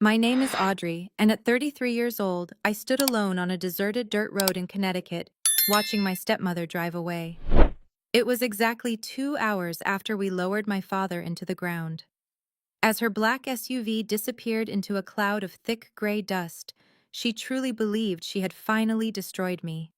My name is Audrey, and at 33 years old, I stood alone on a deserted dirt road in Connecticut, watching my stepmother drive away. It was exactly 2 hours after we lowered my father into the ground. As her black SUV disappeared into a cloud of thick gray dust, she truly believed she had finally destroyed me.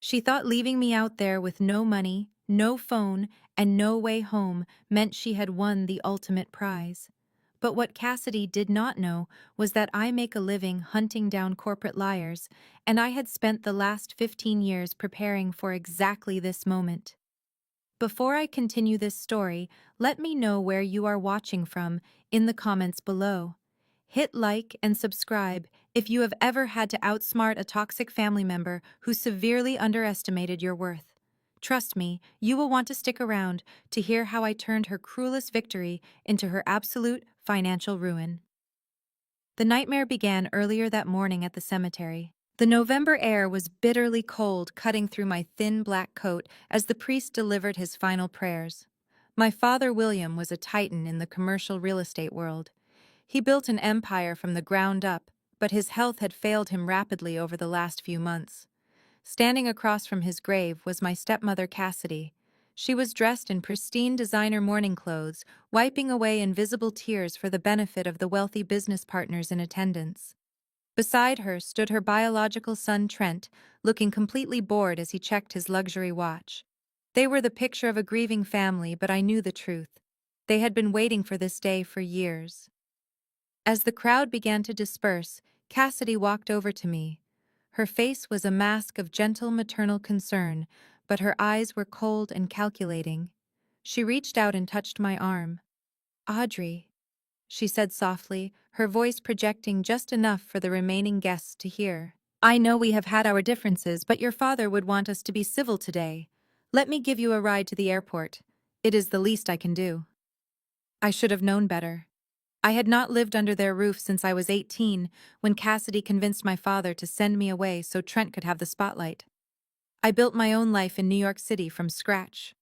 She thought leaving me out there with no money, no phone, and no way home meant she had won the ultimate prize. But what Cassidy did not know was that I make a living hunting down corporate liars, and I had spent the last 15 years preparing for exactly this moment. Before I continue this story, let me know where you are watching from in the comments below. Hit like and subscribe if you have ever had to outsmart a toxic family member who severely underestimated your worth. Trust me, you will want to stick around to hear how I turned her cruelest victory into her absolute financial ruin. The nightmare began earlier that morning at the cemetery. The November air was bitterly cold, cutting through my thin black coat as the priest delivered his final prayers. My father, William, was a titan in the commercial real estate world. He built an empire from the ground up, but his health had failed him rapidly over the last few months. Standing across from his grave was my stepmother, Cassidy. She was dressed in pristine designer mourning clothes, wiping away invisible tears for the benefit of the wealthy business partners in attendance. Beside her stood her biological son, Trent, looking completely bored as he checked his luxury watch. They were the picture of a grieving family, but I knew the truth. They had been waiting for this day for years. As the crowd began to disperse, Cassidy walked over to me. Her face was a mask of gentle maternal concern, but her eyes were cold and calculating. She reached out and touched my arm. "Audrey," she said softly, her voice projecting just enough for the remaining guests to hear. "I know we have had our differences, but your father would want us to be civil today. Let me give you a ride to the airport. It is the least I can do." I should have known better. I had not lived under their roof since I was 18, when Cassidy convinced my father to send me away so Trent could have the spotlight. I built my own life in New York City from scratch.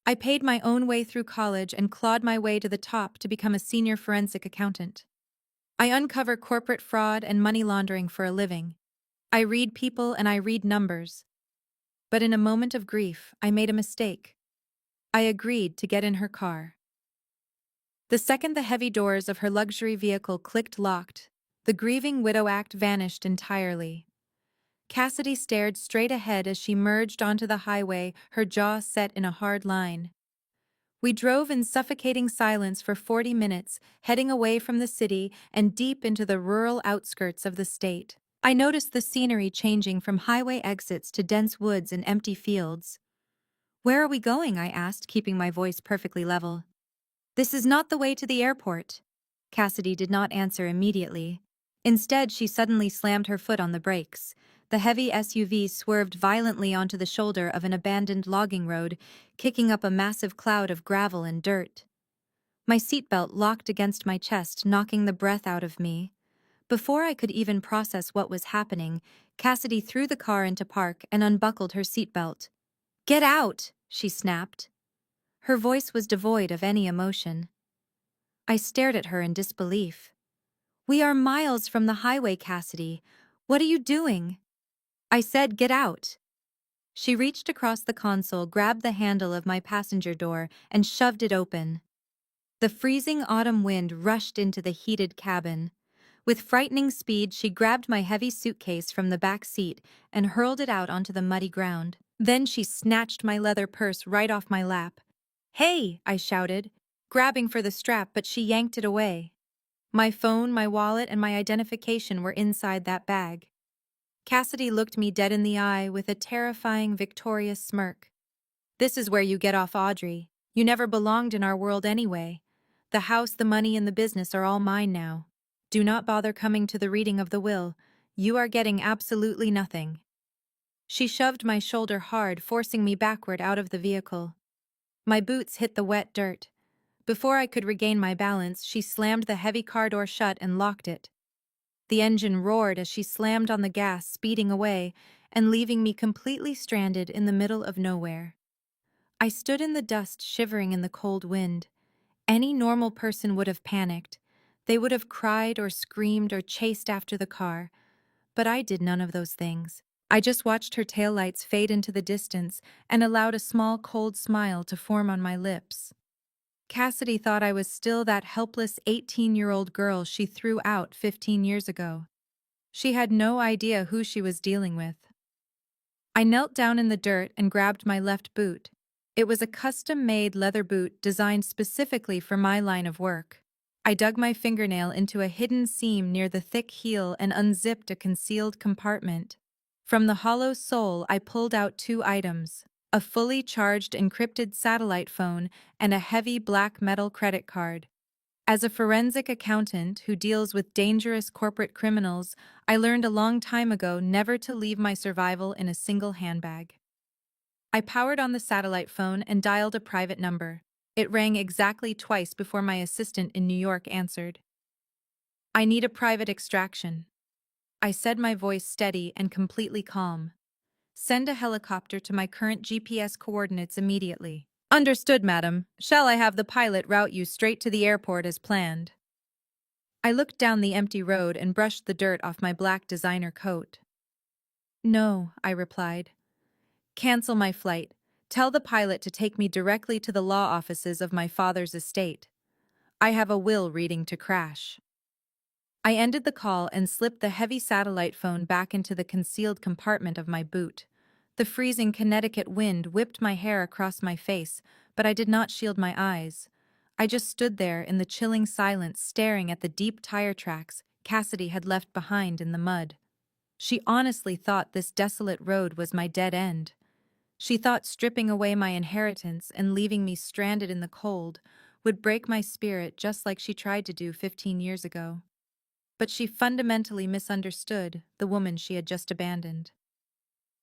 I paid my own way through college and clawed my way to the top to become a senior forensic accountant. I uncover corporate fraud and money laundering for a living. I read people and I read numbers. But in a moment of grief, I made a mistake. I agreed to get in her car. The second the heavy doors of her luxury vehicle clicked locked, the grieving widow act vanished entirely. Cassidy stared straight ahead as she merged onto the highway, her jaw set in a hard line. We drove in suffocating silence for 40 minutes, heading away from the city and deep into the rural outskirts of the state. I noticed the scenery changing from highway exits to dense woods and empty fields. "Where are we going?" I asked, keeping my voice perfectly level. "This is not the way to the airport." Cassidy did not answer immediately. Instead, she suddenly slammed her foot on the brakes. The heavy SUV swerved violently onto the shoulder of an abandoned logging road, kicking up a massive cloud of gravel and dirt. My seatbelt locked against my chest, knocking the breath out of me. Before I could even process what was happening, Cassidy threw the car into park and unbuckled her seatbelt. "Get out!" she snapped. Her voice was devoid of any emotion. I stared at her in disbelief. "We are miles from the highway, Cassidy. What are you doing?" I said, "Get out." She reached across the console, grabbed the handle of my passenger door, and shoved it open. The freezing autumn wind rushed into the heated cabin. With frightening speed, she grabbed my heavy suitcase from the back seat and hurled it out onto the muddy ground. Then she snatched my leather purse right off my lap. "Hey!" I shouted, grabbing for the strap, but she yanked it away. My phone, my wallet, and my identification were inside that bag. Cassidy looked me dead in the eye with a terrifying, victorious smirk. "This is where you get off, Audrey. You never belonged in our world anyway. The house, the money, and the business are all mine now. Do not bother coming to the reading of the will. You are getting absolutely nothing." She shoved my shoulder hard, forcing me backward out of the vehicle. My boots hit the wet dirt. Before I could regain my balance, she slammed the heavy car door shut and locked it. The engine roared as she slammed on the gas, speeding away and leaving me completely stranded in the middle of nowhere. I stood in the dust, shivering in the cold wind. Any normal person would have panicked. They would have cried or screamed or chased after the car, but I did none of those things. I just watched her taillights fade into the distance and allowed a small cold smile to form on my lips. Cassidy thought I was still that helpless 18-year-old girl she threw out 15 years ago. She had no idea who she was dealing with. I knelt down in the dirt and grabbed my left boot. It was a custom-made leather boot designed specifically for my line of work. I dug my fingernail into a hidden seam near the thick heel and unzipped a concealed compartment. From the hollow sole, I pulled out two items: a fully charged encrypted satellite phone and a heavy black metal credit card. As a forensic accountant who deals with dangerous corporate criminals, I learned a long time ago never to leave my survival in a single handbag. I powered on the satellite phone and dialed a private number. It rang exactly twice before my assistant in New York answered. "I need a private extraction." I said, my voice steady and completely calm. "Send a helicopter to my current GPS coordinates immediately." "Understood, madam. Shall I have the pilot route you straight to the airport as planned?" I looked down the empty road and brushed the dirt off my black designer coat. "No," I replied. "Cancel my flight. Tell the pilot to take me directly to the law offices of my father's estate. I have a will reading to crash." I ended the call and slipped the heavy satellite phone back into the concealed compartment of my boot. The freezing Connecticut wind whipped my hair across my face, but I did not shield my eyes. I just stood there in the chilling silence, staring at the deep tire tracks Cassidy had left behind in the mud. She honestly thought this desolate road was my dead end. She thought stripping away my inheritance and leaving me stranded in the cold would break my spirit just like she tried to do 15 years ago. But she fundamentally misunderstood the woman she had just abandoned.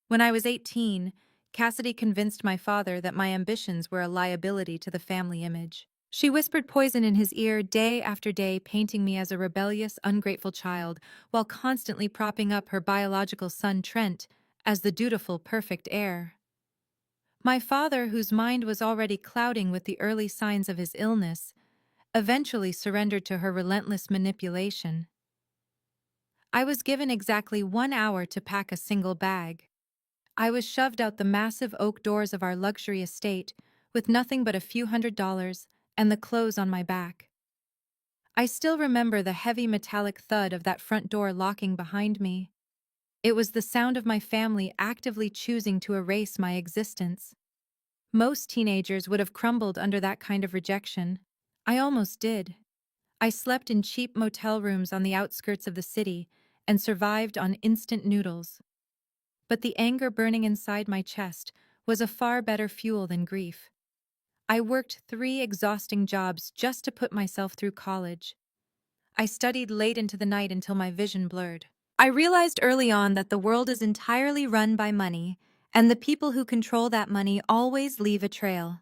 When I was 18, Cassidy convinced my father that my ambitions were a liability to the family image. She whispered poison in his ear day after day, painting me as a rebellious, ungrateful child, while constantly propping up her biological son Trent as the dutiful, perfect heir. My father, whose mind was already clouding with the early signs of his illness, eventually surrendered to her relentless manipulation. I was given exactly 1 hour to pack a single bag. I was shoved out the massive oak doors of our luxury estate with nothing but a few $100s and the clothes on my back. I still remember the heavy metallic thud of that front door locking behind me. It was the sound of my family actively choosing to erase my existence. Most teenagers would have crumbled under that kind of rejection. I almost did. I slept in cheap motel rooms on the outskirts of the city and survived on instant noodles. But the anger burning inside my chest was a far better fuel than grief. I worked 3 exhausting jobs just to put myself through college. I studied late into the night until my vision blurred. I realized early on that the world is entirely run by money, and the people who control that money always leave a trail.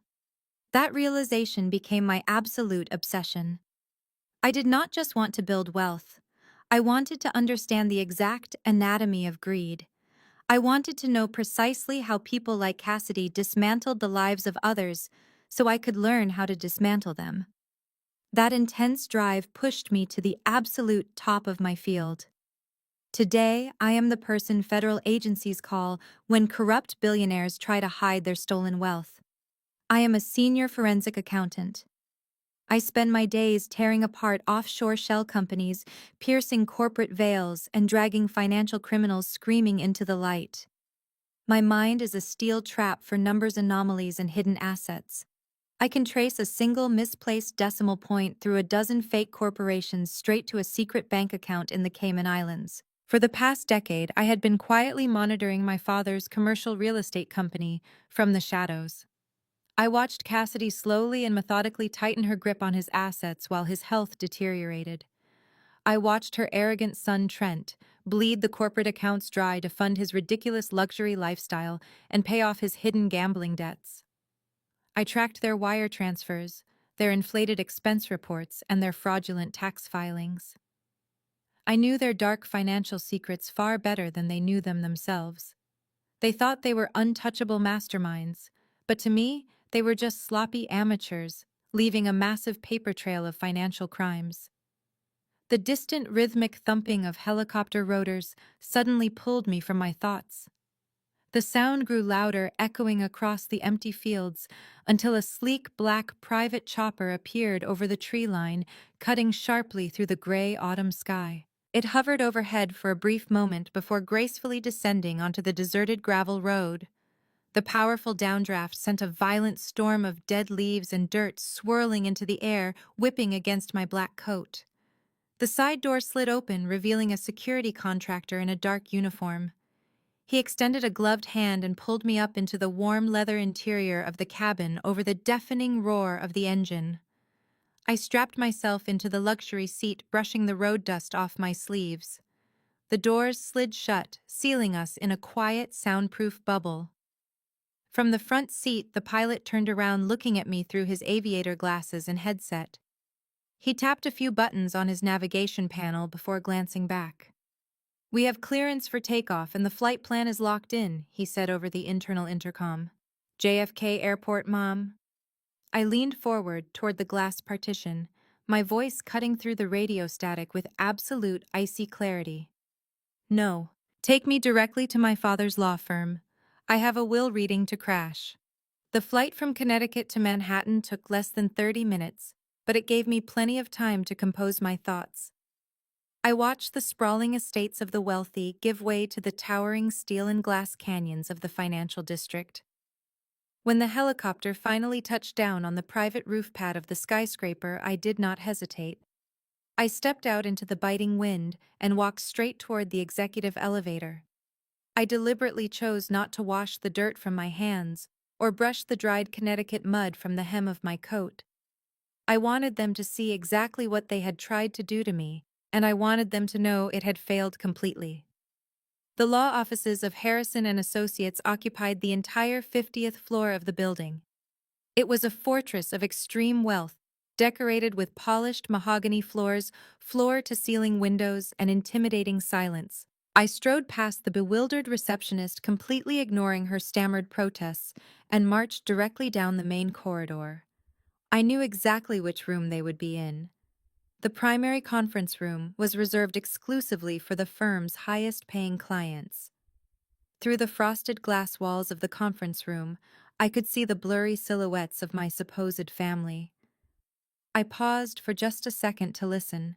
That realization became my absolute obsession. I did not just want to build wealth. I wanted to understand the exact anatomy of greed. I wanted to know precisely how people like Cassidy dismantled the lives of others so I could learn how to dismantle them. That intense drive pushed me to the absolute top of my field. Today, I am the person federal agencies call when corrupt billionaires try to hide their stolen wealth. I am a senior forensic accountant. I spend my days tearing apart offshore shell companies, piercing corporate veils, and dragging financial criminals screaming into the light. My mind is a steel trap for numbers anomalies and hidden assets. I can trace a single misplaced decimal point through a dozen fake corporations straight to a secret bank account in the Cayman Islands. For the past decade, I had been quietly monitoring my father's commercial real estate company from the shadows. I watched Cassidy slowly and methodically tighten her grip on his assets while his health deteriorated. I watched her arrogant son Trent bleed the corporate accounts dry to fund his ridiculous luxury lifestyle and pay off his hidden gambling debts. I tracked their wire transfers, their inflated expense reports, and their fraudulent tax filings. I knew their dark financial secrets far better than they knew them themselves. They thought they were untouchable masterminds, but to me, they were just sloppy amateurs, leaving a massive paper trail of financial crimes. The distant rhythmic thumping of helicopter rotors suddenly pulled me from my thoughts. The sound grew louder, echoing across the empty fields, until a sleek black private chopper appeared over the tree line, cutting sharply through the gray autumn sky. It hovered overhead for a brief moment before gracefully descending onto the deserted gravel road. The powerful downdraft sent a violent storm of dead leaves and dirt swirling into the air, whipping against my black coat. The side door slid open, revealing a security contractor in a dark uniform. He extended a gloved hand and pulled me up into the warm leather interior of the cabin over the deafening roar of the engine. I strapped myself into the luxury seat, brushing the road dust off my sleeves. The doors slid shut, sealing us in a quiet, soundproof bubble. From the front seat, the pilot turned around looking at me through his aviator glasses and headset. He tapped a few buttons on his navigation panel before glancing back. "We have clearance for takeoff and the flight plan is locked in," he said over the internal intercom. "JFK Airport, Mom." I leaned forward toward the glass partition, my voice cutting through the radio static with absolute icy clarity. "No. Take me directly to my father's law firm. I have a will reading to crash." The flight from Connecticut to Manhattan took less than 30 minutes, but it gave me plenty of time to compose my thoughts. I watched the sprawling estates of the wealthy give way to the towering steel and glass canyons of the financial district. When the helicopter finally touched down on the private roof pad of the skyscraper, I did not hesitate. I stepped out into the biting wind and walked straight toward the executive elevator. I deliberately chose not to wash the dirt from my hands or brush the dried Connecticut mud from the hem of my coat. I wanted them to see exactly what they had tried to do to me, and I wanted them to know it had failed completely. The law offices of Harrison and Associates occupied the entire 50th floor of the building. It was a fortress of extreme wealth, decorated with polished mahogany floors, floor-to-ceiling windows, and intimidating silence. I strode past the bewildered receptionist, completely ignoring her stammered protests, and marched directly down the main corridor. I knew exactly which room they would be in. The primary conference room was reserved exclusively for the firm's highest-paying clients. Through the frosted glass walls of the conference room, I could see the blurry silhouettes of my supposed family. I paused for just a second to listen.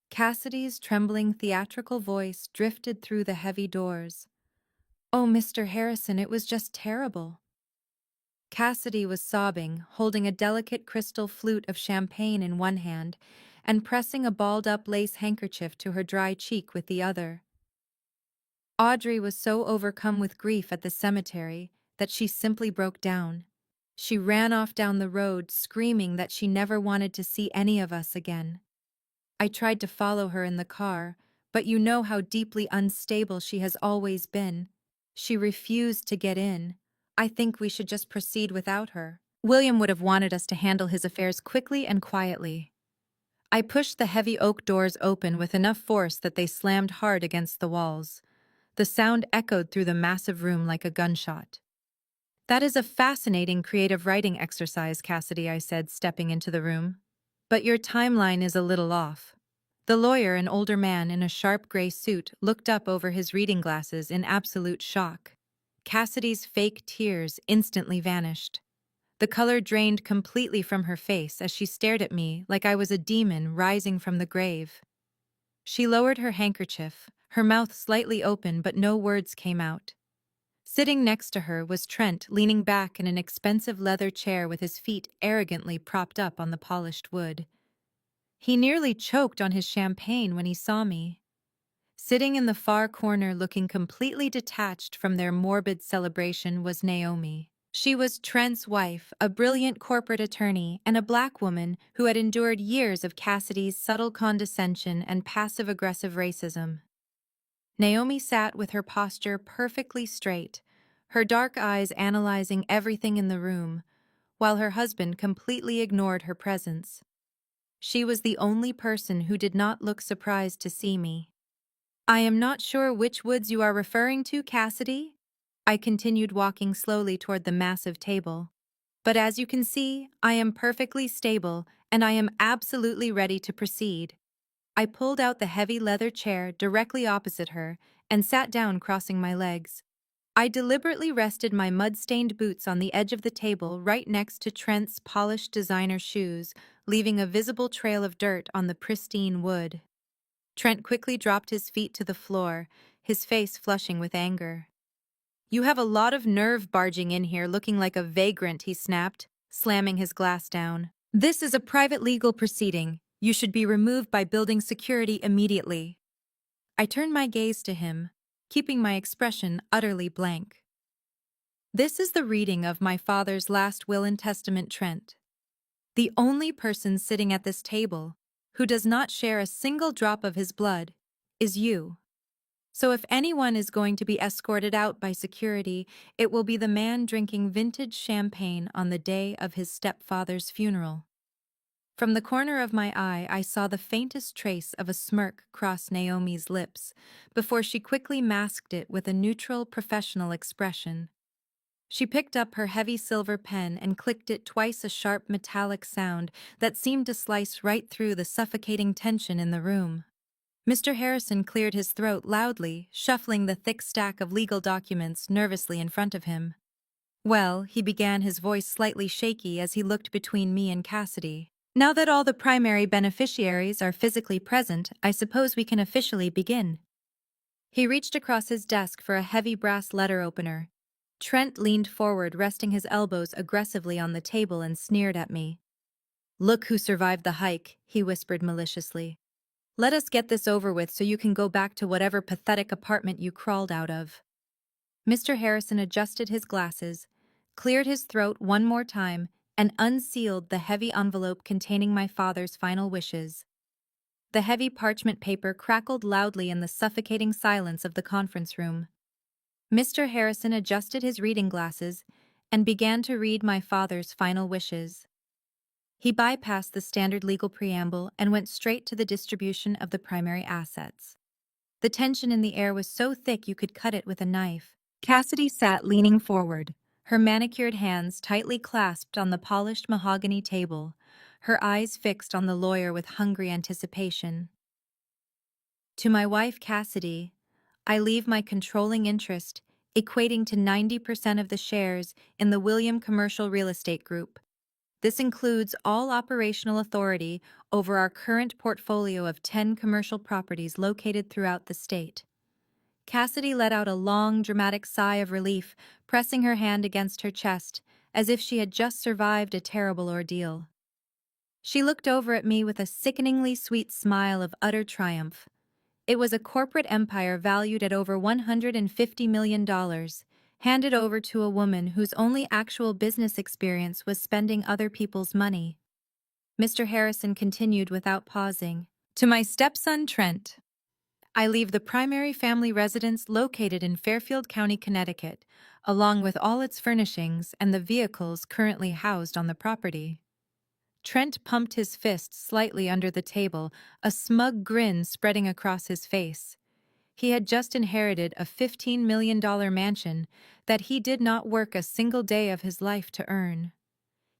Cassidy's trembling theatrical voice drifted through the heavy doors. "Oh, Mr. Harrison, it was just terrible." Cassidy was sobbing, holding a delicate crystal flute of champagne in one hand and pressing a balled-up lace handkerchief to her dry cheek with the other. Audrey was so overcome with grief at the cemetery that she simply broke down. She ran off down the road, screaming that she never wanted to see any of us again. I tried to follow her in the car, but you know how deeply unstable she has always been. She refused to get in. I think we should just proceed without her. William would have wanted us to handle his affairs quickly and quietly. I pushed the heavy oak doors open with enough force that they slammed hard against the walls. The sound echoed through the massive room like a gunshot. "That is a fascinating creative writing exercise, Cassidy," I said, stepping into the room. "But your timeline is a little off." The lawyer, an older man in a sharp gray suit, looked up over his reading glasses in absolute shock. Cassidy's fake tears instantly vanished. The color drained completely from her face as she stared at me like I was a demon rising from the grave. She lowered her handkerchief, her mouth slightly open, but no words came out. Sitting next to her was Trent, leaning back in an expensive leather chair with his feet arrogantly propped up on the polished wood. He nearly choked on his champagne when he saw me. Sitting in the far corner looking completely detached from their morbid celebration was Naomi. She was Trent's wife, a brilliant corporate attorney, and a black woman who had endured years of Cassidy's subtle condescension and passive-aggressive racism. Naomi sat with her posture perfectly straight, her dark eyes analyzing everything in the room, while her husband completely ignored her presence. She was the only person who did not look surprised to see me. "I am not sure which woods you are referring to, Cassidy." I continued walking slowly toward the massive table. "But as you can see, I am perfectly stable, and I am absolutely ready to proceed." I pulled out the heavy leather chair directly opposite her and sat down, crossing my legs. I deliberately rested my mud-stained boots on the edge of the table right next to Trent's polished designer shoes, leaving a visible trail of dirt on the pristine wood. Trent quickly dropped his feet to the floor, his face flushing with anger. "You have a lot of nerve barging in here looking like a vagrant," he snapped, slamming his glass down. "This is a private legal proceeding. You should be removed by building security immediately." I turned my gaze to him, keeping my expression utterly blank. "This is the reading of my father's last will and testament, Trent. The only person sitting at this table who does not share a single drop of his blood is you. So if anyone is going to be escorted out by security, it will be the man drinking vintage champagne on the day of his stepfather's funeral." From the corner of my eye, I saw the faintest trace of a smirk cross Naomi's lips, before she quickly masked it with a neutral, professional expression. She picked up her heavy silver pen and clicked it twice, a sharp metallic sound that seemed to slice right through the suffocating tension in the room. Mr. Harrison cleared his throat loudly, shuffling the thick stack of legal documents nervously in front of him. "Well," he began, his voice slightly shaky as he looked between me and Cassidy. "Now that all the primary beneficiaries are physically present, I suppose we can officially begin." He reached across his desk for a heavy brass letter opener. Trent leaned forward, resting his elbows aggressively on the table, and sneered at me. "Look who survived the hike," he whispered maliciously. "Let us get this over with so you can go back to whatever pathetic apartment you crawled out of." Mr. Harrison adjusted his glasses, cleared his throat one more time, and unsealed the heavy envelope containing my father's final wishes. The heavy parchment paper crackled loudly in the suffocating silence of the conference room. Mr. Harrison adjusted his reading glasses and began to read my father's final wishes. He bypassed the standard legal preamble and went straight to the distribution of the primary assets. The tension in the air was so thick you could cut it with a knife. Cassidy sat leaning forward, her manicured hands tightly clasped on the polished mahogany table, her eyes fixed on the lawyer with hungry anticipation. To my wife, Cassidy, I leave my controlling interest, equating to 90% of the shares in the William Commercial Real Estate Group. This includes all operational authority over our current portfolio of 10 commercial properties located throughout the state. Cassidy let out a long, dramatic sigh of relief, pressing her hand against her chest, as if she had just survived a terrible ordeal. She looked over at me with a sickeningly sweet smile of utter triumph. It was a corporate empire valued at over $150 million, handed over to a woman whose only actual business experience was spending other people's money. Mr. Harrison continued without pausing. "To my stepson, Trent, I leave the primary family residence located in Fairfield County, Connecticut, along with all its furnishings and the vehicles currently housed on the property." Trent pumped his fist slightly under the table, a smug grin spreading across his face. He had just inherited a $15 million mansion that he did not work a single day of his life to earn.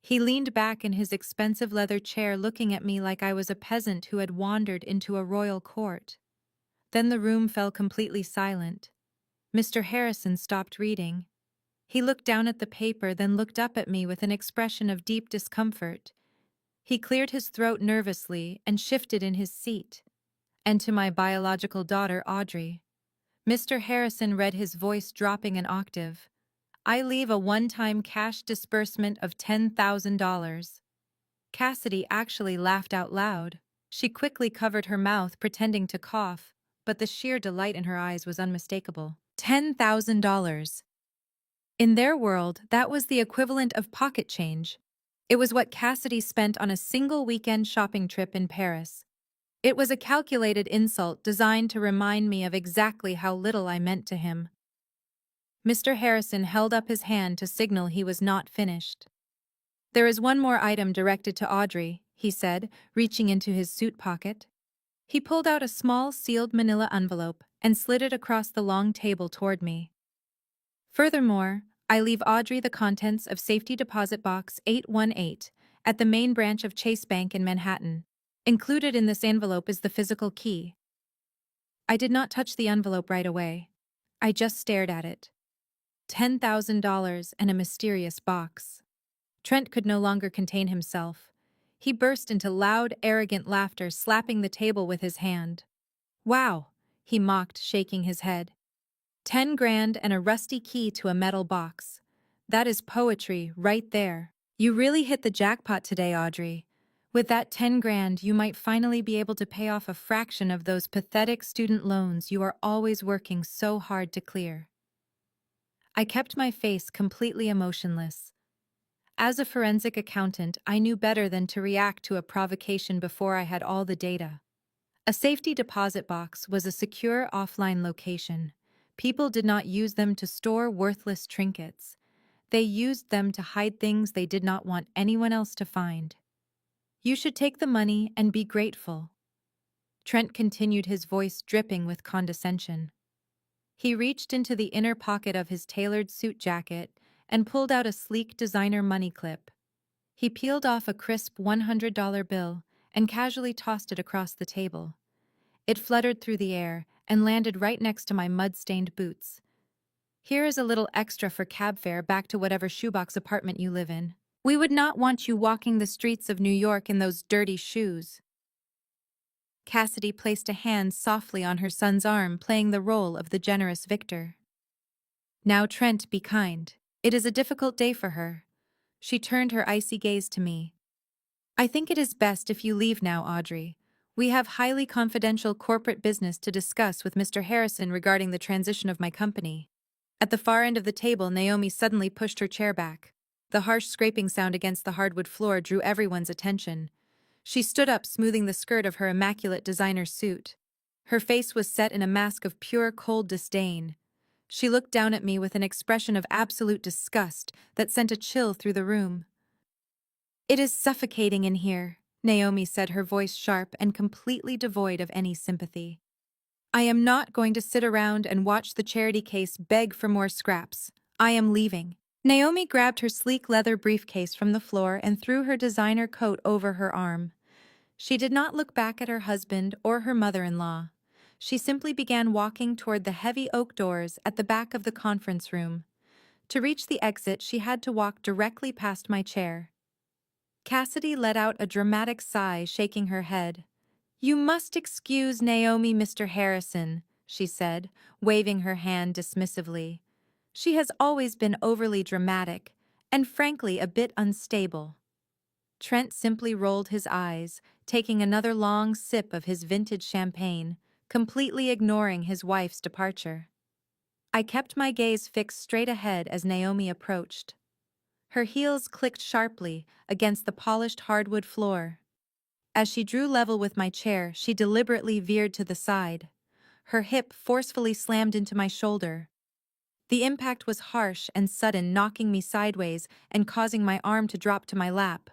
He leaned back in his expensive leather chair, looking at me like I was a peasant who had wandered into a royal court. Then the room fell completely silent. Mr. Harrison stopped reading. He looked down at the paper, then looked up at me with an expression of deep discomfort. He cleared his throat nervously and shifted in his seat. "And to my biological daughter, Audrey." Mr. Harrison read, his voice dropping an octave. "I leave a one-time cash disbursement of $10,000. Cassidy actually laughed out loud. She quickly covered her mouth, pretending to cough, but the sheer delight in her eyes was unmistakable. $10,000. In their world, that was the equivalent of pocket change. It was what Cassidy spent on a single weekend shopping trip in Paris. It was a calculated insult designed to remind me of exactly how little I meant to him. Mr. Harrison held up his hand to signal he was not finished. "There is one more item directed to Audrey," he said, reaching into his suit pocket. He pulled out a small sealed manila envelope and slid it across the long table toward me. "Furthermore, I leave Audrey the contents of Safety Deposit Box 818 at the main branch of Chase Bank in Manhattan. Included in this envelope is the physical key. I did not touch the envelope right away. I just stared at it. $10,000 and a mysterious box. Trent could no longer contain himself. He burst into loud, arrogant laughter, slapping the table with his hand. Wow, he mocked, shaking his head. 10 grand and a rusty key to a metal box. That is poetry right there. You really hit the jackpot today, Audrey. With that 10 grand, you might finally be able to pay off a fraction of those pathetic student loans you are always working so hard to clear. I kept my face completely emotionless. As a forensic accountant, I knew better than to react to a provocation before I had all the data. A safety deposit box was a secure offline location. People did not use them to store worthless trinkets. They used them to hide things they did not want anyone else to find. You should take the money and be grateful. Trent continued, his voice dripping with condescension. He reached into the inner pocket of his tailored suit jacket and pulled out a sleek designer money clip. He peeled off a crisp $100 bill and casually tossed it across the table. It fluttered through the air and landed right next to my mud-stained boots. Here is a little extra for cab fare back to whatever shoebox apartment you live in. We would not want you walking the streets of New York in those dirty shoes. Cassidy placed a hand softly on her son's arm, playing the role of the generous victor. Now, Trent, be kind. It is a difficult day for her. She turned her icy gaze to me. I think it is best if you leave now, Audrey. We have highly confidential corporate business to discuss with Mr. Harrison regarding the transition of my company. At the far end of the table, Naomi suddenly pushed her chair back. The harsh scraping sound against the hardwood floor drew everyone's attention. She stood up, smoothing the skirt of her immaculate designer suit. Her face was set in a mask of pure, cold disdain. She looked down at me with an expression of absolute disgust that sent a chill through the room. It is suffocating in here, Naomi said, her voice sharp and completely devoid of any sympathy. I am not going to sit around and watch the charity case beg for more scraps. I am leaving. Naomi grabbed her sleek leather briefcase from the floor and threw her designer coat over her arm. She did not look back at her husband or her mother-in-law. She simply began walking toward the heavy oak doors at the back of the conference room. To reach the exit, she had to walk directly past my chair. Cassidy let out a dramatic sigh, shaking her head. You must excuse Naomi, Mr. Harrison, she said, waving her hand dismissively. She has always been overly dramatic, and frankly a bit unstable. Trent simply rolled his eyes, taking another long sip of his vintage champagne, completely ignoring his wife's departure. I kept my gaze fixed straight ahead as Naomi approached. Her heels clicked sharply against the polished hardwood floor. As she drew level with my chair, she deliberately veered to the side. Her hip forcefully slammed into my shoulder. The impact was harsh and sudden, knocking me sideways and causing my arm to drop to my lap.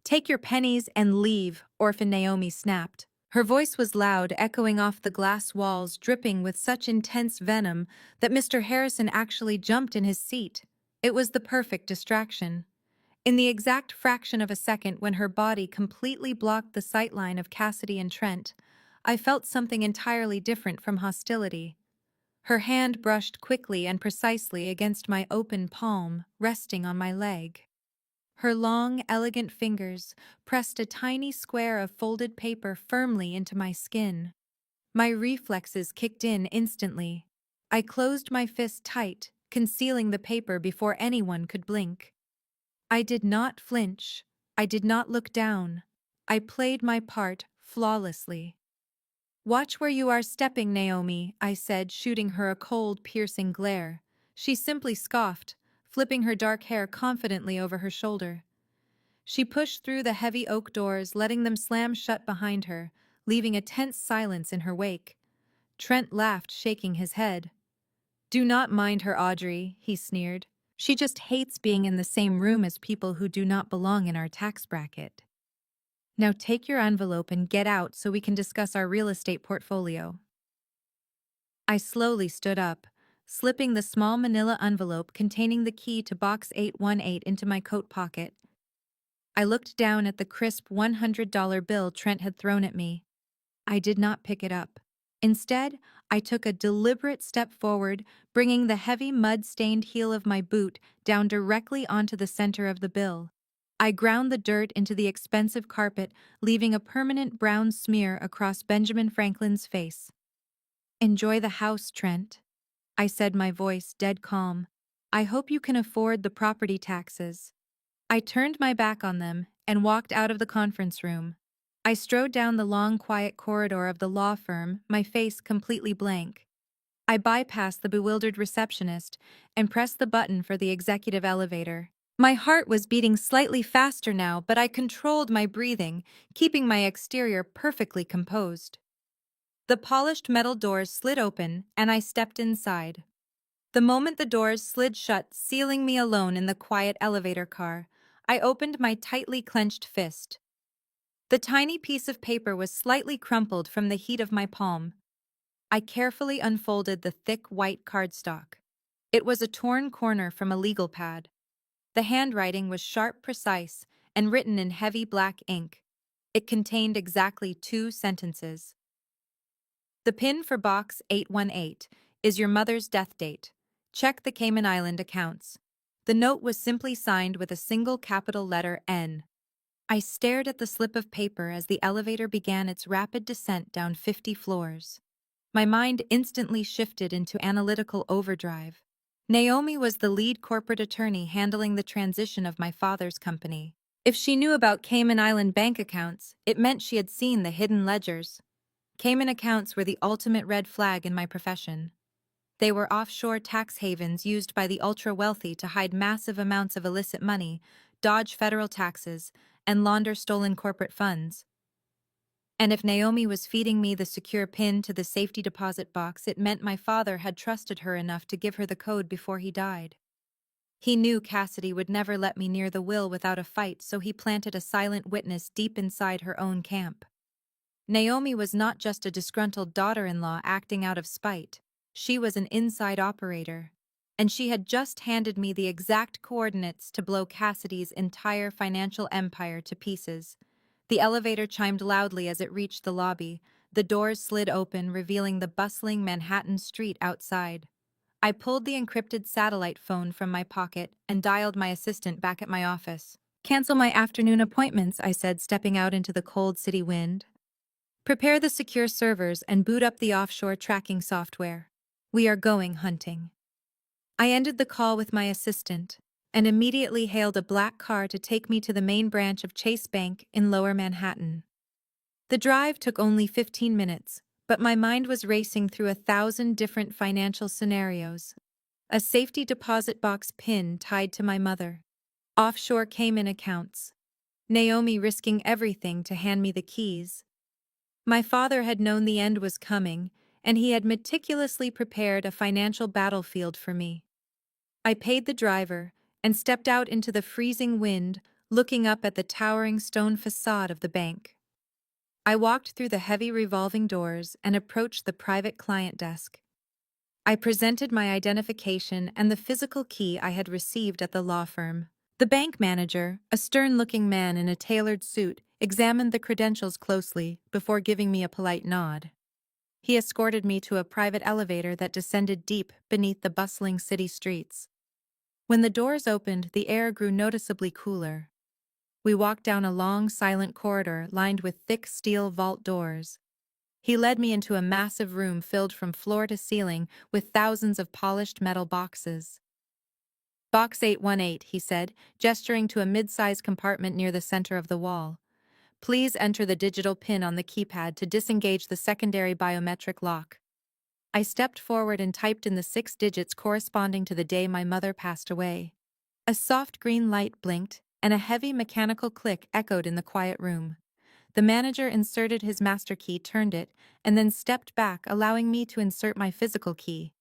Take your pennies and leave, Orphan Naomi snapped. Her voice was loud, echoing off the glass walls, dripping with such intense venom that Mr. Harrison actually jumped in his seat. It was the perfect distraction. In the exact fraction of a second when her body completely blocked the sightline of Cassidy and Trent, I felt something entirely different from hostility. Her hand brushed quickly and precisely against my open palm, resting on my leg. Her long, elegant fingers pressed a tiny square of folded paper firmly into my skin. My reflexes kicked in instantly. I closed my fist tight, concealing the paper before anyone could blink. I did not flinch. I did not look down. I played my part flawlessly. Watch where you are stepping, Naomi, I said, shooting her a cold, piercing glare. She simply scoffed, flipping her dark hair confidently over her shoulder. She pushed through the heavy oak doors, letting them slam shut behind her, leaving a tense silence in her wake. Trent laughed, shaking his head. Do not mind her, Audrey, he sneered. She just hates being in the same room as people who do not belong in our tax bracket. Now take your envelope and get out so we can discuss our real estate portfolio. I slowly stood up, slipping the small manila envelope containing the key to box 818 into my coat pocket. I looked down at the crisp $100 bill Trent had thrown at me. I did not pick it up. Instead, I took a deliberate step forward, bringing the heavy mud-stained heel of my boot down directly onto the center of the bill. I ground the dirt into the expensive carpet, leaving a permanent brown smear across Benjamin Franklin's face. "Enjoy the house, Trent," I said, my voice dead calm. "I hope you can afford the property taxes." I turned my back on them and walked out of the conference room. I strode down the long, quiet corridor of the law firm, my face completely blank. I bypassed the bewildered receptionist and pressed the button for the executive elevator. My heart was beating slightly faster now, but I controlled my breathing, keeping my exterior perfectly composed. The polished metal doors slid open, and I stepped inside. The moment the doors slid shut, sealing me alone in the quiet elevator car, I opened my tightly clenched fist. The tiny piece of paper was slightly crumpled from the heat of my palm. I carefully unfolded the thick white cardstock. It was a torn corner from a legal pad. The handwriting was sharp, precise, and written in heavy black ink. It contained exactly 2 sentences. "The PIN for box 818 is your mother's death date. Check the Cayman Island accounts." The note was simply signed with a single capital letter N. I stared at the slip of paper as the elevator began its rapid descent down 50 floors. My mind instantly shifted into analytical overdrive. Naomi was the lead corporate attorney handling the transition of my father's company. If she knew about Cayman Island bank accounts, it meant she had seen the hidden ledgers. Cayman accounts were the ultimate red flag in my profession. They were offshore tax havens used by the ultra-wealthy to hide massive amounts of illicit money, dodge federal taxes, and launder stolen corporate funds. And if Naomi was feeding me the secure PIN to the safety deposit box, it meant my father had trusted her enough to give her the code before he died. He knew Cassidy would never let me near the will without a fight, so he planted a silent witness deep inside her own camp. Naomi was not just a disgruntled daughter-in-law acting out of spite. She was an inside operator. And she had just handed me the exact coordinates to blow Cassidy's entire financial empire to pieces. The elevator chimed loudly as it reached the lobby. The doors slid open, revealing the bustling Manhattan street outside. I pulled the encrypted satellite phone from my pocket and dialed my assistant back at my office. "Cancel my afternoon appointments," I said, stepping out into the cold city wind. "Prepare the secure servers and boot up the offshore tracking software. We are going hunting." I ended the call with my assistant and immediately hailed a black car to take me to the main branch of Chase Bank in Lower Manhattan. The drive took only 15 minutes, but my mind was racing through 1,000 different financial scenarios. A safety deposit box PIN tied to my mother. Offshore Cayman accounts. Naomi risking everything to hand me the keys. My father had known the end was coming, and he had meticulously prepared a financial battlefield for me. I paid the driver and stepped out into the freezing wind, looking up at the towering stone facade of the bank. I walked through the heavy revolving doors and approached the private client desk. I presented my identification and the physical key I had received at the law firm. The bank manager, a stern-looking man in a tailored suit, examined the credentials closely before giving me a polite nod. He escorted me to a private elevator that descended deep beneath the bustling city streets. When the doors opened, the air grew noticeably cooler. We walked down a long, silent corridor lined with thick steel vault doors. He led me into a massive room filled from floor to ceiling with thousands of polished metal boxes. "Box 818, he said, gesturing to a mid-sized compartment near the center of the wall. "Please enter the digital PIN on the keypad to disengage the secondary biometric lock." I stepped forward and typed in the 6 digits corresponding to the day my mother passed away. A soft green light blinked, and a heavy mechanical click echoed in the quiet room. The manager inserted his master key, turned it, and then stepped back, allowing me to insert my physical key.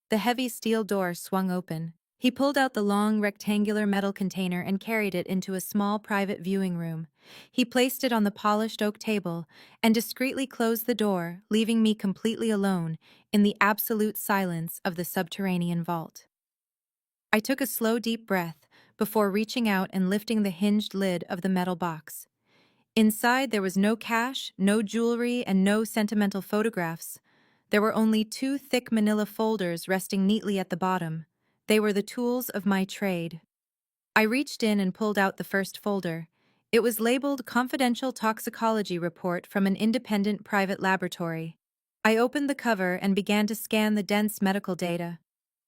The heavy steel door swung open. He pulled out the long, rectangular metal container and carried it into a small private viewing room. He placed it on the polished oak table and discreetly closed the door, leaving me completely alone in the absolute silence of the subterranean vault. I took a slow, deep breath, before reaching out and lifting the hinged lid of the metal box. Inside, there was no cash, no jewelry, and no sentimental photographs. There were only two thick manila folders resting neatly at the bottom. They were the tools of my trade. I reached in and pulled out the first folder. It was labeled Confidential Toxicology Report from an independent private laboratory. I opened the cover and began to scan the dense medical data.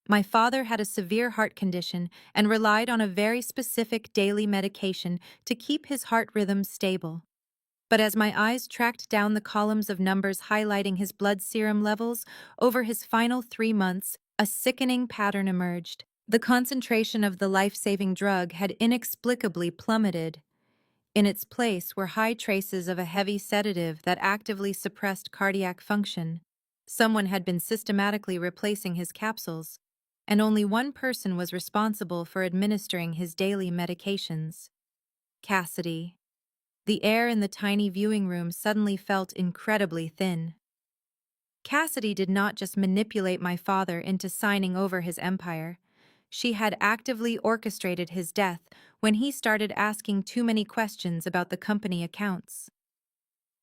My father had a severe heart condition and relied on a very specific daily medication to keep his heart rhythm stable. But as my eyes tracked down the columns of numbers highlighting his blood serum levels over his final 3 months, a sickening pattern emerged. The concentration of the life-saving drug had inexplicably plummeted. In its place were high traces of a heavy sedative that actively suppressed cardiac function. Someone had been systematically replacing his capsules, and only one person was responsible for administering his daily medications. Cassidy. The air in the tiny viewing room suddenly felt incredibly thin. Cassidy did not just manipulate my father into signing over his empire. She had actively orchestrated his death when he started asking too many questions about the company accounts.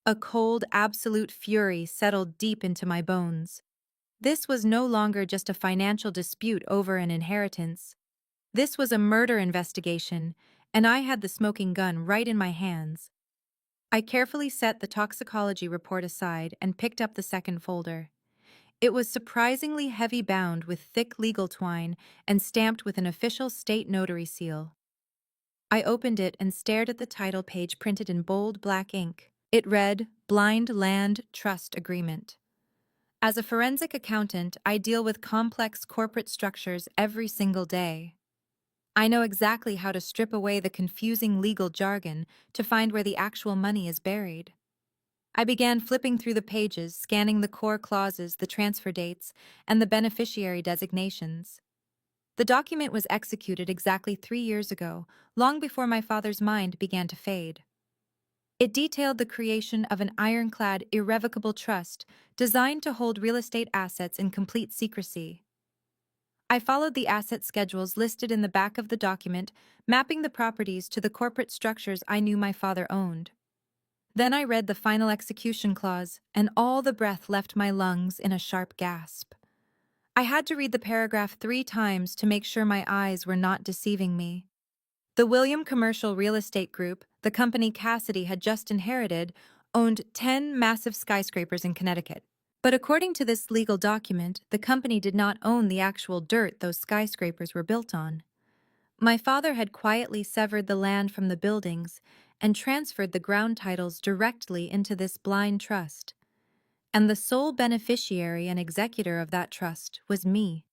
A cold, absolute fury settled deep into my bones. This was no longer just a financial dispute over an inheritance. This was a murder investigation, and I had the smoking gun right in my hands. I carefully set the toxicology report aside and picked up the second folder. It was surprisingly heavy bound with thick legal twine and stamped with an official state notary seal. I opened it and stared at the title page printed in bold black ink. It read, Blind Land Trust Agreement. As a forensic accountant, I deal with complex corporate structures every single day. I know exactly how to strip away the confusing legal jargon to find where the actual money is buried. I began flipping through the pages, scanning the core clauses, the transfer dates, and the beneficiary designations. The document was executed exactly 3 years ago, long before my father's mind began to fade. It detailed the creation of an ironclad, irrevocable trust designed to hold real estate assets in complete secrecy. I followed the asset schedules listed in the back of the document, mapping the properties to the corporate structures I knew my father owned. Then I read the final execution clause, and all the breath left my lungs in a sharp gasp. I had to read the paragraph 3 times to make sure my eyes were not deceiving me. The William Commercial Real Estate Group, the company Cassidy had just inherited, owned 10 massive skyscrapers in Connecticut. But according to this legal document, the company did not own the actual dirt those skyscrapers were built on. My father had quietly severed the land from the buildings and transferred the ground titles directly into this blind trust. And the sole beneficiary and executor of that trust was me.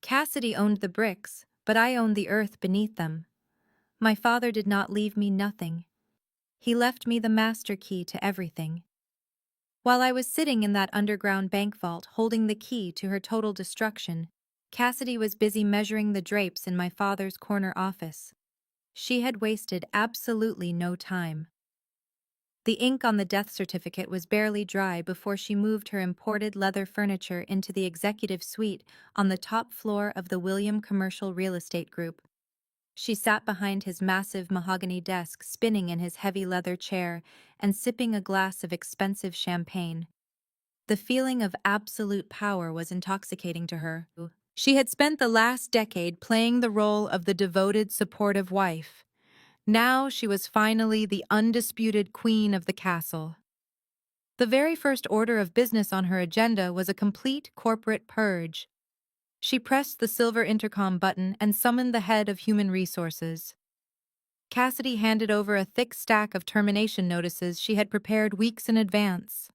Cassidy owned the bricks, but I owned the earth beneath them. My father did not leave me nothing. He left me the master key to everything. While I was sitting in that underground bank vault holding the key to her total destruction, Cassidy was busy measuring the drapes in my father's corner office. She had wasted absolutely no time. The ink on the death certificate was barely dry before she moved her imported leather furniture into the executive suite on the top floor of the William Commercial Real Estate Group. She sat behind his massive mahogany desk, spinning in his heavy leather chair and sipping a glass of expensive champagne. The feeling of absolute power was intoxicating to her. She had spent the last decade playing the role of the devoted, supportive wife. Now she was finally the undisputed queen of the castle. The very first order of business on her agenda was a complete corporate purge. She pressed the silver intercom button and summoned the head of human resources. Cassidy handed over a thick stack of termination notices she had prepared weeks in advance.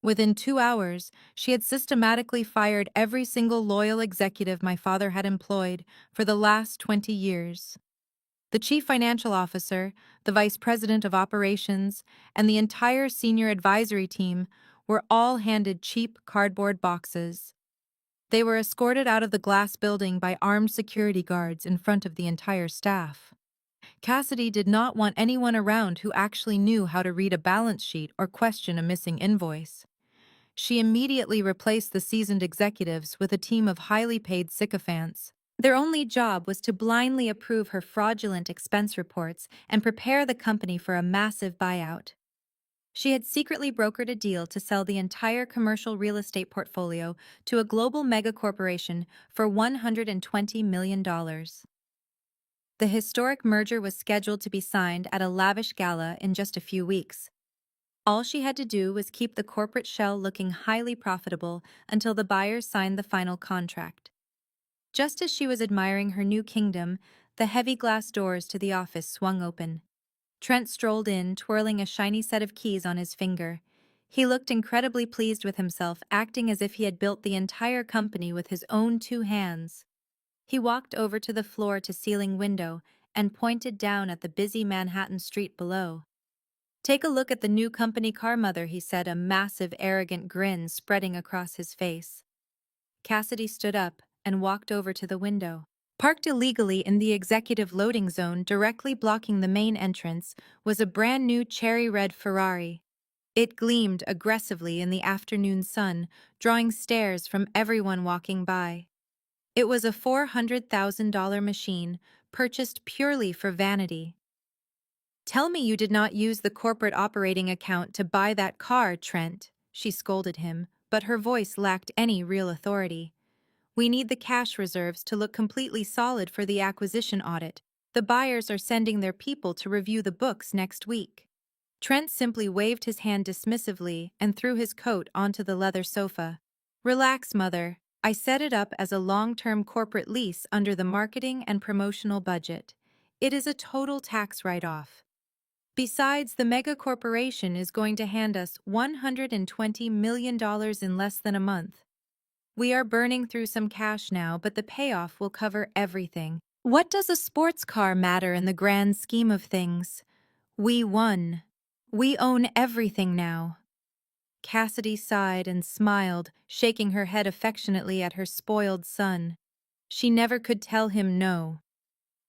Within 2 hours, she had systematically fired every single loyal executive my father had employed for the last 20 years. The chief financial officer, the vice president of operations, and the entire senior advisory team were all handed cheap cardboard boxes. They were escorted out of the glass building by armed security guards in front of the entire staff. Cassidy did not want anyone around who actually knew how to read a balance sheet or question a missing invoice. She immediately replaced the seasoned executives with a team of highly paid sycophants. Their only job was to blindly approve her fraudulent expense reports and prepare the company for a massive buyout. She had secretly brokered a deal to sell the entire commercial real estate portfolio to a global megacorporation for $120 million. The historic merger was scheduled to be signed at a lavish gala in just a few weeks. All she had to do was keep the corporate shell looking highly profitable until the buyers signed the final contract. Just as she was admiring her new kingdom, the heavy glass doors to the office swung open. Trent strolled in, twirling a shiny set of keys on his finger. He looked incredibly pleased with himself, acting as if he had built the entire company with his own two hands. He walked over to the floor-to-ceiling window and pointed down at the busy Manhattan street below. "Take a look at the new company car, Mother," he said, a massive, arrogant grin spreading across his face. Cassidy stood up and walked over to the window. Parked illegally in the executive loading zone directly blocking the main entrance was a brand new cherry red Ferrari. It gleamed aggressively in the afternoon sun, drawing stares from everyone walking by. It was a $400,000 machine, purchased purely for vanity. "Tell me you did not use the corporate operating account to buy that car, Trent," she scolded him, but her voice lacked any real authority. "We need the cash reserves to look completely solid for the acquisition audit. The buyers are sending their people to review the books next week." Trent simply waved his hand dismissively and threw his coat onto the leather sofa. "Relax, Mother. I set it up as a long-term corporate lease under the marketing and promotional budget. It is a total tax write-off. Besides, the mega corporation is going to hand us $120 million in less than a month. We are burning through some cash now, but the payoff will cover everything. What does a sports car matter in the grand scheme of things? We won. We own everything now." Cassidy sighed and smiled, shaking her head affectionately at her spoiled son. She never could tell him no.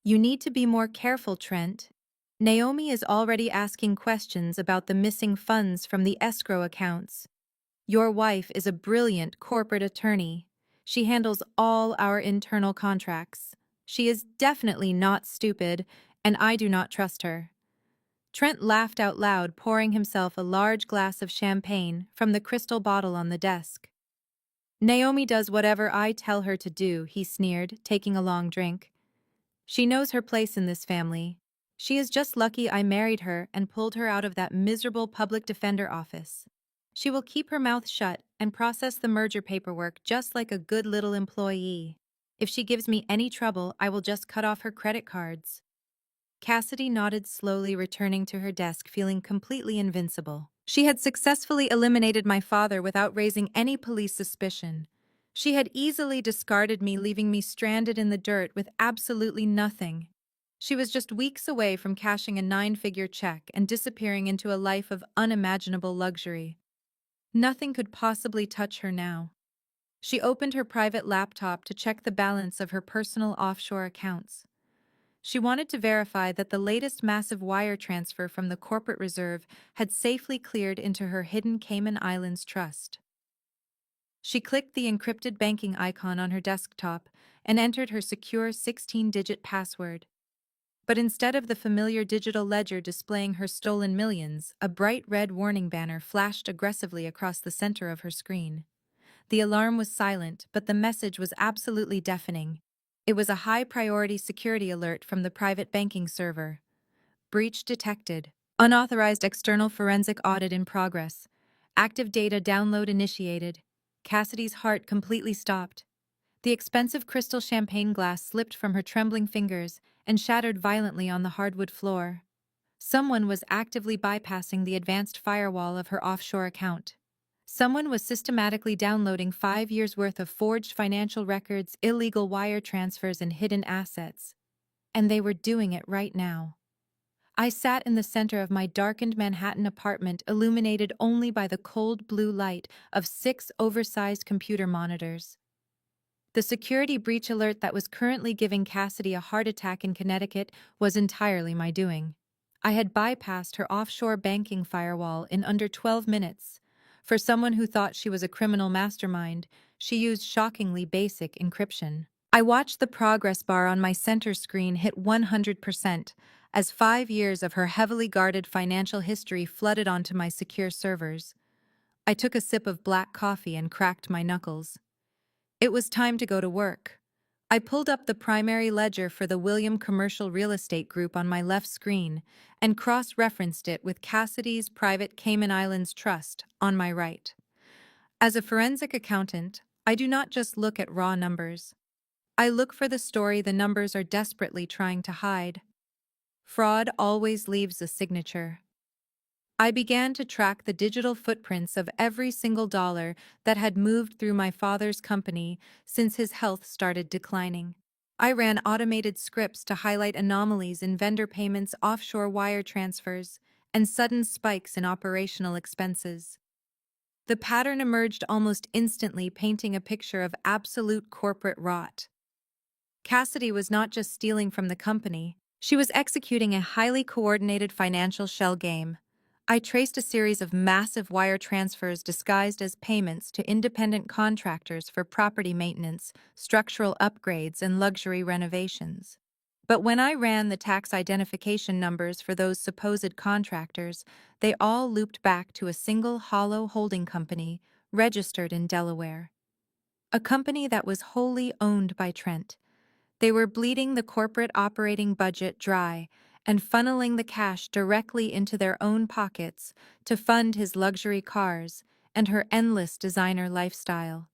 "You need to be more careful, Trent. Naomi is already asking questions about the missing funds from the escrow accounts. Your wife is a brilliant corporate attorney. She handles all our internal contracts. She is definitely not stupid, and I do not trust her." Trent laughed out loud, pouring himself a large glass of champagne from the crystal bottle on the desk. "Naomi does whatever I tell her to do," he sneered, taking a long drink. "She knows her place in this family. She is just lucky I married her and pulled her out of that miserable public defender office. She will keep her mouth shut and process the merger paperwork just like a good little employee. If she gives me any trouble, I will just cut off her credit cards." Cassidy nodded slowly, returning to her desk feeling completely invincible. "She had successfully eliminated my father without raising any police suspicion. She had easily discarded me, leaving me stranded in the dirt with absolutely nothing. She was just weeks away from cashing a 9-figure check and disappearing into a life of unimaginable luxury. Nothing could possibly touch her now." She opened her private laptop to check the balance of her personal offshore accounts. She wanted to verify that the latest massive wire transfer from the corporate reserve had safely cleared into her hidden Cayman Islands trust. She clicked the encrypted banking icon on her desktop and entered her secure 16-digit password. But instead of the familiar digital ledger displaying her stolen millions, a bright red warning banner flashed aggressively across the center of her screen. The alarm was silent, but the message was absolutely deafening. It was a high-priority security alert from the private banking server. "Breach detected. Unauthorized external forensic audit in progress. Active data download initiated." Cassidy's heart completely stopped. The expensive crystal champagne glass slipped from her trembling fingers and shattered violently on the hardwood floor. Someone was actively bypassing the advanced firewall of her offshore account. Someone was systematically downloading 5 years' worth of forged financial records, illegal wire transfers, and hidden assets. And they were doing it right now. I sat in the center of my darkened Manhattan apartment, illuminated only by the cold blue light of 6 oversized computer monitors. The security breach alert that was currently giving Cassidy a heart attack in Connecticut was entirely my doing. I had bypassed her offshore banking firewall in under 12 minutes. For someone who thought she was a criminal mastermind, she used shockingly basic encryption. I watched the progress bar on my center screen hit 100% as 5 years of her heavily guarded financial history flooded onto my secure servers. I took a sip of black coffee and cracked my knuckles. It was time to go to work. I pulled up the primary ledger for the William Commercial Real Estate Group on my left screen and cross-referenced it with Cassidy's private Cayman Islands Trust on my right. As a forensic accountant, I do not just look at raw numbers. I look for the story the numbers are desperately trying to hide. Fraud always leaves a signature. I began to track the digital footprints of every single dollar that had moved through my father's company since his health started declining. I ran automated scripts to highlight anomalies in vendor payments, offshore wire transfers, and sudden spikes in operational expenses. The pattern emerged almost instantly, painting a picture of absolute corporate rot. Cassidy was not just stealing from the company, she was executing a highly coordinated financial shell game. I traced a series of massive wire transfers disguised as payments to independent contractors for property maintenance, structural upgrades, and luxury renovations. But when I ran the tax identification numbers for those supposed contractors, they all looped back to a single hollow holding company registered in Delaware. A company that was wholly owned by Trent. They were bleeding the corporate operating budget dry and funneling the cash directly into their own pockets to fund his luxury cars and her endless designer lifestyle.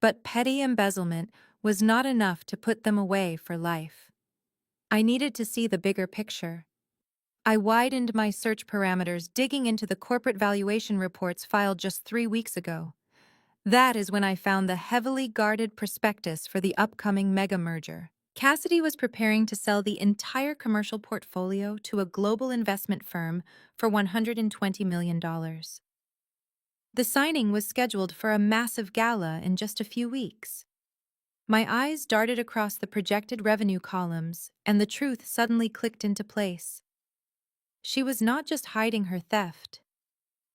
But petty embezzlement was not enough to put them away for life. I needed to see the bigger picture. I widened my search parameters, digging into the corporate valuation reports filed just 3 weeks ago. That is when I found the heavily guarded prospectus for the upcoming mega merger. Cassidy was preparing to sell the entire commercial portfolio to a global investment firm for $120 million. The signing was scheduled for a massive gala in just a few weeks. My eyes darted across the projected revenue columns, and the truth suddenly clicked into place. She was not just hiding her theft.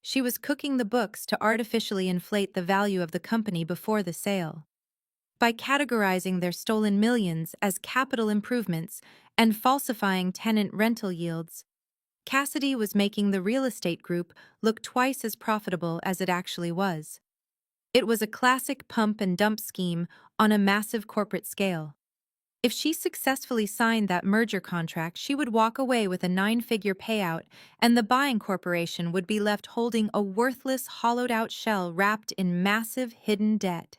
She was cooking the books to artificially inflate the value of the company before the sale. By categorizing their stolen millions as capital improvements and falsifying tenant rental yields, Cassidy was making the real estate group look twice as profitable as it actually was. It was a classic pump and dump scheme on a massive corporate scale. If she successfully signed that merger contract, she would walk away with a 9-figure payout, and the buying corporation would be left holding a worthless, hollowed-out shell wrapped in massive hidden debt.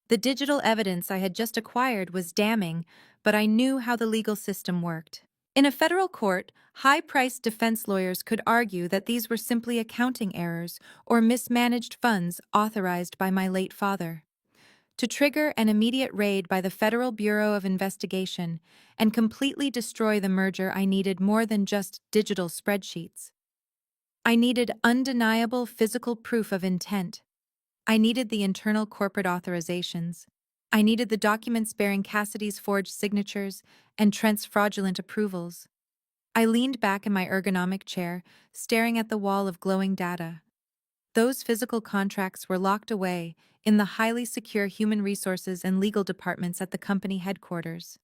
The digital evidence I had just acquired was damning, but I knew how the legal system worked. In a federal court, high-priced defense lawyers could argue that these were simply accounting errors or mismanaged funds authorized by my late father. To trigger an immediate raid by the Federal Bureau of Investigation and completely destroy the merger, I needed more than just digital spreadsheets. I needed undeniable physical proof of intent. I needed the internal corporate authorizations. I needed the documents bearing Cassidy's forged signatures and Trent's fraudulent approvals. I leaned back in my ergonomic chair, staring at the wall of glowing data. Those physical contracts were locked away in the highly secure human resources and legal departments at the company headquarters.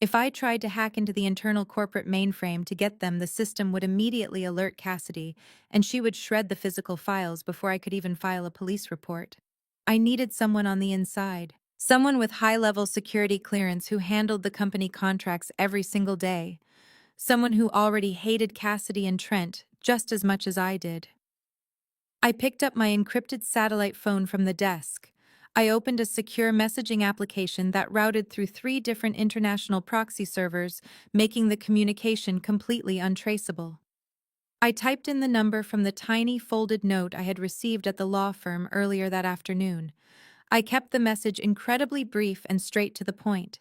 If I tried to hack into the internal corporate mainframe to get them, the system would immediately alert Cassidy, and she would shred the physical files before I could even file a police report. I needed someone on the inside, someone with high-level security clearance who handled the company contracts every single day, someone who already hated Cassidy and Trent just as much as I did. I picked up my encrypted satellite phone from the desk. I opened a secure messaging application that routed through 3 different international proxy servers, making the communication completely untraceable. I typed in the number from the tiny folded note I had received at the law firm earlier that afternoon. I kept the message incredibly brief and straight to the point.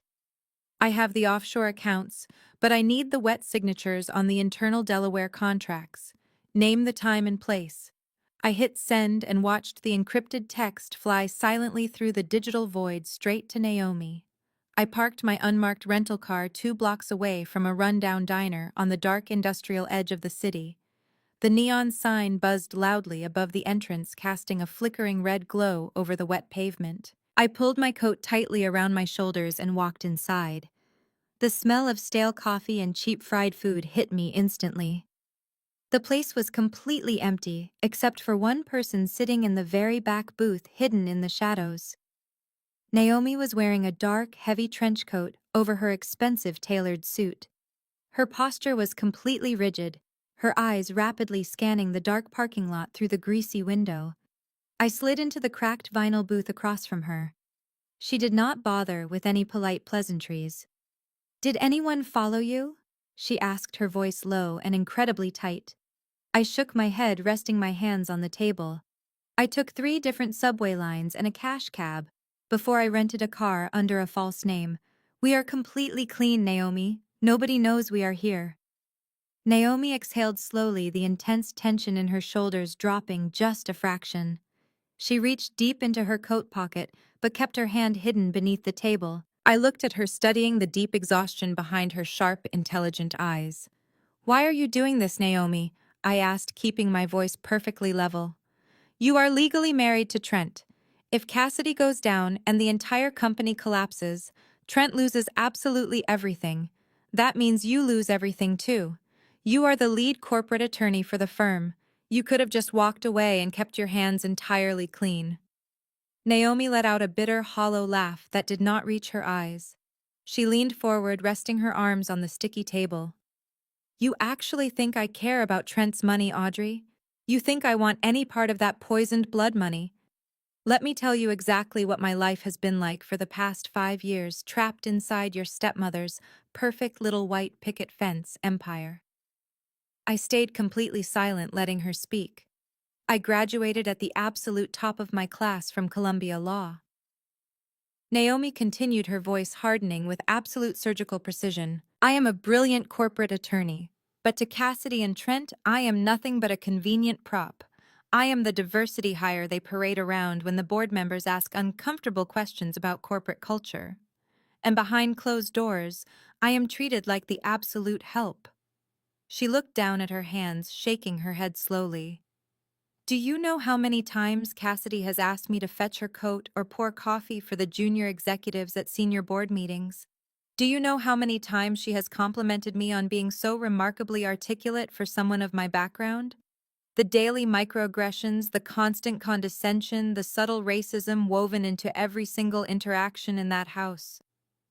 I have the offshore accounts, but I need the wet signatures on the internal Delaware contracts. Name the time and place. I hit send and watched the encrypted text fly silently through the digital void straight to Naomi. I parked my unmarked rental car 2 blocks away from a rundown diner on the dark industrial edge of the city. The neon sign buzzed loudly above the entrance, casting a flickering red glow over the wet pavement. I pulled my coat tightly around my shoulders and walked inside. The smell of stale coffee and cheap fried food hit me instantly. The place was completely empty, except for one person sitting in the very back booth hidden in the shadows. Naomi was wearing a dark, heavy trench coat over her expensive tailored suit. Her posture was completely rigid, her eyes rapidly scanning the dark parking lot through the greasy window. I slid into the cracked vinyl booth across from her. She did not bother with any polite pleasantries. "Did anyone follow you?" she asked, her voice low and incredibly tight. I shook my head, resting my hands on the table. I took 3 different subway lines and a cash cab before I rented a car under a false name. "We are completely clean, Naomi. Nobody knows we are here." Naomi exhaled slowly, the intense tension in her shoulders dropping just a fraction. She reached deep into her coat pocket, but kept her hand hidden beneath the table. I looked at her, studying the deep exhaustion behind her sharp, intelligent eyes. "Why are you doing this, Naomi?" I asked, keeping my voice perfectly level. "You are legally married to Trent. If Cassidy goes down and the entire company collapses, Trent loses absolutely everything. That means you lose everything too. You are the lead corporate attorney for the firm. You could have just walked away and kept your hands entirely clean." Naomi let out a bitter, hollow laugh that did not reach her eyes. She leaned forward, resting her arms on the sticky table. "You actually think I care about Trent's money, Audrey? You think I want any part of that poisoned blood money? Let me tell you exactly what my life has been like for the past 5 years, trapped inside your stepmother's perfect little white picket fence empire." I stayed completely silent, letting her speak. I graduated at the absolute top of my class from Columbia Law. Naomi continued, her voice hardening with absolute surgical precision. "I am a brilliant corporate attorney, but to Cassidy and Trent, I am nothing but a convenient prop. I am the diversity hire they parade around when the board members ask uncomfortable questions about corporate culture. And behind closed doors, I am treated like the absolute help." She looked down at her hands, shaking her head slowly. "Do you know how many times Cassidy has asked me to fetch her coat or pour coffee for the junior executives at senior board meetings? Do you know how many times she has complimented me on being so remarkably articulate for someone of my background? The daily microaggressions, the constant condescension, the subtle racism woven into every single interaction in that house.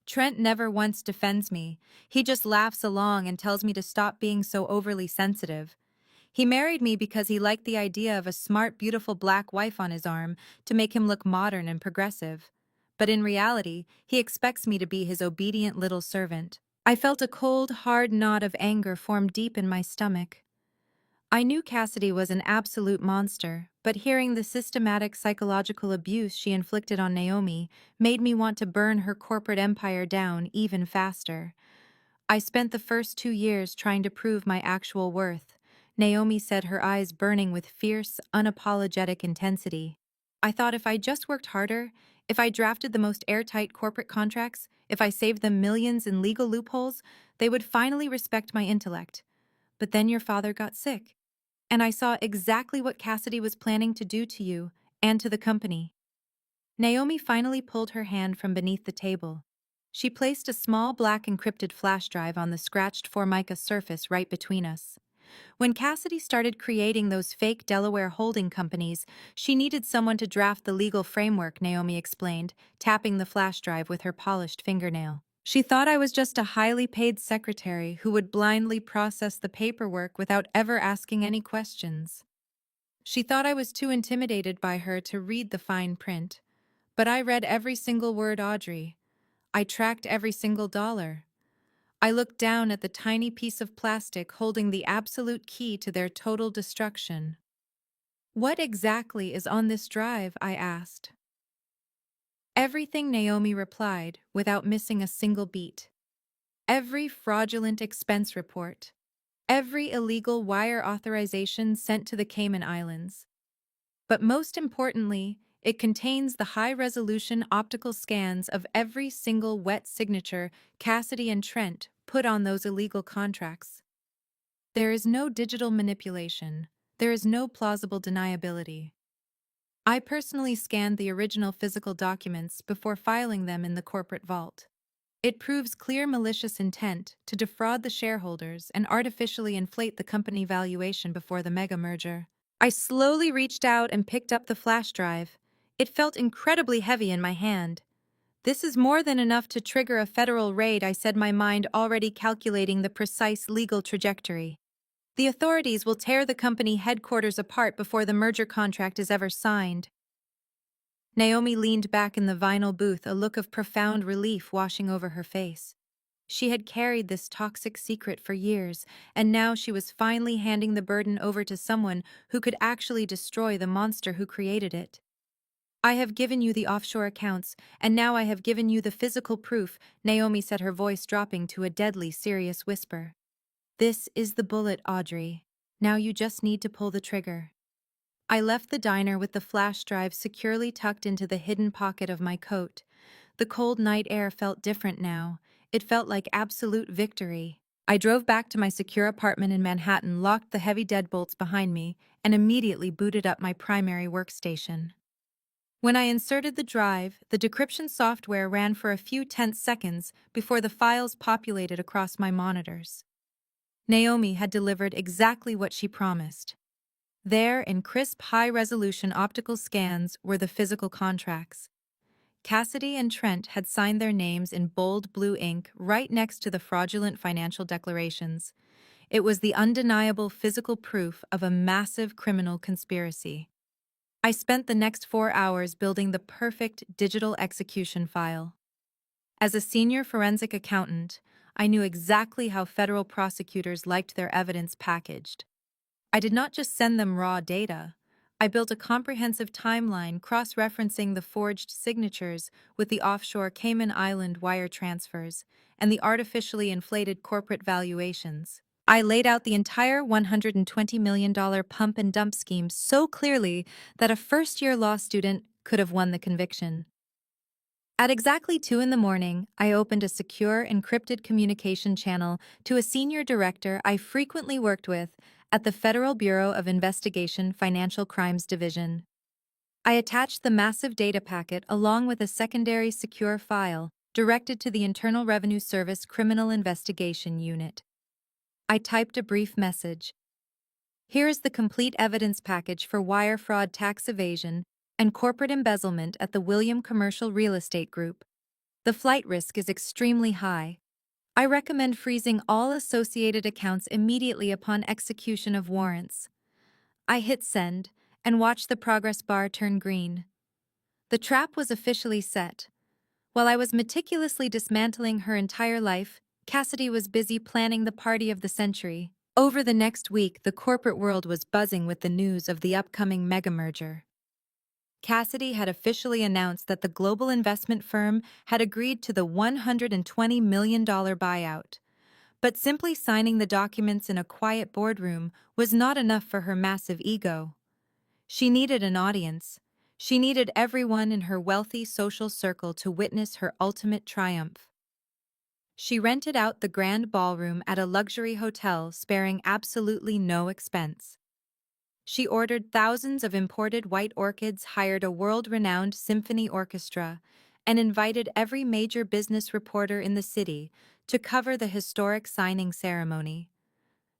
Trent never once defends me. He just laughs along and tells me to stop being so overly sensitive. He married me because he liked the idea of a smart, beautiful black wife on his arm to make him look modern and progressive. But in reality, he expects me to be his obedient little servant." I felt a cold, hard knot of anger form deep in my stomach. I knew Cassidy was an absolute monster, but hearing the systematic psychological abuse she inflicted on Naomi made me want to burn her corporate empire down even faster. "I spent the first 2 years trying to prove my actual worth," Naomi said, her eyes burning with fierce, unapologetic intensity. "I thought if I just worked harder, if I drafted the most airtight corporate contracts, if I saved them millions in legal loopholes, they would finally respect my intellect. But then your father got sick, and I saw exactly what Cassidy was planning to do to you and to the company." Naomi finally pulled her hand from beneath the table. She placed a small black encrypted flash drive on the scratched Formica surface right between us. "When Cassidy started creating those fake Delaware holding companies, she needed someone to draft the legal framework," Naomi explained, tapping the flash drive with her polished fingernail. "She thought I was just a highly paid secretary who would blindly process the paperwork without ever asking any questions. She thought I was too intimidated by her to read the fine print. But I read every single word, Audrey. I tracked every single dollar. I looked down at the tiny piece of plastic holding the absolute key to their total destruction." "What exactly is on this drive?" I asked. "Everything," Naomi replied, without missing a single beat. "Every fraudulent expense report. Every illegal wire authorization sent to the Cayman Islands. But most importantly, it contains the high-resolution optical scans of every single wet signature Cassidy and Trent put on those illegal contracts. There is no digital manipulation. There is no plausible deniability. I personally scanned the original physical documents before filing them in the corporate vault. It proves clear malicious intent to defraud the shareholders and artificially inflate the company valuation before the mega merger. I slowly reached out and picked up the flash drive. It felt incredibly heavy in my hand. This is more than enough to trigger a federal raid, I said, my mind already calculating the precise legal trajectory. The authorities will tear the company headquarters apart before the merger contract is ever signed. Naomi leaned back in the vinyl booth, a look of profound relief washing over her face. She had carried this toxic secret for years, and now she was finally handing the burden over to someone who could actually destroy the monster who created it. I have given you the offshore accounts, and now I have given you the physical proof, Naomi said, her voice dropping to a deadly serious whisper. This is the bullet, Audrey. Now you just need to pull the trigger. I left the diner with the flash drive securely tucked into the hidden pocket of my coat. The cold night air felt different now. It felt like absolute victory. I drove back to my secure apartment in Manhattan, locked the heavy deadbolts behind me, and immediately booted up my primary workstation. When I inserted the drive, the decryption software ran for a few tense seconds before the files populated across my monitors. Naomi had delivered exactly what she promised. There, in crisp, high-resolution optical scans, were the physical contracts. Cassidy and Trent had signed their names in bold blue ink right next to the fraudulent financial declarations. It was the undeniable physical proof of a massive criminal conspiracy. I spent the next 4 hours building the perfect digital execution file. As a senior forensic accountant, I knew exactly how federal prosecutors liked their evidence packaged. I did not just send them raw data. I built a comprehensive timeline cross-referencing the forged signatures with the offshore Cayman Island wire transfers and the artificially inflated corporate valuations. I laid out the entire $120 million pump and dump scheme so clearly that a first-year law student could have won the conviction. At exactly 2 in the morning, I opened a secure, encrypted communication channel to a senior director I frequently worked with at the Federal Bureau of Investigation Financial Crimes Division. I attached the massive data packet along with a secondary secure file directed to the Internal Revenue Service Criminal Investigation Unit. I typed a brief message. Here is the complete evidence package for wire fraud, tax evasion, and corporate embezzlement at the William Commercial Real Estate Group. The flight risk is extremely high. I recommend freezing all associated accounts immediately upon execution of warrants. I hit send and watched the progress bar turn green. The trap was officially set. While I was meticulously dismantling her entire life, Cassidy was busy planning the party of the century. Over the next week, the corporate world was buzzing with the news of the upcoming mega merger. Cassidy had officially announced that the global investment firm had agreed to the $120 million buyout. But simply signing the documents in a quiet boardroom was not enough for her massive ego. She needed an audience. She needed everyone in her wealthy social circle to witness her ultimate triumph. She rented out the grand ballroom at a luxury hotel, sparing absolutely no expense. She ordered thousands of imported white orchids, hired a world-renowned symphony orchestra, and invited every major business reporter in the city to cover the historic signing ceremony.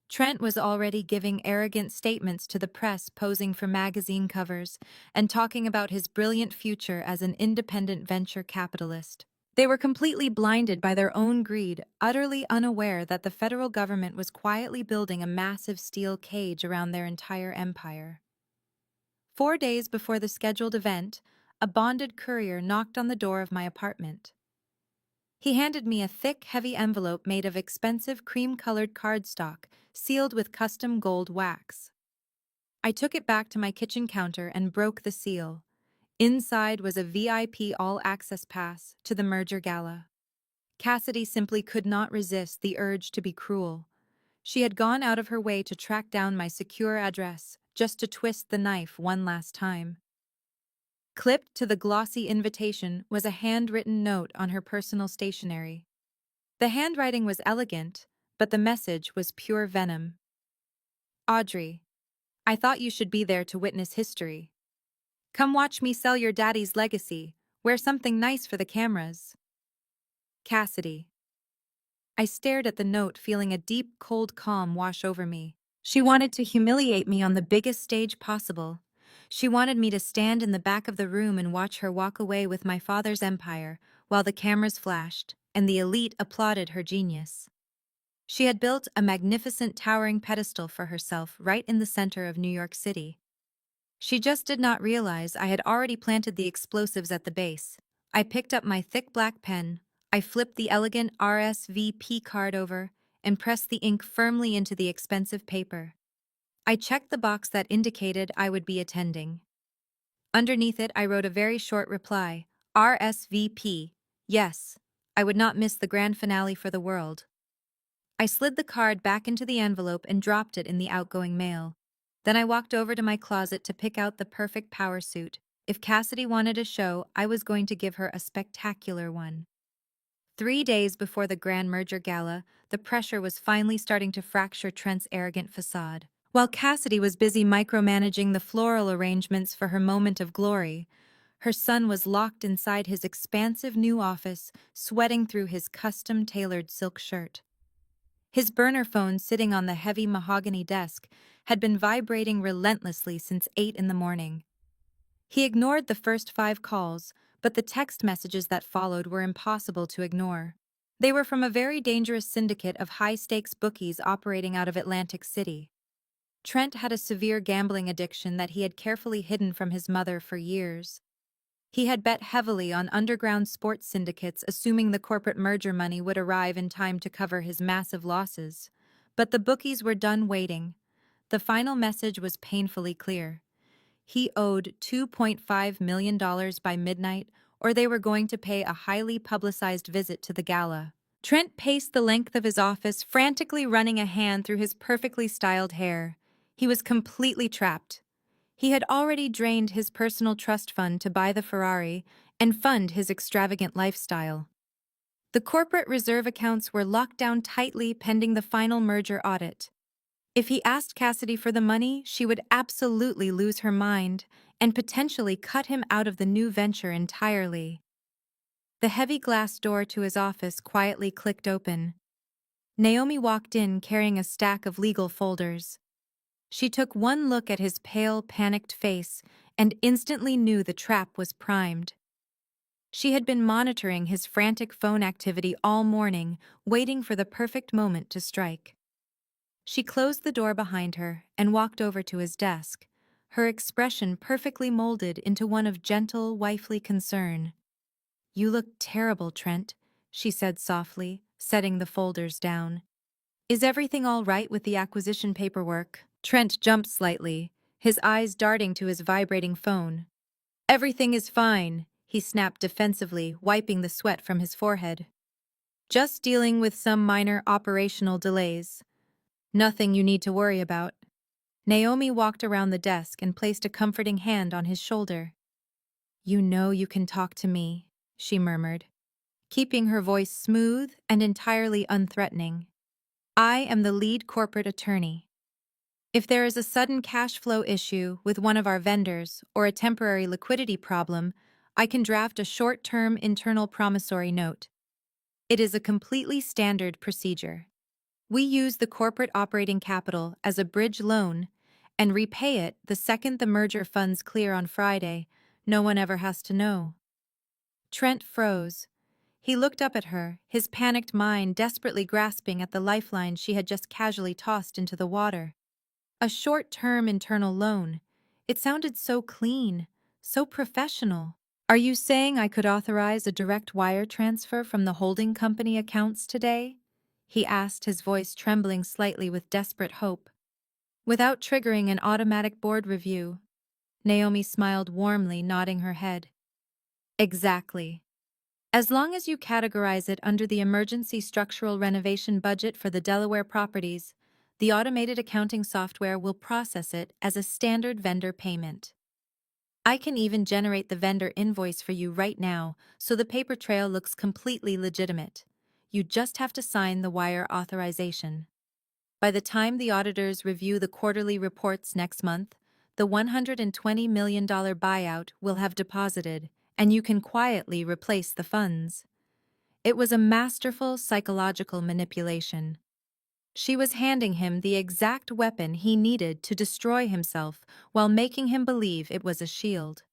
Trent was already giving arrogant statements to the press, posing for magazine covers, and talking about his brilliant future as an independent venture capitalist. They were completely blinded by their own greed, utterly unaware that the federal government was quietly building a massive steel cage around their entire empire. 4 days before the scheduled event, a bonded courier knocked on the door of my apartment. He handed me a thick, heavy envelope made of expensive cream-colored cardstock, sealed with custom gold wax. I took it back to my kitchen counter and broke the seal. Inside was a VIP all-access pass to the merger gala. Cassidy simply could not resist the urge to be cruel. She had gone out of her way to track down my secure address, just to twist the knife one last time. Clipped to the glossy invitation was a handwritten note on her personal stationery. The handwriting was elegant, but the message was pure venom. Audrey, I thought you should be there to witness history. Come watch me sell your daddy's legacy. Wear something nice for the cameras. Cassidy. I stared at the note, feeling a deep, cold calm wash over me. She wanted to humiliate me on the biggest stage possible. She wanted me to stand in the back of the room and watch her walk away with my father's empire, while the cameras flashed, and the elite applauded her genius. She had built a magnificent towering pedestal for herself right in the center of New York City. She just did not realize I had already planted the explosives at the base. I picked up my thick black pen, I flipped the elegant RSVP card over, and pressed the ink firmly into the expensive paper. I checked the box that indicated I would be attending. Underneath it, I wrote a very short reply, RSVP. Yes, I would not miss the grand finale for the world. I slid the card back into the envelope and dropped it in the outgoing mail. Then I walked over to my closet to pick out the perfect power suit. If Cassidy wanted a show, I was going to give her a spectacular one. 3 days before the grand merger gala, the pressure was finally starting to fracture Trent's arrogant facade. While Cassidy was busy micromanaging the floral arrangements for her moment of glory, her son was locked inside his expansive new office, sweating through his custom-tailored silk shirt. His burner phone sitting on the heavy mahogany desk had been vibrating relentlessly since 8 in the morning. He ignored the first 5 calls, but the text messages that followed were impossible to ignore. They were from a very dangerous syndicate of high-stakes bookies operating out of Atlantic City. Trent had a severe gambling addiction that he had carefully hidden from his mother for years. He had bet heavily on underground sports syndicates, assuming the corporate merger money would arrive in time to cover his massive losses. But the bookies were done waiting. The final message was painfully clear. He owed $2.5 million by midnight, or they were going to pay a highly publicized visit to the gala. Trent paced the length of his office, frantically running a hand through his perfectly styled hair. He was completely trapped. He had already drained his personal trust fund to buy the Ferrari and fund his extravagant lifestyle. The corporate reserve accounts were locked down tightly pending the final merger audit. If he asked Cassidy for the money, she would absolutely lose her mind and potentially cut him out of the new venture entirely. The heavy glass door to his office quietly clicked open. Naomi walked in carrying a stack of legal folders. She took one look at his pale, panicked face and instantly knew the trap was primed. She had been monitoring his frantic phone activity all morning, waiting for the perfect moment to strike. She closed the door behind her and walked over to his desk, her expression perfectly molded into one of gentle, wifely concern. "You look terrible, Trent," she said softly, setting the folders down. "Is everything all right with the acquisition paperwork?" Trent jumped slightly, his eyes darting to his vibrating phone. "Everything is fine," he snapped defensively, wiping the sweat from his forehead. "Just dealing with some minor operational delays. Nothing you need to worry about." Naomi walked around the desk and placed a comforting hand on his shoulder. "You know you can talk to me," she murmured, keeping her voice smooth and entirely unthreatening. "I am the lead corporate attorney. If there is a sudden cash flow issue with one of our vendors or a temporary liquidity problem, I can draft a short-term internal promissory note. It is a completely standard procedure. We use the corporate operating capital as a bridge loan and repay it the second the merger funds clear on Friday. No one ever has to know." Trent froze. He looked up at her, his panicked mind desperately grasping at the lifeline she had just casually tossed into the water. A short-term internal loan. It sounded so clean, so professional. "Are you saying I could authorize a direct wire transfer from the holding company accounts today?" he asked, his voice trembling slightly with desperate hope. "Without triggering an automatic board review?" Naomi smiled warmly, nodding her head. "Exactly. As long as you categorize it under the emergency structural renovation budget for the Delaware properties, the automated accounting software will process it as a standard vendor payment. I can even generate the vendor invoice for you right now, so the paper trail looks completely legitimate. You just have to sign the wire authorization. By the time the auditors review the quarterly reports next month, the $120 million buyout will have deposited, and you can quietly replace the funds. It was a masterful psychological manipulation. She was handing him the exact weapon he needed to destroy himself while making him believe it was a shield.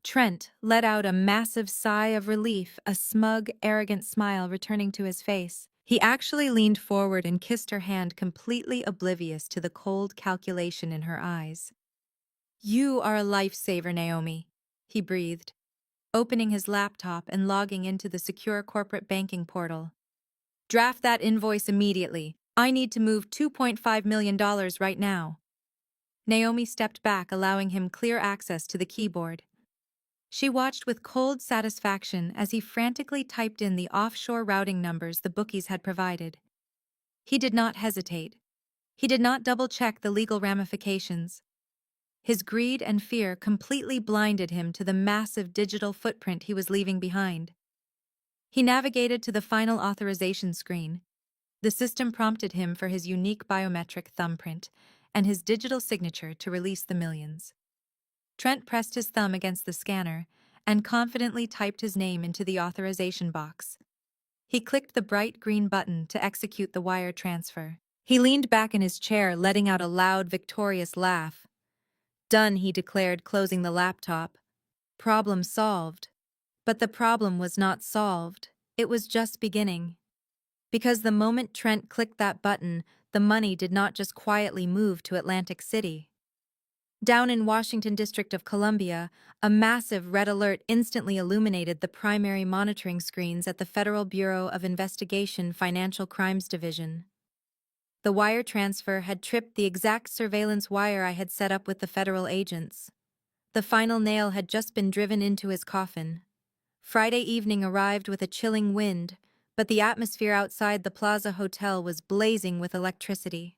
Trent let out a massive sigh of relief, a smug, arrogant smile returning to his face. He actually leaned forward and kissed her hand, completely oblivious to the cold calculation in her eyes. "You are a lifesaver, Naomi," he breathed, opening his laptop and logging into the secure corporate banking portal. "Draft that invoice immediately. I need to move $2.5 million right now." Naomi stepped back, allowing him clear access to the keyboard. She watched with cold satisfaction as he frantically typed in the offshore routing numbers the bookies had provided. He did not hesitate. He did not double-check the legal ramifications. His greed and fear completely blinded him to the massive digital footprint he was leaving behind. He navigated to the final authorization screen. The system prompted him for his unique biometric thumbprint and his digital signature to release the millions. Trent pressed his thumb against the scanner and confidently typed his name into the authorization box. He clicked the bright green button to execute the wire transfer. He leaned back in his chair, letting out a loud, victorious laugh. "Done," he declared, closing the laptop. "Problem solved." But the problem was not solved. It was just beginning. Because the moment Trent clicked that button, the money did not just quietly move to Atlantic City. Down in Washington District of Columbia, a massive red alert instantly illuminated the primary monitoring screens at the Federal Bureau of Investigation Financial Crimes Division. The wire transfer had tripped the exact surveillance wire I had set up with the federal agents. The final nail had just been driven into his coffin. Friday evening arrived with a chilling wind, but the atmosphere outside the Plaza Hotel was blazing with electricity.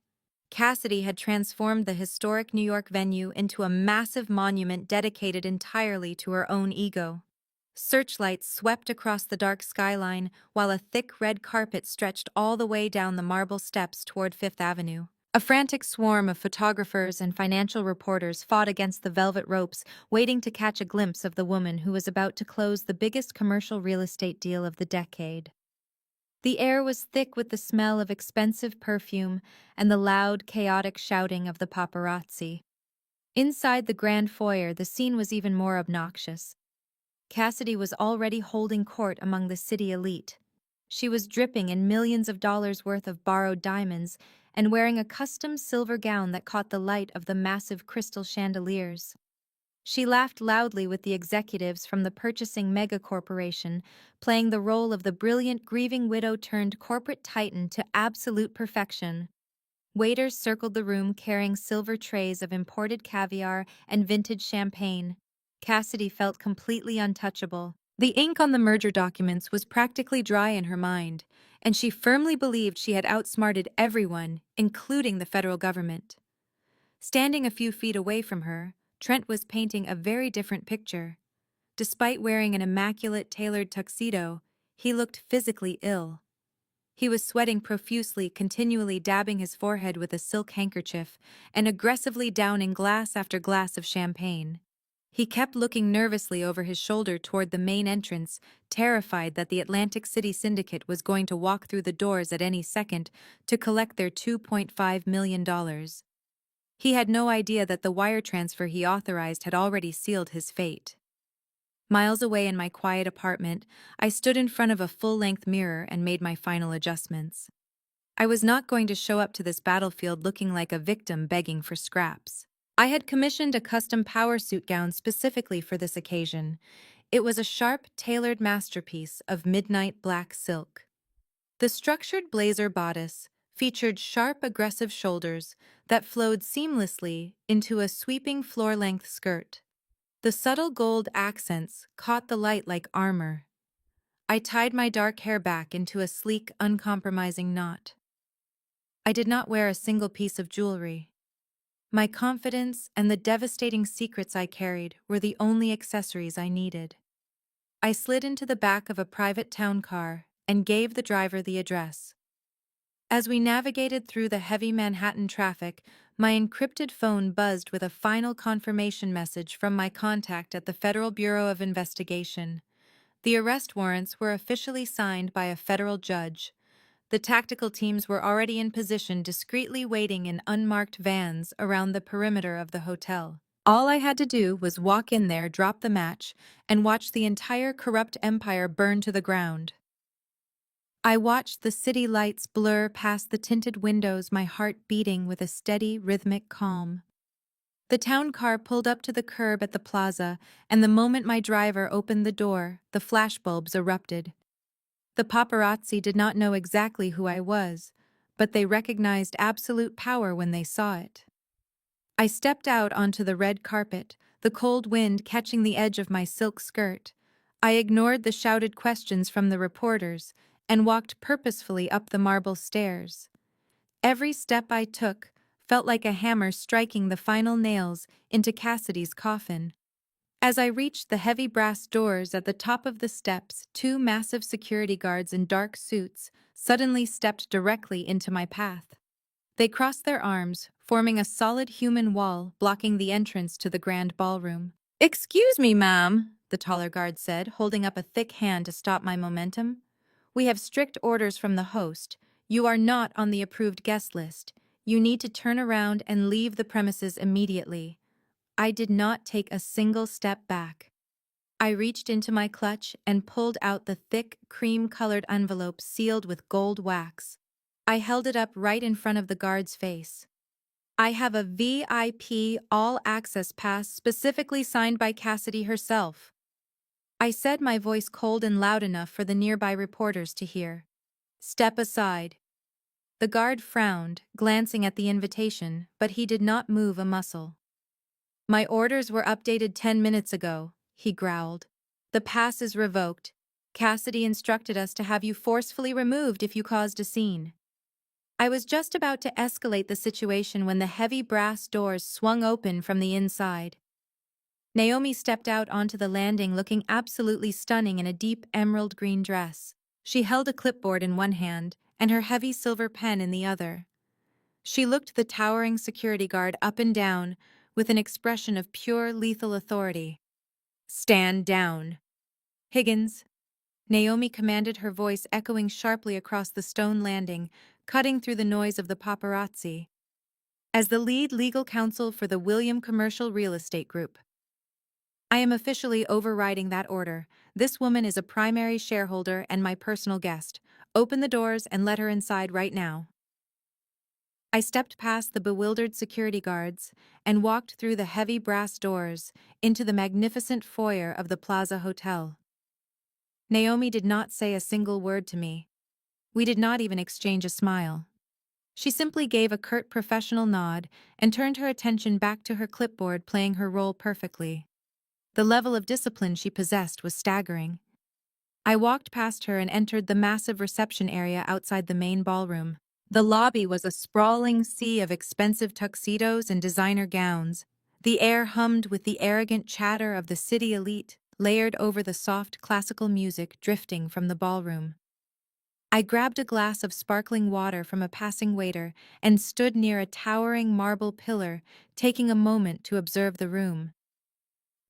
Cassidy had transformed the historic New York venue into a massive monument dedicated entirely to her own ego. Searchlights swept across the dark skyline, while a thick red carpet stretched all the way down the marble steps toward Fifth Avenue. A frantic swarm of photographers and financial reporters fought against the velvet ropes, waiting to catch a glimpse of the woman who was about to close the biggest commercial real estate deal of the decade. The air was thick with the smell of expensive perfume and the loud, chaotic shouting of the paparazzi. Inside the grand foyer, the scene was even more obnoxious. Cassidy was already holding court among the city elite. She was dripping in millions of dollars worth of borrowed diamonds and wearing a custom silver gown that caught the light of the massive crystal chandeliers. She laughed loudly with the executives from the purchasing megacorporation, playing the role of the brilliant grieving widow turned corporate titan to absolute perfection. Waiters circled the room carrying silver trays of imported caviar and vintage champagne. Cassidy felt completely untouchable. The ink on the merger documents was practically dry in her mind, and she firmly believed she had outsmarted everyone, including the federal government. Standing a few feet away from her, Trent was painting a very different picture. Despite wearing an immaculate tailored tuxedo, he looked physically ill. He was sweating profusely, continually dabbing his forehead with a silk handkerchief and aggressively downing glass after glass of champagne. He kept looking nervously over his shoulder toward the main entrance, terrified that the Atlantic City Syndicate was going to walk through the doors at any second to collect their $2.5 million. He had no idea that the wire transfer he authorized had already sealed his fate. Miles away in my quiet apartment, I stood in front of a full-length mirror and made my final adjustments. I was not going to show up to this battlefield looking like a victim begging for scraps. I had commissioned a custom power suit gown specifically for this occasion. It was a sharp, tailored masterpiece of midnight black silk. The structured blazer bodice featured sharp, aggressive shoulders that flowed seamlessly into a sweeping floor-length skirt. The subtle gold accents caught the light like armor. I tied my dark hair back into a sleek, uncompromising knot. I did not wear a single piece of jewelry. My confidence and the devastating secrets I carried were the only accessories I needed. I slid into the back of a private town car and gave the driver the address. As we navigated through the heavy Manhattan traffic, my encrypted phone buzzed with a final confirmation message from my contact at the Federal Bureau of Investigation. The arrest warrants were officially signed by a federal judge. The tactical teams were already in position, discreetly waiting in unmarked vans around the perimeter of the hotel. All I had to do was walk in there, drop the match, and watch the entire corrupt empire burn to the ground. I watched the city lights blur past the tinted windows, my heart beating with a steady, rhythmic calm. The town car pulled up to the curb at the plaza, and the moment my driver opened the door, the flashbulbs erupted. The paparazzi did not know exactly who I was, but they recognized absolute power when they saw it. I stepped out onto the red carpet, the cold wind catching the edge of my silk skirt. I ignored the shouted questions from the reporters and walked purposefully up the marble stairs. Every step I took felt like a hammer striking the final nails into Cassidy's coffin. As I reached the heavy brass doors at the top of the steps, two massive security guards in dark suits suddenly stepped directly into my path. They crossed their arms, forming a solid human wall blocking the entrance to the grand ballroom. "Excuse me, ma'am," the taller guard said, holding up a thick hand to stop my momentum. "We have strict orders from the host. You are not on the approved guest list. You need to turn around and leave the premises immediately." I did not take a single step back. I reached into my clutch and pulled out the thick, cream-colored envelope sealed with gold wax. I held it up right in front of the guard's face. "I have a VIP all-access pass specifically signed by Cassidy herself," I said, my voice cold and loud enough for the nearby reporters to hear. "Step aside." The guard frowned, glancing at the invitation, but he did not move a muscle. "My orders were updated 10 minutes ago," he growled. "The pass is revoked. Cassidy instructed us to have you forcefully removed if you caused a scene." I was just about to escalate the situation when the heavy brass doors swung open from the inside. Naomi stepped out onto the landing looking absolutely stunning in a deep emerald green dress. She held a clipboard in one hand and her heavy silver pen in the other. She looked the towering security guard up and down with an expression of pure lethal authority. "Stand down." "Higgins," Naomi commanded, her voice echoing sharply across the stone landing, cutting through the noise of the paparazzi. "As the lead legal counsel for the William Commercial Real Estate Group, I am officially overriding that order. This woman is a primary shareholder and my personal guest. Open the doors and let her inside right now." I stepped past the bewildered security guards and walked through the heavy brass doors into the magnificent foyer of the Plaza Hotel. Naomi did not say a single word to me. We did not even exchange a smile. She simply gave a curt professional nod and turned her attention back to her clipboard, playing her role perfectly. The level of discipline she possessed was staggering. I walked past her and entered the massive reception area outside the main ballroom. The lobby was a sprawling sea of expensive tuxedos and designer gowns. The air hummed with the arrogant chatter of the city elite, layered over the soft classical music drifting from the ballroom. I grabbed a glass of sparkling water from a passing waiter and stood near a towering marble pillar, taking a moment to observe the room.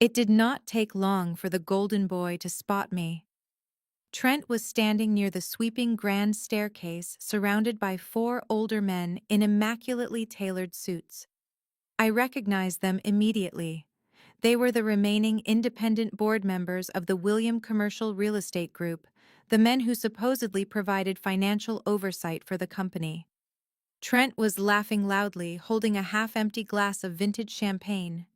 It did not take long for the golden boy to spot me. Trent was standing near the sweeping grand staircase, surrounded by four older men in immaculately tailored suits. I recognized them immediately. They were the remaining independent board members of the William Commercial Real Estate Group, the men who supposedly provided financial oversight for the company. Trent was laughing loudly, holding a half-empty glass of vintage champagne.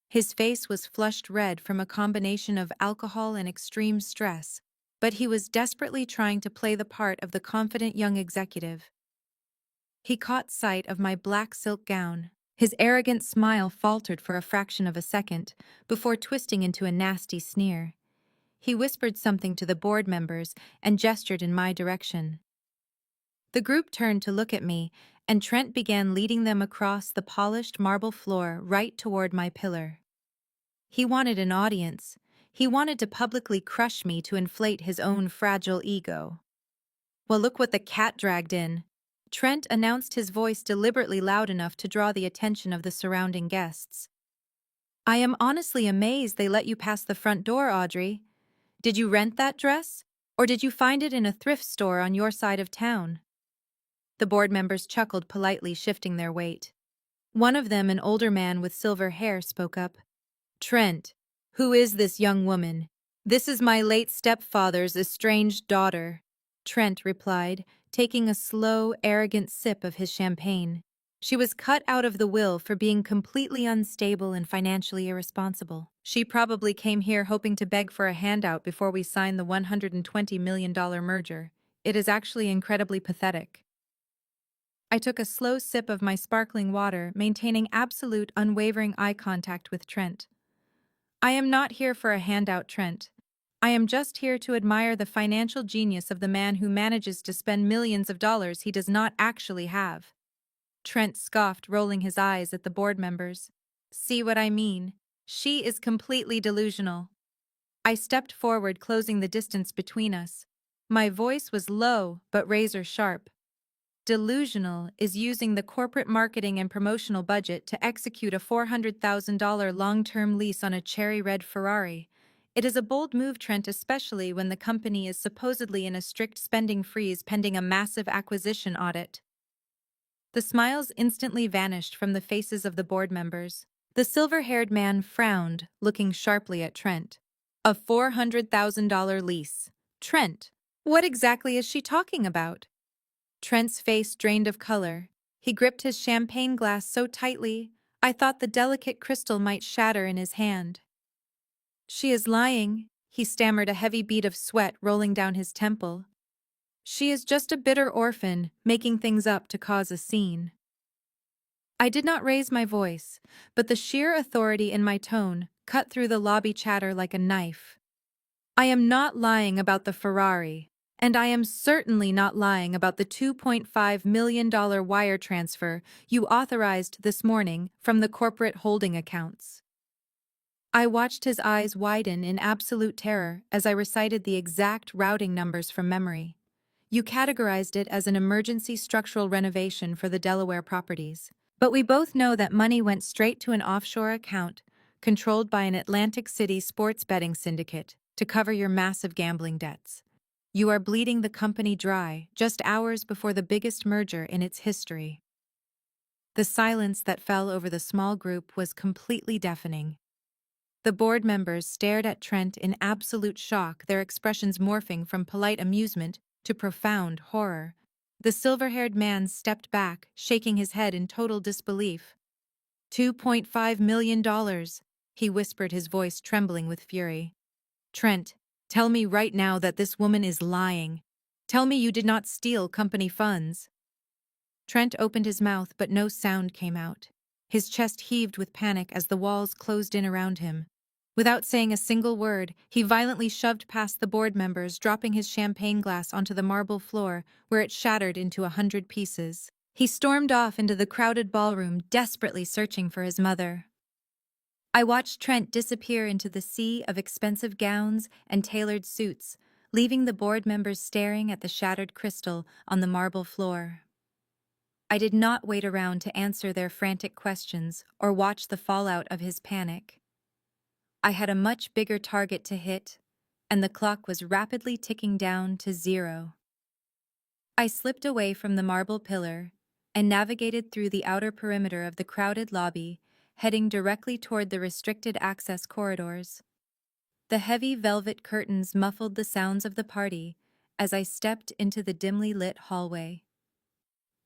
His face was flushed red from a combination of alcohol and extreme stress, but he was desperately trying to play the part of the confident young executive. He caught sight of my black silk gown. His arrogant smile faltered for a fraction of a second, before twisting into a nasty sneer. He whispered something to the board members and gestured in my direction. The group turned to look at me, and Trent began leading them across the polished marble floor right toward my pillar. He wanted an audience. He wanted to publicly crush me to inflate his own fragile ego. "Well, look what the cat dragged in," Trent announced, his voice deliberately loud enough to draw the attention of the surrounding guests. I am honestly amazed they let you pass the front door, Audrey. Did you rent that dress? Or did you find it in a thrift store on your side of town? The board members chuckled politely, shifting their weight. One of them, an older man with silver hair, spoke up. Trent, who is this young woman? This is my late stepfather's estranged daughter, Trent replied, taking a slow, arrogant sip of his champagne. She was cut out of the will for being completely unstable and financially irresponsible. She probably came here hoping to beg for a handout before we sign the $120 million merger. It is actually incredibly pathetic. I took a slow sip of my sparkling water, maintaining absolute, unwavering eye contact with Trent. I am not here for a handout, Trent. I am just here to admire the financial genius of the man who manages to spend millions of dollars he does not actually have. Trent scoffed, rolling his eyes at the board members. See what I mean? She is completely delusional. I stepped forward, closing the distance between us. My voice was low, but razor sharp. Delusional is using the corporate marketing and promotional budget to execute a $400,000 long-term lease on a cherry red Ferrari. It is a bold move, Trent, especially when the company is supposedly in a strict spending freeze pending a massive acquisition audit. The smiles instantly vanished from the faces of the board members. The silver-haired man frowned, looking sharply at Trent. A $400,000 lease. Trent, what exactly is she talking about? Trent's face drained of color. He gripped his champagne glass so tightly, I thought the delicate crystal might shatter in his hand. She is lying, he stammered, a heavy bead of sweat rolling down his temple. She is just a bitter orphan, making things up to cause a scene. I did not raise my voice, but the sheer authority in my tone cut through the lobby chatter like a knife. I am not lying about the Ferrari. And I am certainly not lying about the $2.5 million wire transfer you authorized this morning from the corporate holding accounts. I watched his eyes widen in absolute terror as I recited the exact routing numbers from memory. You categorized it as an emergency structural renovation for the Delaware properties. But we both know that money went straight to an offshore account controlled by an Atlantic City sports betting syndicate to cover your massive gambling debts. You are bleeding the company dry just hours before the biggest merger in its history. The silence that fell over the small group was completely deafening. The board members stared at Trent in absolute shock, their expressions morphing from polite amusement to profound horror. The silver-haired man stepped back, shaking his head in total disbelief. $2.5 million, he whispered, his voice trembling with fury. Trent, tell me right now that this woman is lying. Tell me you did not steal company funds. Trent opened his mouth, but no sound came out. His chest heaved with panic as the walls closed in around him. Without saying a single word, he violently shoved past the board members, dropping his champagne glass onto the marble floor, where it shattered into 100 pieces. He stormed off into the crowded ballroom, desperately searching for his mother. I watched Trent disappear into the sea of expensive gowns and tailored suits, leaving the board members staring at the shattered crystal on the marble floor. I did not wait around to answer their frantic questions or watch the fallout of his panic. I had a much bigger target to hit, and the clock was rapidly ticking down to 0. I slipped away from the marble pillar and navigated through the outer perimeter of the crowded lobby, heading directly toward the restricted access corridors. The heavy velvet curtains muffled the sounds of the party as I stepped into the dimly lit hallway.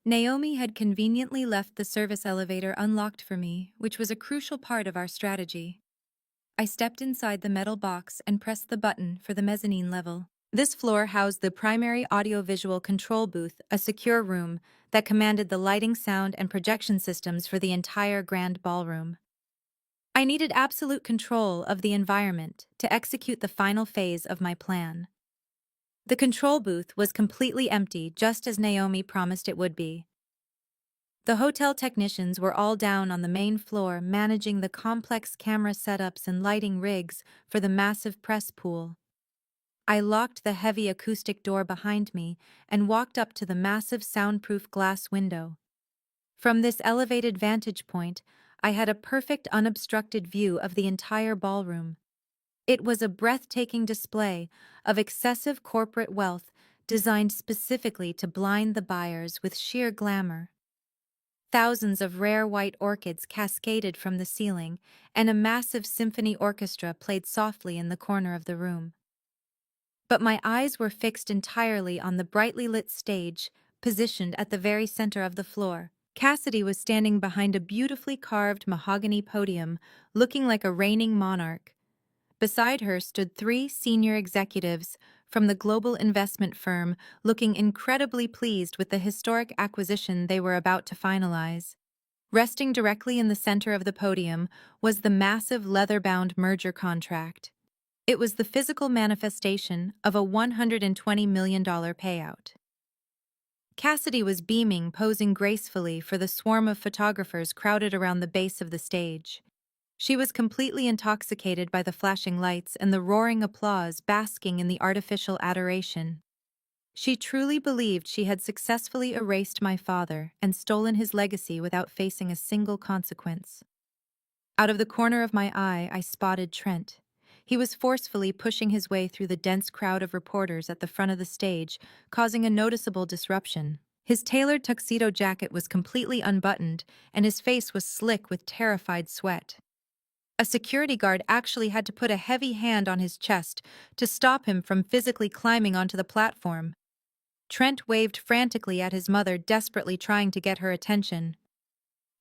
Naomi had conveniently left the service elevator unlocked for me, which was a crucial part of our strategy. I stepped inside the metal box and pressed the button for the mezzanine level. This floor housed the primary audiovisual control booth, a secure room that commanded the lighting, sound, and projection systems for the entire grand ballroom. I needed absolute control of the environment to execute the final phase of my plan. The control booth was completely empty, just as Naomi promised it would be. The hotel technicians were all down on the main floor, managing the complex camera setups and lighting rigs for the massive press pool. I locked the heavy acoustic door behind me and walked up to the massive soundproof glass window. From this elevated vantage point, I had a perfect unobstructed view of the entire ballroom. It was a breathtaking display of excessive corporate wealth designed specifically to blind the buyers with sheer glamour. Thousands of rare white orchids cascaded from the ceiling, and a massive symphony orchestra played softly in the corner of the room. But my eyes were fixed entirely on the brightly lit stage, positioned at the very center of the floor. Cassidy was standing behind a beautifully carved mahogany podium, looking like a reigning monarch. Beside her stood three senior executives from the global investment firm, looking incredibly pleased with the historic acquisition they were about to finalize. Resting directly in the center of the podium was the massive leather-bound merger contract. It was the physical manifestation of a $120 million payout. Cassidy was beaming, posing gracefully for the swarm of photographers crowded around the base of the stage. She was completely intoxicated by the flashing lights and the roaring applause basking in the artificial adoration. She truly believed she had successfully erased my father and stolen his legacy without facing a single consequence. Out of the corner of my eye, I spotted Trent. He was forcefully pushing his way through the dense crowd of reporters at the front of the stage, causing a noticeable disruption. His tailored tuxedo jacket was completely unbuttoned, and his face was slick with terrified sweat. A security guard actually had to put a heavy hand on his chest to stop him from physically climbing onto the platform. Trent waved frantically at his mother, desperately trying to get her attention.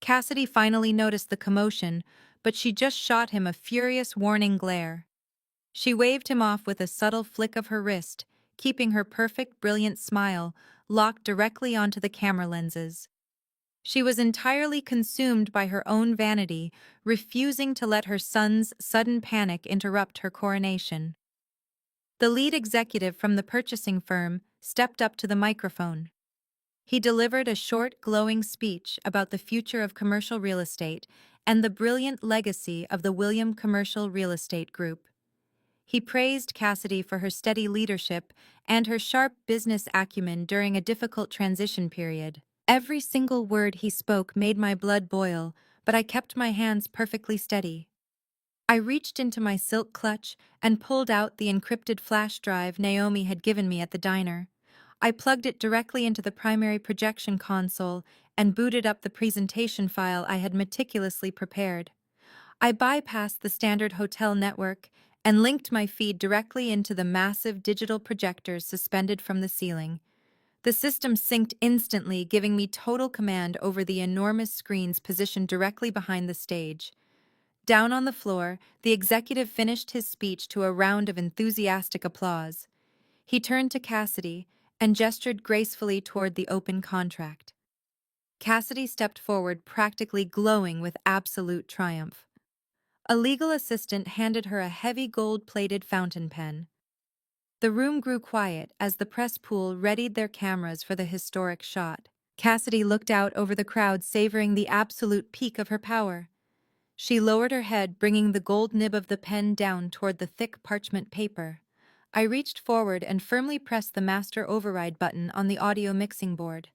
Cassidy finally noticed the commotion, but she just shot him a furious warning glare. She waved him off with a subtle flick of her wrist, keeping her perfect, brilliant smile locked directly onto the camera lenses. She was entirely consumed by her own vanity, refusing to let her son's sudden panic interrupt her coronation. The lead executive from the purchasing firm stepped up to the microphone. He delivered a short, glowing speech about the future of commercial real estate and the brilliant legacy of the William Commercial Real Estate Group. He praised Cassidy for her steady leadership and her sharp business acumen during a difficult transition period. Every single word he spoke made my blood boil, but I kept my hands perfectly steady. I reached into my silk clutch and pulled out the encrypted flash drive Naomi had given me at the diner. I plugged it directly into the primary projection console and booted up the presentation file I had meticulously prepared. I bypassed the standard hotel network and linked my feed directly into the massive digital projectors suspended from the ceiling. The system synced instantly, giving me total command over the enormous screens positioned directly behind the stage. Down on the floor, the executive finished his speech to a round of enthusiastic applause. He turned to Cassidy and gestured gracefully toward the open contract. Cassidy stepped forward, practically glowing with absolute triumph. A legal assistant handed her a heavy gold-plated fountain pen. The room grew quiet as the press pool readied their cameras for the historic shot. Cassidy looked out over the crowd, savoring the absolute peak of her power. She lowered her head, bringing the gold nib of the pen down toward the thick parchment paper. I reached forward and firmly pressed the master override button on the audio mixing board.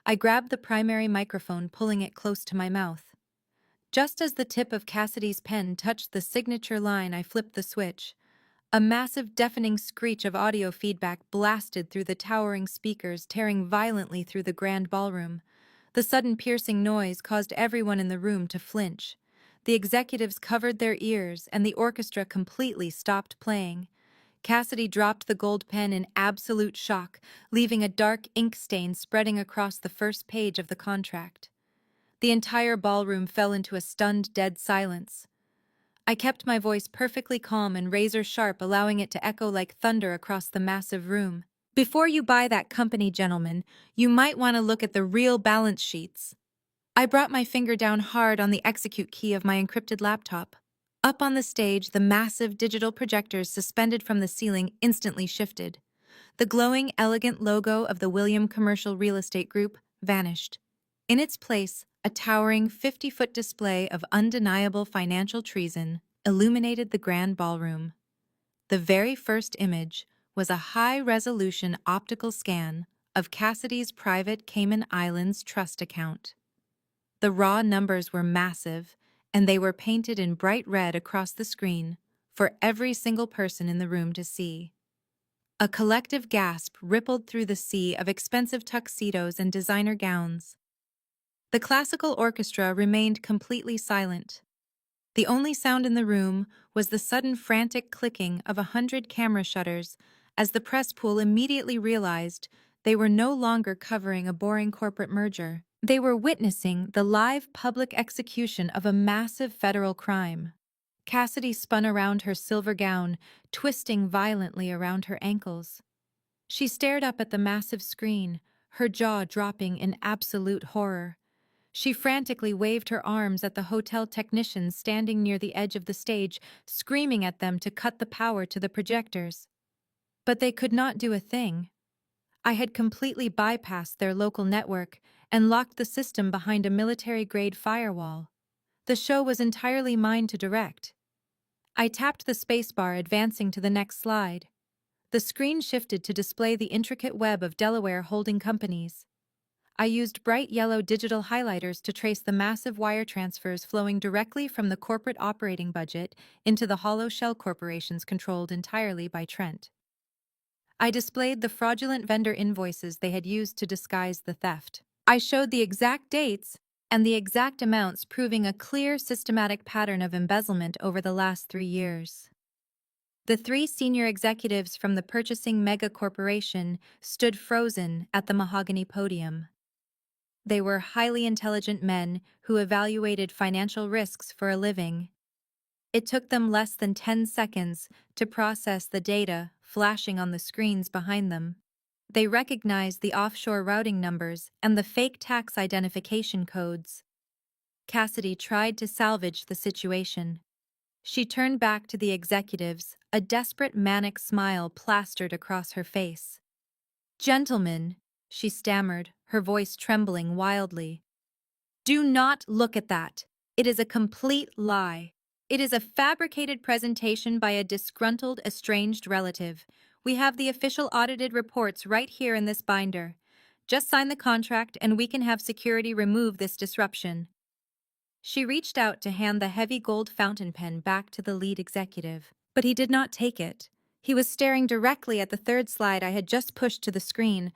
I grabbed the primary microphone, pulling it close to my mouth. Just as the tip of Cassidy's pen touched the signature line, I flipped the switch. A massive, deafening screech of audio feedback blasted through the towering speakers, tearing violently through the grand ballroom. The sudden piercing noise caused everyone in the room to flinch. The executives covered their ears, and the orchestra completely stopped playing. Cassidy dropped the gold pen in absolute shock, leaving a dark ink stain spreading across the first page of the contract. The entire ballroom fell into a stunned, dead silence. I kept my voice perfectly calm and razor-sharp, allowing it to echo like thunder across the massive room. Before you buy that company, gentlemen, you might want to look at the real balance sheets. I brought my finger down hard on the execute key of my encrypted laptop. Up on the stage, the massive digital projectors suspended from the ceiling instantly shifted. The glowing, elegant logo of the William Commercial Real Estate Group vanished. In its place, a towering 50-foot display of undeniable financial treason illuminated the grand ballroom. The very first image was a high-resolution optical scan of Cassidy's private Cayman Islands trust account. The raw numbers were massive, and they were painted in bright red across the screen for every single person in the room to see. A collective gasp rippled through the sea of expensive tuxedos and designer gowns. The classical orchestra remained completely silent. The only sound in the room was the sudden frantic clicking of 100 camera shutters as the press pool immediately realized they were no longer covering a boring corporate merger. They were witnessing the live public execution of a massive federal crime. Cassidy spun around her silver gown, twisting violently around her ankles. She stared up at the massive screen, her jaw dropping in absolute horror. She frantically waved her arms at the hotel technicians standing near the edge of the stage, screaming at them to cut the power to the projectors. But they could not do a thing. I had completely bypassed their local network and locked the system behind a military-grade firewall. The show was entirely mine to direct. I tapped the spacebar, advancing to the next slide. The screen shifted to display the intricate web of Delaware holding companies. I used bright yellow digital highlighters to trace the massive wire transfers flowing directly from the corporate operating budget into the hollow shell corporations controlled entirely by Trent. I displayed the fraudulent vendor invoices they had used to disguise the theft. I showed the exact dates and the exact amounts, proving a clear, systematic pattern of embezzlement over the last 3 years. The 3 senior executives from the purchasing mega corporation stood frozen at the mahogany podium. They were highly intelligent men who evaluated financial risks for a living. It took them less than 10 seconds to process the data flashing on the screens behind them. They recognized the offshore routing numbers and the fake tax identification codes. Cassidy tried to salvage the situation. She turned back to the executives, a desperate manic smile plastered across her face. "Gentlemen," she stammered, her voice trembling wildly, "do not look at that. It is a complete lie. It is a fabricated presentation by a disgruntled, estranged relative. We have the official audited reports right here in this binder. Just sign the contract and we can have security remove this disruption." She reached out to hand the heavy gold fountain pen back to the lead executive, but he did not take it. He was staring directly at the third slide I had just pushed to the screen.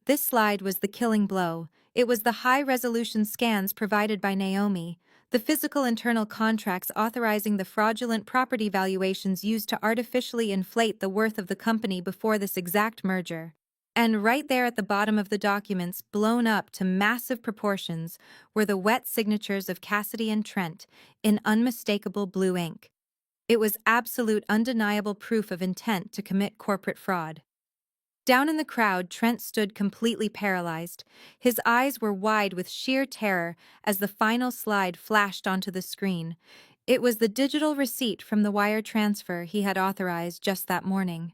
This slide was the killing blow. It was the high-resolution scans provided by Naomi, the physical internal contracts authorizing the fraudulent property valuations used to artificially inflate the worth of the company before this exact merger. And right there at the bottom of the documents, blown up to massive proportions, were the wet signatures of Cassidy and Trent in unmistakable blue ink. It was absolute, undeniable proof of intent to commit corporate fraud. Down in the crowd, Trent stood completely paralyzed. His eyes were wide with sheer terror as the final slide flashed onto the screen. It was the digital receipt from the wire transfer he had authorized just that morning.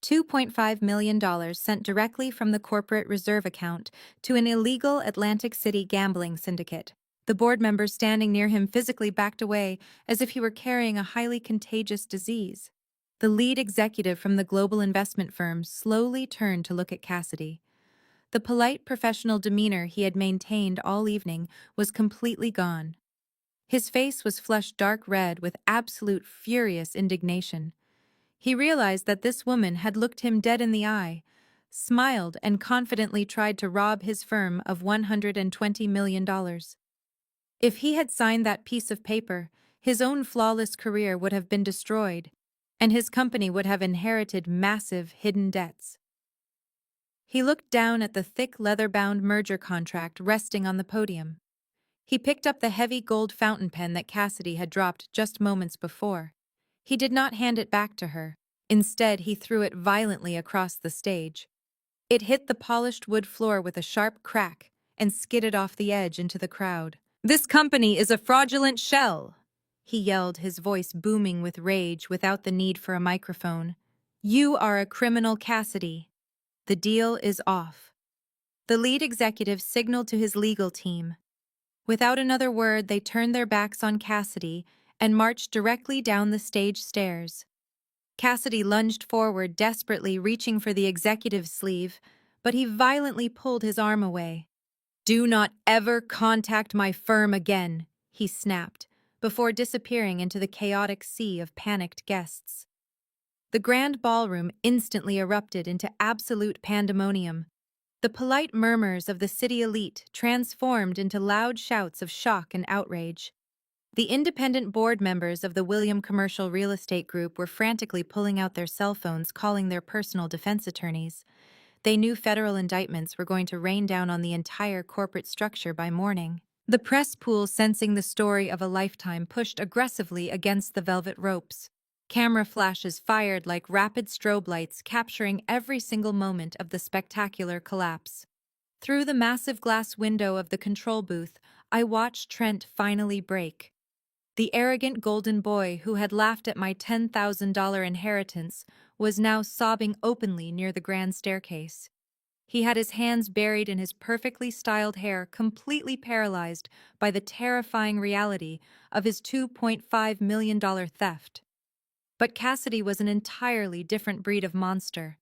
$2.5 million sent directly from the corporate reserve account to an illegal Atlantic City gambling syndicate. The board members standing near him physically backed away as if he were carrying a highly contagious disease. The lead executive from the global investment firm slowly turned to look at Cassidy. The polite, professional demeanor he had maintained all evening was completely gone. His face was flushed dark red with absolute furious indignation. He realized that this woman had looked him dead in the eye, smiled, and confidently tried to rob his firm of $120 million. If he had signed that piece of paper, his own flawless career would have been destroyed, and his company would have inherited massive hidden debts. He looked down at the thick leather-bound merger contract resting on the podium. He picked up the heavy gold fountain pen that Cassidy had dropped just moments before. He did not hand it back to her. Instead, he threw it violently across the stage. It hit the polished wood floor with a sharp crack and skidded off the edge into the crowd. "This company is a fraudulent shell," he yelled, his voice booming with rage without the need for a microphone. "You are a criminal, Cassidy. The deal is off." The lead executive signaled to his legal team. Without another word, they turned their backs on Cassidy and marched directly down the stage stairs. Cassidy lunged forward, desperately reaching for the executive's sleeve, but he violently pulled his arm away. "Do not ever contact my firm again," he snapped, before disappearing into the chaotic sea of panicked guests. The grand ballroom instantly erupted into absolute pandemonium. The polite murmurs of the city elite transformed into loud shouts of shock and outrage. The independent board members of the William Commercial Real Estate Group were frantically pulling out their cell phones, calling their personal defense attorneys. They knew federal indictments were going to rain down on the entire corporate structure by morning. The press pool, sensing the story of a lifetime, pushed aggressively against the velvet ropes. Camera flashes fired like rapid strobe lights, capturing every single moment of the spectacular collapse. Through the massive glass window of the control booth, I watched Trent finally break. The arrogant golden boy who had laughed at my $10,000 inheritance was now sobbing openly near the grand staircase. He had his hands buried in his perfectly styled hair, completely paralyzed by the terrifying reality of his $2.5 million theft. But Cassidy was an entirely different breed of monster.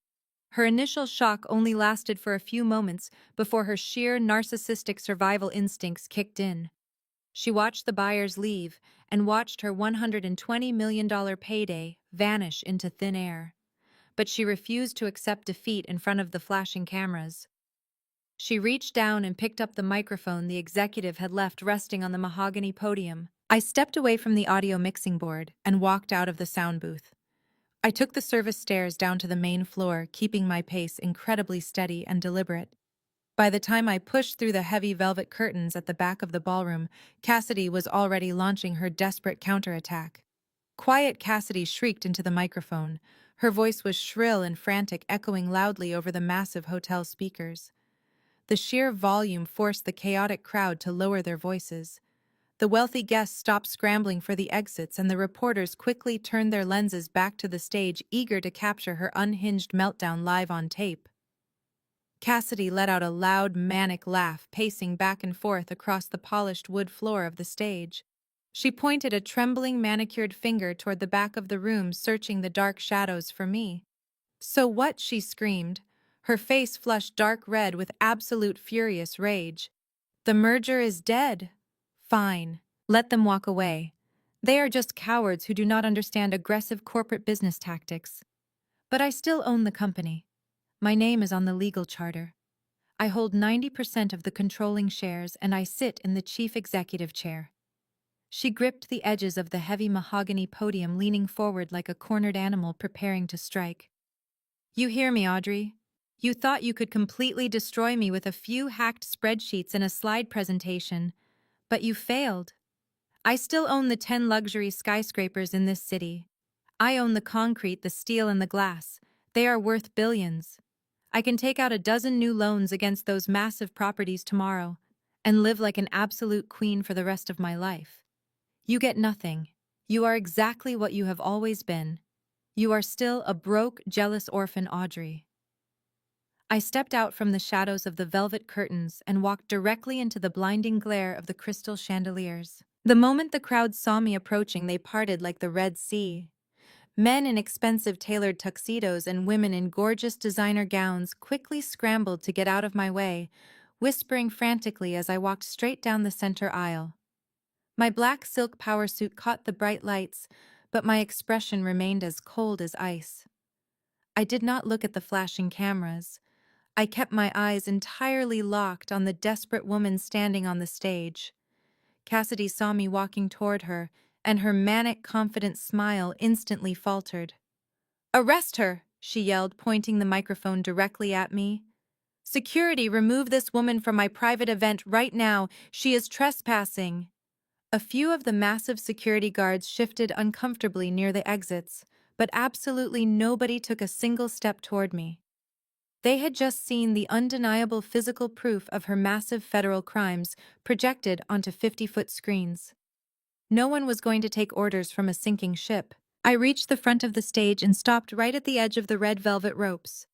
Her initial shock only lasted for a few moments before her sheer narcissistic survival instincts kicked in. She watched the buyers leave and watched her $120 million payday vanish into thin air. But she refused to accept defeat in front of the flashing cameras. She reached down and picked up the microphone the executive had left resting on the mahogany podium. I stepped away from the audio mixing board and walked out of the sound booth. I took the service stairs down to the main floor, keeping my pace incredibly steady and deliberate. By the time I pushed through the heavy velvet curtains at the back of the ballroom, Cassidy was already launching her desperate counterattack. Quiet Cassidy shrieked into the microphone. Her voice was shrill and frantic, echoing loudly over the massive hotel speakers. The sheer volume forced the chaotic crowd to lower their voices. The wealthy guests stopped scrambling for the exits, and the reporters quickly turned their lenses back to the stage, eager to capture her unhinged meltdown live on tape. Cassidy let out a loud, manic laugh, pacing back and forth across the polished wood floor of the stage. She pointed a trembling, manicured finger toward the back of the room, searching the dark shadows for me. "So what?" she screamed, her face flushed dark red with absolute furious rage. "The merger is dead." "Fine. Let them walk away. They are just cowards who do not understand aggressive corporate business tactics. But I still own the company. My name is on the legal charter. I hold 90% of the controlling shares, and I sit in the chief executive chair." She gripped the edges of the heavy mahogany podium, leaning forward like a cornered animal preparing to strike. "You hear me, Audrey? You thought you could completely destroy me with a few hacked spreadsheets and a slide presentation, but you failed. I still own the 10 luxury skyscrapers in this city. I own the concrete, the steel, and the glass. They are worth billions. I can take out a dozen new loans against those massive properties tomorrow and live like an absolute queen for the rest of my life. You get nothing. You are exactly what you have always been. You are still a broke, jealous orphan, Audrey." I stepped out from the shadows of the velvet curtains and walked directly into the blinding glare of the crystal chandeliers. The moment the crowd saw me approaching, they parted like the Red Sea. Men in expensive tailored tuxedos and women in gorgeous designer gowns quickly scrambled to get out of my way, whispering frantically as I walked straight down the center aisle. My black silk power suit caught the bright lights, but my expression remained as cold as ice. I did not look at the flashing cameras. I kept my eyes entirely locked on the desperate woman standing on the stage. Cassidy saw me walking toward her, and her manic, confident smile instantly faltered. "Arrest her!" she yelled, pointing the microphone directly at me. "Security, remove this woman from my private event right now. She is trespassing." A few of the massive security guards shifted uncomfortably near the exits, but absolutely nobody took a single step toward me. They had just seen the undeniable physical proof of her massive federal crimes projected onto 50-foot screens. No one was going to take orders from a sinking ship. I reached the front of the stage and stopped right at the edge of the red velvet ropes.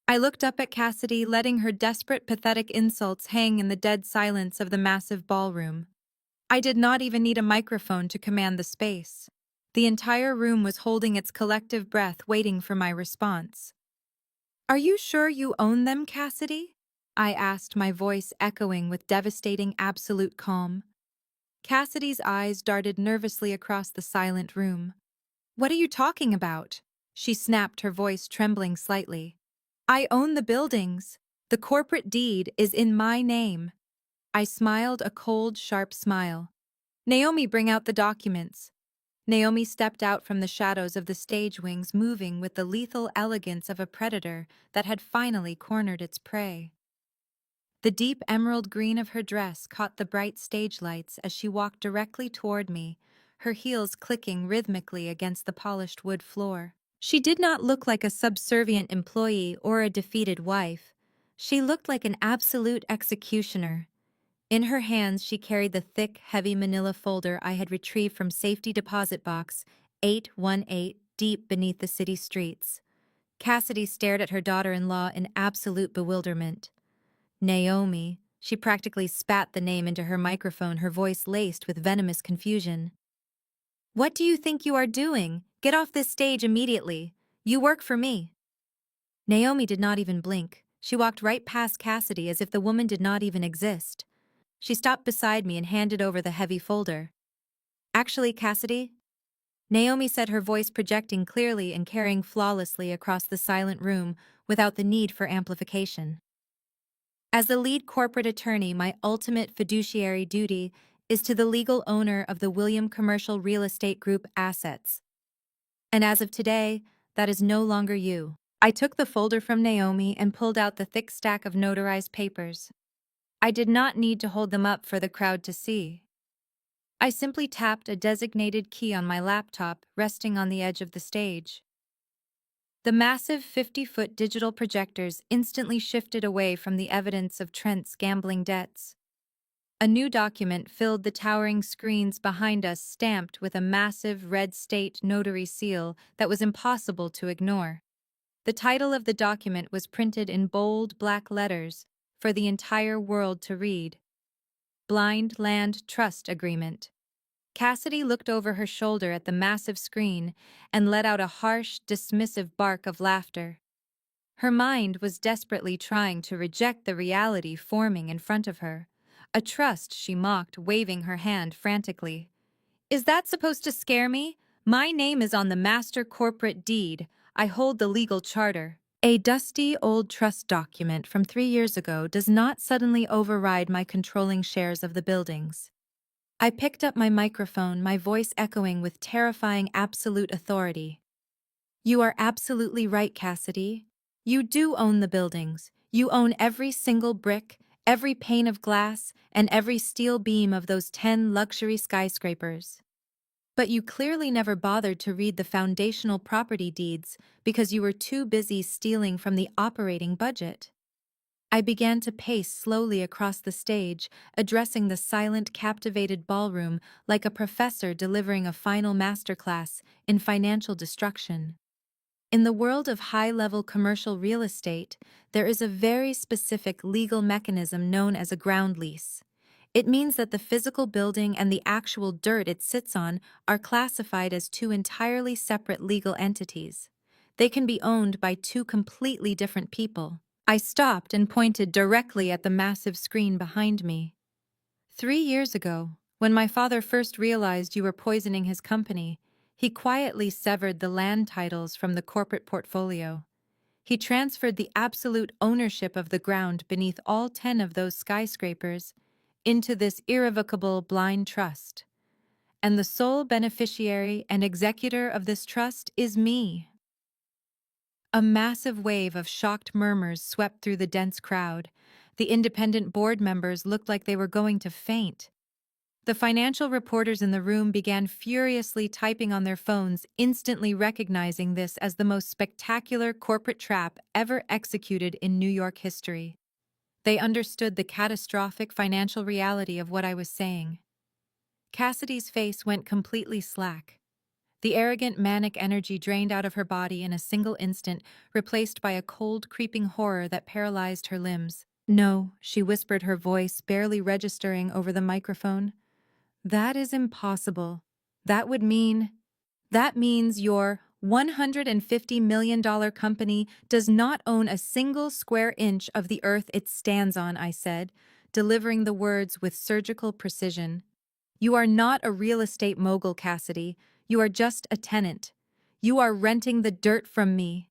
I looked up at Cassidy, letting her desperate, pathetic insults hang in the dead silence of the massive ballroom. I did not even need a microphone to command the space. The entire room was holding its collective breath, waiting for my response. "Are you sure you own them, Cassidy?" I asked, my voice echoing with devastating absolute calm. Cassidy's eyes darted nervously across the silent room. "What are you talking about?" She snapped, her voice trembling slightly. "I own the buildings. The corporate deed is in my name." I smiled a cold, sharp smile. "Naomi, bring out the documents." Naomi stepped out from the shadows of the stage wings, moving with the lethal elegance of a predator that had finally cornered its prey. The deep emerald green of her dress caught the bright stage lights as she walked directly toward me, her heels clicking rhythmically against the polished wood floor. She did not look like a subservient employee or a defeated wife. She looked like an absolute executioner. In her hands, she carried the thick, heavy manila folder I had retrieved from Safety Deposit Box 818 deep beneath the city streets. Cassidy stared at her daughter-in-law in absolute bewilderment. "Naomi," she practically spat the name into her microphone, her voice laced with venomous confusion. "What do you think you are doing? Get off this stage immediately. You work for me." Naomi did not even blink. She walked right past Cassidy as if the woman did not even exist. She stopped beside me and handed over the heavy folder. "Actually, Cassidy," Naomi said, her voice projecting clearly and carrying flawlessly across the silent room without the need for amplification. "As the lead corporate attorney, my ultimate fiduciary duty is to the legal owner of the William Commercial Real Estate Group assets. And as of today, that is no longer you." I took the folder from Naomi and pulled out the thick stack of notarized papers. I did not need to hold them up for the crowd to see. I simply tapped a designated key on my laptop resting on the edge of the stage. The massive 50-foot digital projectors instantly shifted away from the evidence of Trent's gambling debts. A new document filled the towering screens behind us, stamped with a massive red state notary seal that was impossible to ignore. The title of the document was printed in bold black letters for the entire world to read: Blind Land Trust Agreement. Cassidy looked over her shoulder at the massive screen and let out a harsh, dismissive bark of laughter. Her mind was desperately trying to reject the reality forming in front of her. "A trust," she mocked, waving her hand frantically. "Is that supposed to scare me? My name is on the master corporate deed. I hold the legal charter." A dusty old trust document from 3 years ago does not suddenly override my controlling shares of the buildings. I picked up my microphone, my voice echoing with terrifying absolute authority. "You are absolutely right, Cassidy. You do own the buildings. You own every single brick, every pane of glass, and every steel beam of those 10 luxury skyscrapers. But you clearly never bothered to read the foundational property deeds because you were too busy stealing from the operating budget." I began to pace slowly across the stage, addressing the silent, captivated ballroom like a professor delivering a final masterclass in financial destruction. In the world of high-level commercial real estate, there is a very specific legal mechanism known as a ground lease. It means that the physical building and the actual dirt it sits on are classified as two entirely separate legal entities. They can be owned by two completely different people. I stopped and pointed directly at the massive screen behind me. 3 years ago, when my father first realized you were poisoning his company, he quietly severed the land titles from the corporate portfolio. He transferred the absolute ownership of the ground beneath all 10 of those skyscrapers into this irrevocable blind trust. And the sole beneficiary and executor of this trust is me. A massive wave of shocked murmurs swept through the dense crowd. The independent board members looked like they were going to faint. The financial reporters in the room began furiously typing on their phones, instantly recognizing this as the most spectacular corporate trap ever executed in New York history. They understood the catastrophic financial reality of what I was saying. Cassidy's face went completely slack. The arrogant, manic energy drained out of her body in a single instant, replaced by a cold, creeping horror that paralyzed her limbs. "No," she whispered, her voice barely registering over the microphone. "That is impossible. That would mean..." That means your $150 million company does not own a single square inch of the earth it stands on, I said, delivering the words with surgical precision. You are not a real estate mogul, Cassidy. You are just a tenant. You are renting the dirt from me.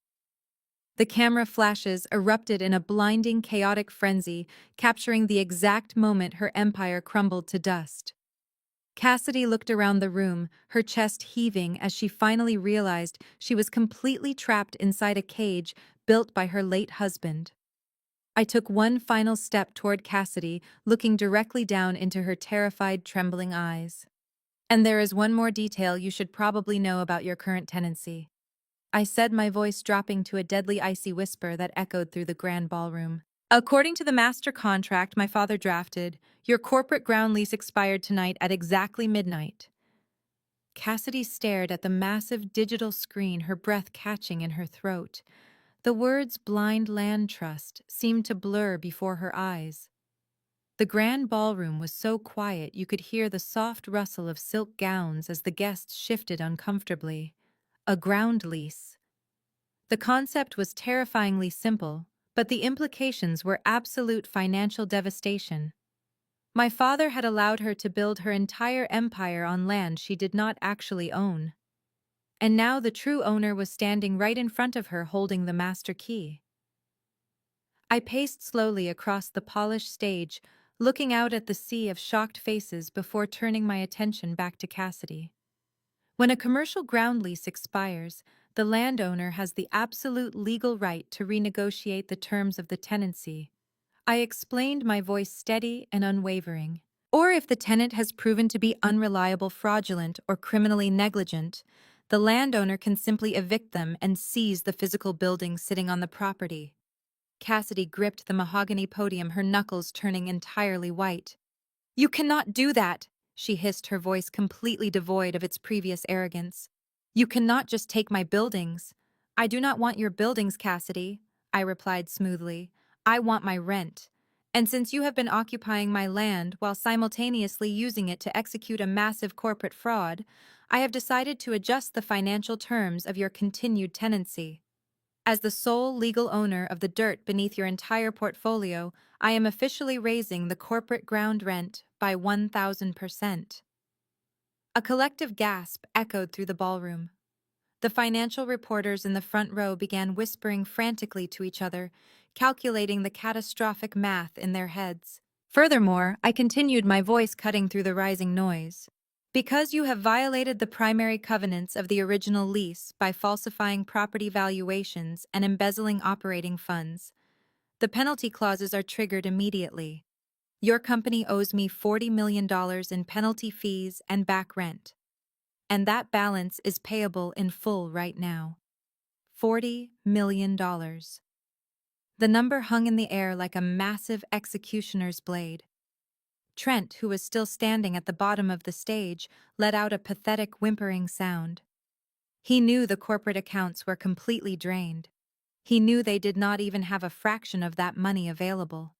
The camera flashes erupted in a blinding, chaotic frenzy, capturing the exact moment her empire crumbled to dust. Cassidy looked around the room, her chest heaving as she finally realized she was completely trapped inside a cage built by her late husband. I took one final step toward Cassidy, looking directly down into her terrified, trembling eyes. And there is one more detail you should probably know about your current tenancy. I said, my voice dropping to a deadly icy whisper that echoed through the grand ballroom. According to the master contract my father drafted, your corporate ground lease expired tonight at exactly midnight. Cassidy stared at the massive digital screen, her breath catching in her throat. The words "blind land trust" seemed to blur before her eyes. The grand ballroom was so quiet you could hear the soft rustle of silk gowns as the guests shifted uncomfortably. A ground lease. The concept was terrifyingly simple, but the implications were absolute financial devastation. My father had allowed her to build her entire empire on land she did not actually own. And now the true owner was standing right in front of her holding the master key. I paced slowly across the polished stage, looking out at the sea of shocked faces before turning my attention back to Cassidy. When a commercial ground lease expires, the landowner has the absolute legal right to renegotiate the terms of the tenancy. I explained, my voice steady and unwavering. Or if the tenant has proven to be unreliable, fraudulent, or criminally negligent, the landowner can simply evict them and seize the physical building sitting on the property. Cassidy gripped the mahogany podium, her knuckles turning entirely white. "You cannot do that," she hissed, her voice completely devoid of its previous arrogance. "You cannot just take my buildings." "I do not want your buildings, Cassidy," I replied smoothly. "I want my rent. And since you have been occupying my land while simultaneously using it to execute a massive corporate fraud, I have decided to adjust the financial terms of your continued tenancy. As the sole legal owner of the dirt beneath your entire portfolio, I am officially raising the corporate ground rent by 1,000%. A collective gasp echoed through the ballroom. The financial reporters in the front row began whispering frantically to each other, calculating the catastrophic math in their heads. Furthermore, I continued, my voice cutting through the rising noise. "Because you have violated the primary covenants of the original lease by falsifying property valuations and embezzling operating funds, the penalty clauses are triggered immediately. Your company owes me $40 million in penalty fees and back rent. And that balance is payable in full right now. $40 million. The number hung in the air like a massive executioner's blade. Trent, who was still standing at the bottom of the stage, let out a pathetic whimpering sound. He knew the corporate accounts were completely drained. He knew they did not even have a fraction of that money available.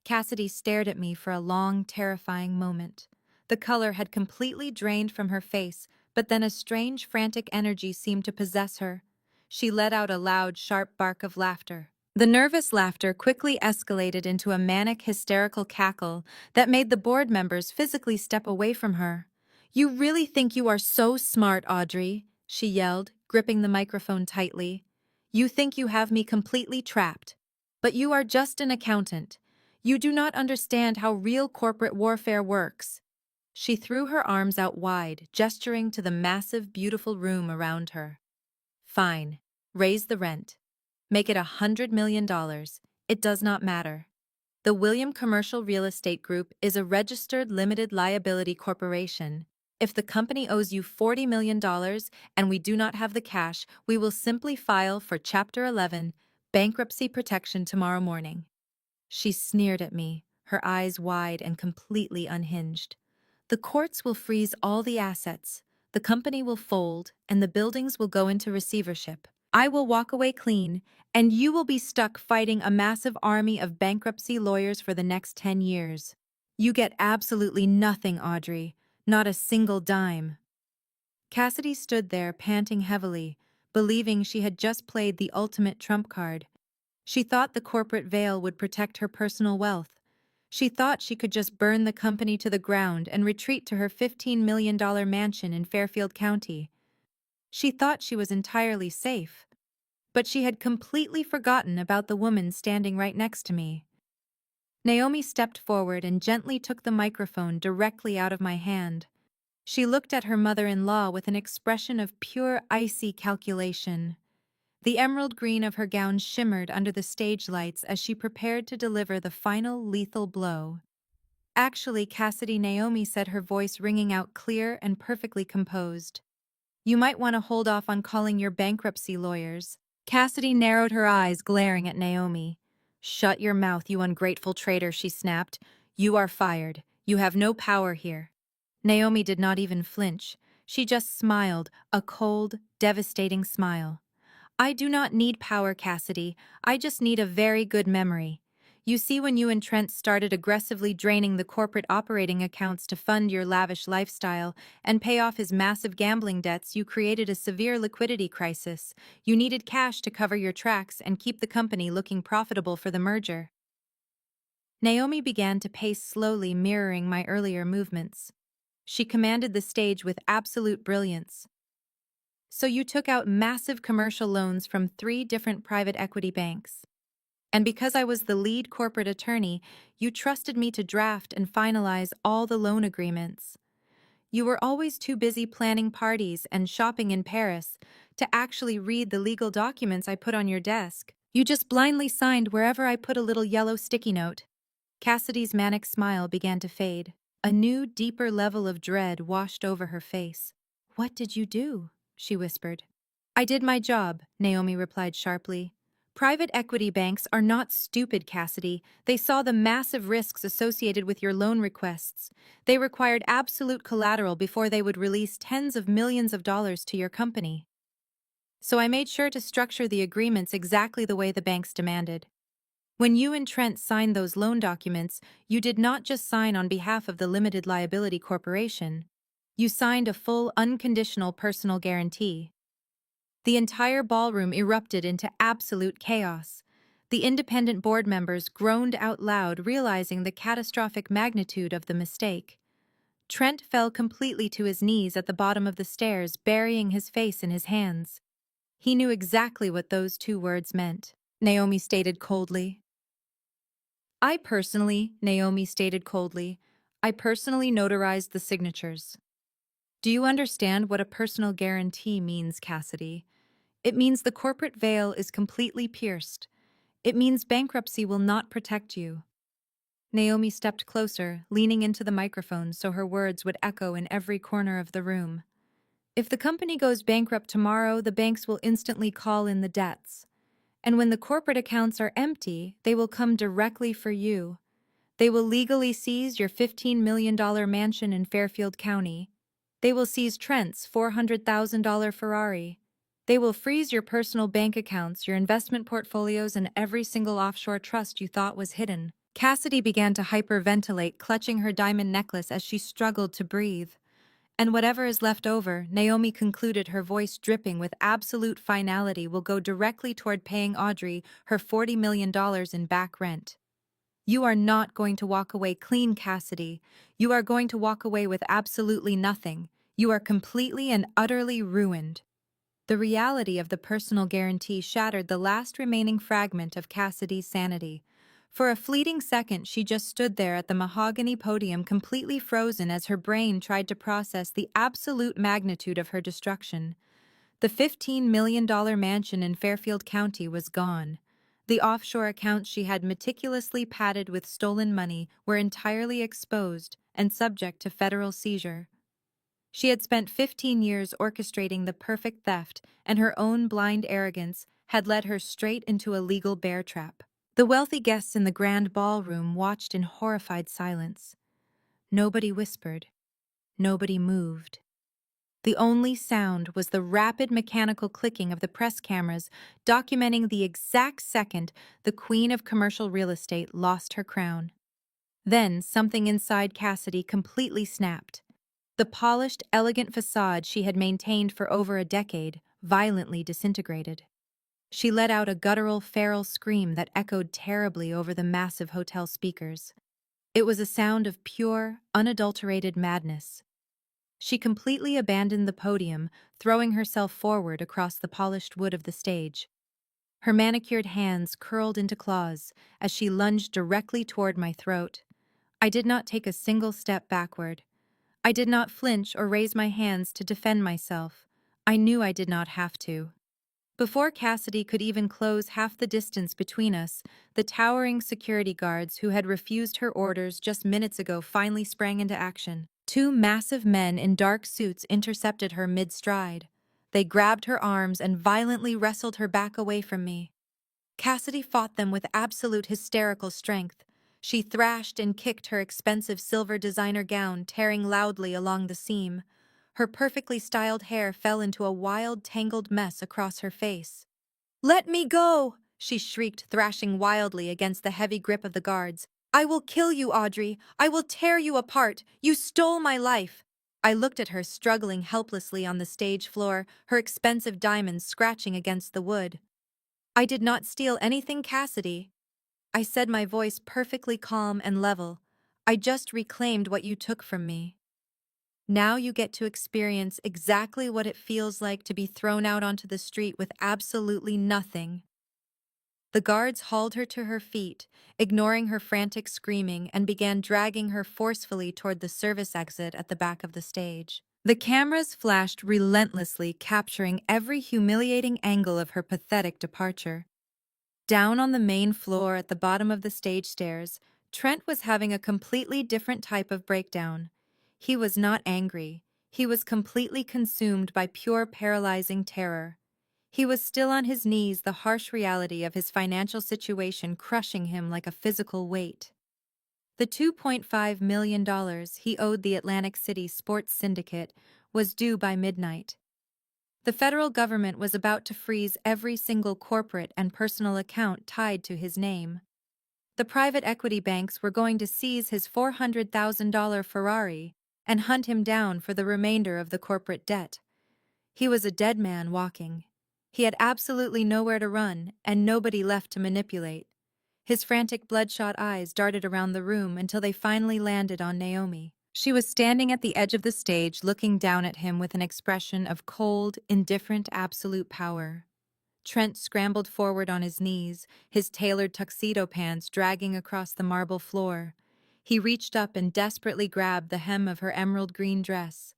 Cassidy stared at me for a long, terrifying moment. The color had completely drained from her face, but then a strange, frantic energy seemed to possess her. She let out a loud, sharp bark of laughter. The nervous laughter quickly escalated into a manic, hysterical cackle that made the board members physically step away from her. "You really think you are so smart, Audrey?" she yelled, gripping the microphone tightly. "You think you have me completely trapped. But you are just an accountant. You do not understand how real corporate warfare works." She threw her arms out wide, gesturing to the massive, beautiful room around her. "Fine. Raise the rent. Make it $100 million. It does not matter. The William Commercial Real Estate Group is a registered limited liability corporation. If the company owes you $40 million and we do not have the cash, we will simply file for Chapter 11, bankruptcy protection, tomorrow morning." She sneered at me, her eyes wide and completely unhinged. "The courts will freeze all the assets, the company will fold, and the buildings will go into receivership. I will walk away clean, and you will be stuck fighting a massive army of bankruptcy lawyers for the next 10 years. You get absolutely nothing, Audrey, not a single dime." Cassidy stood there, panting heavily, believing she had just played the ultimate trump card. She thought the corporate veil would protect her personal wealth. She thought she could just burn the company to the ground and retreat to her $15 million mansion in Fairfield County. She thought she was entirely safe. But she had completely forgotten about the woman standing right next to me. Naomi stepped forward and gently took the microphone directly out of my hand. She looked at her mother-in-law with an expression of pure icy calculation. The emerald green of her gown shimmered under the stage lights as she prepared to deliver the final lethal blow. "Actually, Cassidy," Naomi said, her voice ringing out clear and perfectly composed, "you might want to hold off on calling your bankruptcy lawyers." Cassidy narrowed her eyes, glaring at Naomi. "Shut your mouth, you ungrateful traitor," she snapped. "You are fired. You have no power here." Naomi did not even flinch. She just smiled, a cold, devastating smile. "I do not need power, Cassidy. I just need a very good memory. You see, when you and Trent started aggressively draining the corporate operating accounts to fund your lavish lifestyle and pay off his massive gambling debts, you created a severe liquidity crisis. You needed cash to cover your tracks and keep the company looking profitable for the merger." Naomi began to pace slowly, mirroring my earlier movements. She commanded the stage with absolute brilliance. "So you took out massive commercial loans from 3 different private equity banks. And because I was the lead corporate attorney, you trusted me to draft and finalize all the loan agreements. You were always too busy planning parties and shopping in Paris to actually read the legal documents I put on your desk. You just blindly signed wherever I put a little yellow sticky note." Cassidy's manic smile began to fade. A new, deeper level of dread washed over her face. "What did you do?" she whispered. "I did my job," Naomi replied sharply. "Private equity banks are not stupid, Cassidy. They saw the massive risks associated with your loan requests. They required absolute collateral before they would release tens of millions of dollars to your company. So I made sure to structure the agreements exactly the way the banks demanded. When you and Trent signed those loan documents, you did not just sign on behalf of the limited liability corporation. You signed a full, unconditional personal guarantee." The entire ballroom erupted into absolute chaos. The independent board members groaned out loud, realizing the catastrophic magnitude of the mistake. Trent fell completely to his knees at the bottom of the stairs, burying his face in his hands. He knew exactly what those 2 words meant. Naomi stated coldly. Naomi stated coldly, "I personally notarized the signatures." "Do you understand what a personal guarantee means, Cassidy? It means the corporate veil is completely pierced. It means bankruptcy will not protect you." Naomi stepped closer, leaning into the microphone so her words would echo in every corner of the room. "If the company goes bankrupt tomorrow, the banks will instantly call in the debts. And when the corporate accounts are empty, they will come directly for you. They will legally seize your $15 million mansion in Fairfield County. They will seize Trent's $400,000 Ferrari. They will freeze your personal bank accounts, your investment portfolios, and every single offshore trust you thought was hidden." Cassidy began to hyperventilate, clutching her diamond necklace as she struggled to breathe. "And whatever is left over," Naomi concluded, her voice dripping with absolute finality, "will go directly toward paying Audrey her $40 million in back rent. You are not going to walk away clean, Cassidy. You are going to walk away with absolutely nothing. You are completely and utterly ruined." The reality of the personal guarantee shattered the last remaining fragment of Cassidy's sanity. For a fleeting second, she just stood there at the mahogany podium, completely frozen as her brain tried to process the absolute magnitude of her destruction. The $15 million mansion in Fairfield County was gone. The offshore accounts she had meticulously padded with stolen money were entirely exposed and subject to federal seizure. She had spent 15 years orchestrating the perfect theft, and her own blind arrogance had led her straight into a legal bear trap. The wealthy guests in the grand ballroom watched in horrified silence. Nobody whispered. Nobody moved. The only sound was the rapid mechanical clicking of the press cameras, documenting the exact second the queen of commercial real estate lost her crown. Then something inside Cassidy completely snapped. The polished, elegant facade she had maintained for over a decade violently disintegrated. She let out a guttural, feral scream that echoed terribly over the massive hotel speakers. It was a sound of pure, unadulterated madness. She completely abandoned the podium, throwing herself forward across the polished wood of the stage. Her manicured hands curled into claws as she lunged directly toward my throat. I did not take a single step backward. I did not flinch or raise my hands to defend myself. I knew I did not have to. Before Cassidy could even close half the distance between us, the towering security guards who had refused her orders just minutes ago finally sprang into action. Two massive men in dark suits intercepted her mid-stride. They grabbed her arms and violently wrestled her back away from me. Cassidy fought them with absolute hysterical strength. She thrashed and kicked her expensive silver designer gown, tearing loudly along the seam. Her perfectly styled hair fell into a wild, tangled mess across her face. "Let me go!" she shrieked, thrashing wildly against the heavy grip of the guards. "I will kill you, Audrey! I will tear you apart! You stole my life!" I looked at her struggling helplessly on the stage floor, her expensive diamonds scratching against the wood. "I did not steal anything, Cassidy," I said, my voice perfectly calm and level. "I just reclaimed what you took from me. Now you get to experience exactly what it feels like to be thrown out onto the street with absolutely nothing." The guards hauled her to her feet, ignoring her frantic screaming, and began dragging her forcefully toward the service exit at the back of the stage. The cameras flashed relentlessly, capturing every humiliating angle of her pathetic departure. Down on the main floor at the bottom of the stage stairs, Trent was having a completely different type of breakdown. He was not angry. He was completely consumed by pure paralyzing terror. He was still on his knees, the harsh reality of his financial situation crushing him like a physical weight. The $2.5 million he owed the Atlantic City Sports Syndicate was due by midnight. The federal government was about to freeze every single corporate and personal account tied to his name. The private equity banks were going to seize his $400,000 Ferrari and hunt him down for the remainder of the corporate debt. He was a dead man walking. He had absolutely nowhere to run and nobody left to manipulate. His frantic bloodshot eyes darted around the room until they finally landed on Naomi. She was standing at the edge of the stage looking down at him with an expression of cold, indifferent, absolute power. Trent scrambled forward on his knees, his tailored tuxedo pants dragging across the marble floor. He reached up and desperately grabbed the hem of her emerald green dress.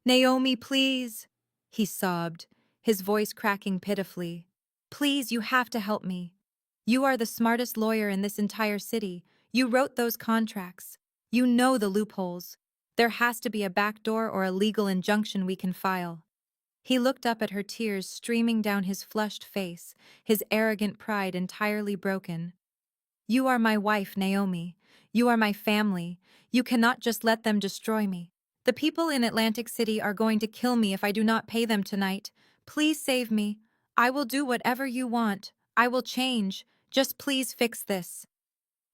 "Naomi, please!" he sobbed, his voice cracking pitifully. "Please, you have to help me. You are the smartest lawyer in this entire city. You wrote those contracts. You know the loopholes. There has to be a back door or a legal injunction we can file." He looked up at her, tears streaming down his flushed face, his arrogant pride entirely broken. "You are my wife, Naomi. You are my family. You cannot just let them destroy me. The people in Atlantic City are going to kill me if I do not pay them tonight. Please save me. I will do whatever you want. I will change. Just please fix this."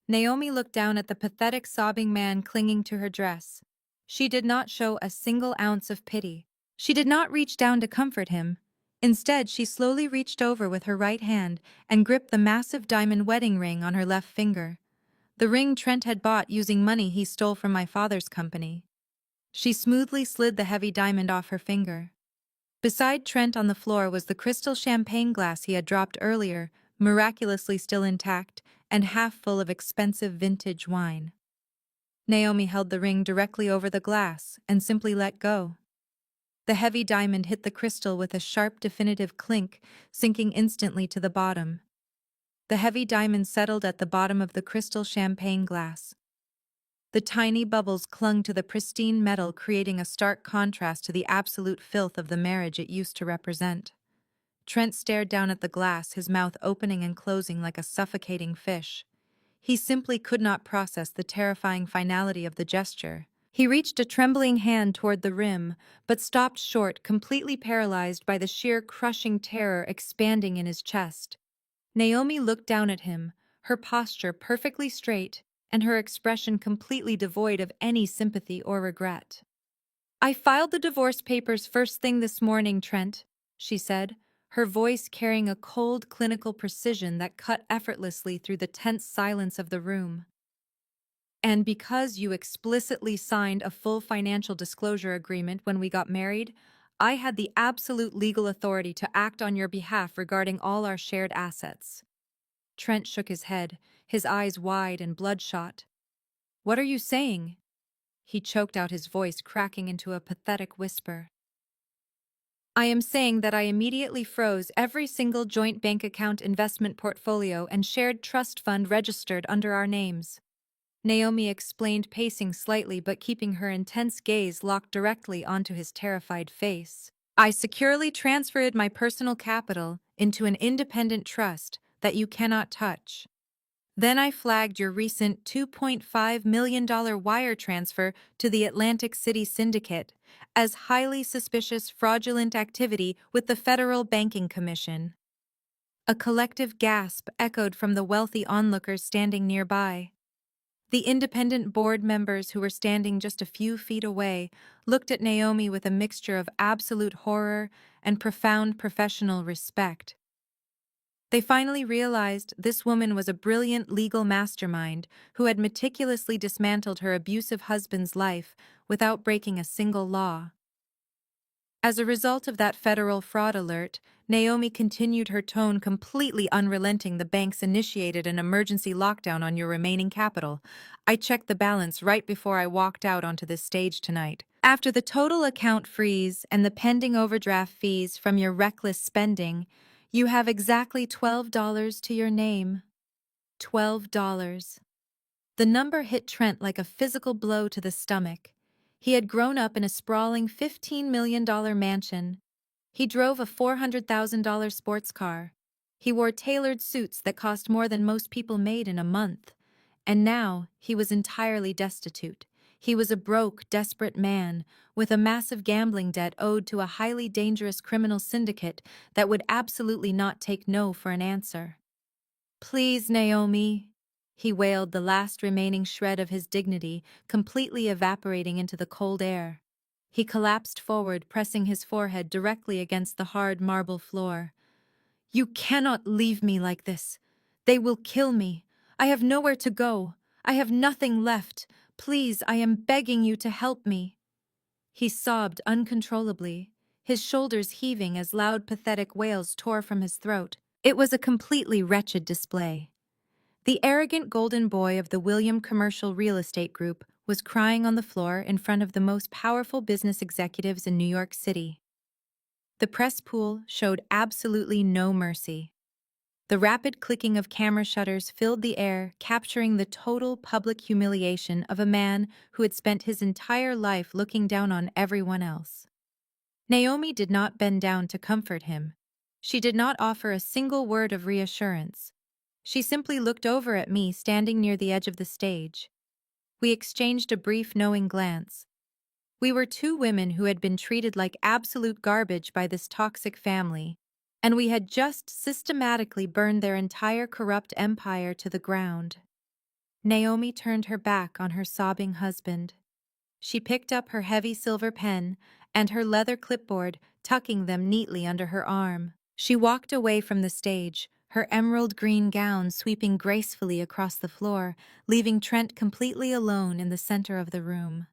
Naomi looked down at the pathetic sobbing man clinging to her dress. She did not show a single ounce of pity. She did not reach down to comfort him. Instead, she slowly reached over with her right hand and gripped the massive diamond wedding ring on her left finger. The ring Trent had bought using money he stole from my father's company. She smoothly slid the heavy diamond off her finger. Beside Trent on the floor was the crystal champagne glass he had dropped earlier, miraculously still intact and half full of expensive vintage wine. Naomi held the ring directly over the glass and simply let go. The heavy diamond hit the crystal with a sharp, definitive clink, sinking instantly to the bottom. The heavy diamond settled at the bottom of the crystal champagne glass. The tiny bubbles clung to the pristine metal, creating a stark contrast to the absolute filth of the marriage it used to represent. Trent stared down at the glass, his mouth opening and closing like a suffocating fish. He simply could not process the terrifying finality of the gesture. He reached a trembling hand toward the rim, but stopped short, completely paralyzed by the sheer crushing terror expanding in his chest. Naomi looked down at him, her posture perfectly straight and her expression completely devoid of any sympathy or regret. I filed the divorce papers first thing this morning, Trent, she said, her voice carrying a cold, clinical precision that cut effortlessly through the tense silence of the room. And because you explicitly signed a full financial disclosure agreement when we got married, I had the absolute legal authority to act on your behalf regarding all our shared assets. Trent shook his head, his eyes wide and bloodshot. What are you saying? He choked out, his voice cracking into a pathetic whisper. I am saying that I immediately froze every single joint bank account, investment portfolio, and shared trust fund registered under our names. Naomi explained, pacing slightly but keeping her intense gaze locked directly onto his terrified face. I securely transferred my personal capital into an independent trust that you cannot touch. Then I flagged your recent $2.5 million wire transfer to the Atlantic City Syndicate as highly suspicious fraudulent activity with the Federal Banking Commission. A collective gasp echoed from the wealthy onlookers standing nearby. The independent board members, who were standing just a few feet away, looked at Naomi with a mixture of absolute horror and profound professional respect. They finally realized this woman was a brilliant legal mastermind who had meticulously dismantled her abusive husband's life without breaking a single law. As a result of that federal fraud alert, Naomi continued, her tone completely unrelenting. The banks initiated an emergency lockdown on your remaining capital. I checked the balance right before I walked out onto this stage tonight. After the total account freeze and the pending overdraft fees from your reckless spending, you have exactly $12 to your name. $12. The number hit Trent like a physical blow to the stomach. He had grown up in a sprawling $15 million mansion. He drove a $400,000 sports car. He wore tailored suits that cost more than most people made in a month. And now he was entirely destitute. He was a broke, desperate man with a massive gambling debt owed to a highly dangerous criminal syndicate that would absolutely not take no for an answer. Please, Naomi, he wailed, the last remaining shred of his dignity completely evaporating into the cold air. He collapsed forward, pressing his forehead directly against the hard marble floor. You cannot leave me like this. They will kill me. I have nowhere to go. I have nothing left. Please, I am begging you to help me. He sobbed uncontrollably, his shoulders heaving as loud, pathetic wails tore from his throat. It was a completely wretched display. The arrogant golden boy of the William Commercial Real Estate Group was crying on the floor in front of the most powerful business executives in New York City. The press pool showed absolutely no mercy. The rapid clicking of camera shutters filled the air, capturing the total public humiliation of a man who had spent his entire life looking down on everyone else. Naomi did not bend down to comfort him. She did not offer a single word of reassurance. She simply looked over at me, standing near the edge of the stage. We exchanged a brief, knowing glance. We were two women who had been treated like absolute garbage by this toxic family, and we had just systematically burned their entire corrupt empire to the ground. Naomi turned her back on her sobbing husband. She picked up her heavy silver pen and her leather clipboard, tucking them neatly under her arm. She walked away from the stage, her emerald green gown sweeping gracefully across the floor, leaving Trent completely alone in the center of the room.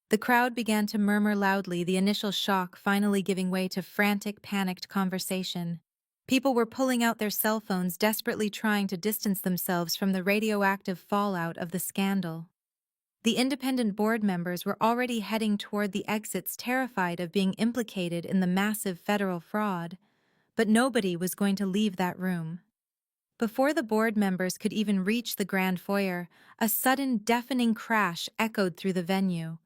The crowd began to murmur loudly, the initial shock finally giving way to frantic, panicked conversation. People were pulling out their cell phones, desperately trying to distance themselves from the radioactive fallout of the scandal. The independent board members were already heading toward the exits, terrified of being implicated in the massive federal fraud, but nobody was going to leave that room. Before the board members could even reach the grand foyer, a sudden, deafening crash echoed through the venue.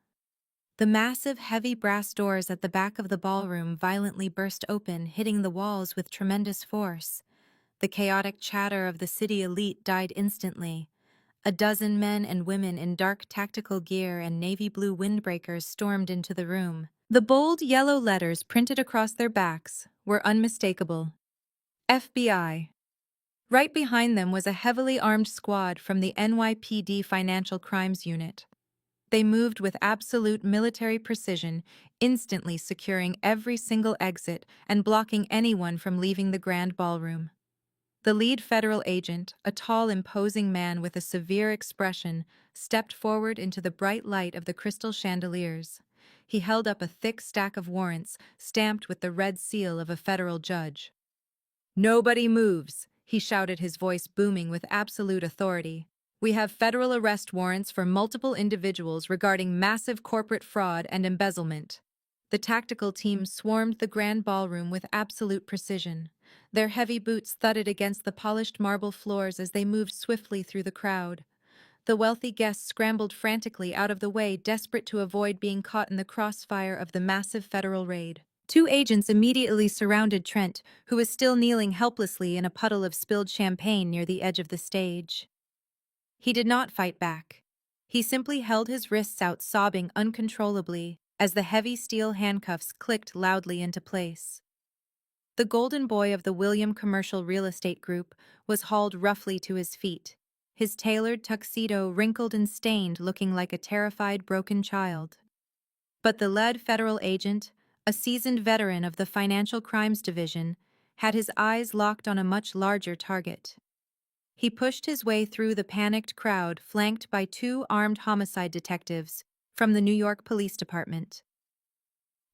The massive, heavy brass doors at the back of the ballroom violently burst open, hitting the walls with tremendous force. The chaotic chatter of the city elite died instantly. A dozen men and women in dark tactical gear and navy blue windbreakers stormed into the room. The bold yellow letters printed across their backs were unmistakable. FBI. Right behind them was a heavily armed squad from the NYPD Financial Crimes Unit. They moved with absolute military precision, instantly securing every single exit and blocking anyone from leaving the grand ballroom. The lead federal agent, a tall, imposing man with a severe expression, stepped forward into the bright light of the crystal chandeliers. He held up a thick stack of warrants, stamped with the red seal of a federal judge. "Nobody moves," he shouted, his voice booming with absolute authority. "We have federal arrest warrants for multiple individuals regarding massive corporate fraud and embezzlement." The tactical team swarmed the grand ballroom with absolute precision. Their heavy boots thudded against the polished marble floors as they moved swiftly through the crowd. The wealthy guests scrambled frantically out of the way, desperate to avoid being caught in the crossfire of the massive federal raid. Two agents immediately surrounded Trent, who was still kneeling helplessly in a puddle of spilled champagne near the edge of the stage. He did not fight back. He simply held his wrists out, sobbing uncontrollably, as the heavy steel handcuffs clicked loudly into place. The golden boy of the William Commercial Real Estate Group was hauled roughly to his feet, his tailored tuxedo wrinkled and stained, looking like a terrified, broken child. But the lead federal agent, a seasoned veteran of the Financial Crimes Division, had his eyes locked on a much larger target. He pushed his way through the panicked crowd, flanked by two armed homicide detectives from the New York Police Department.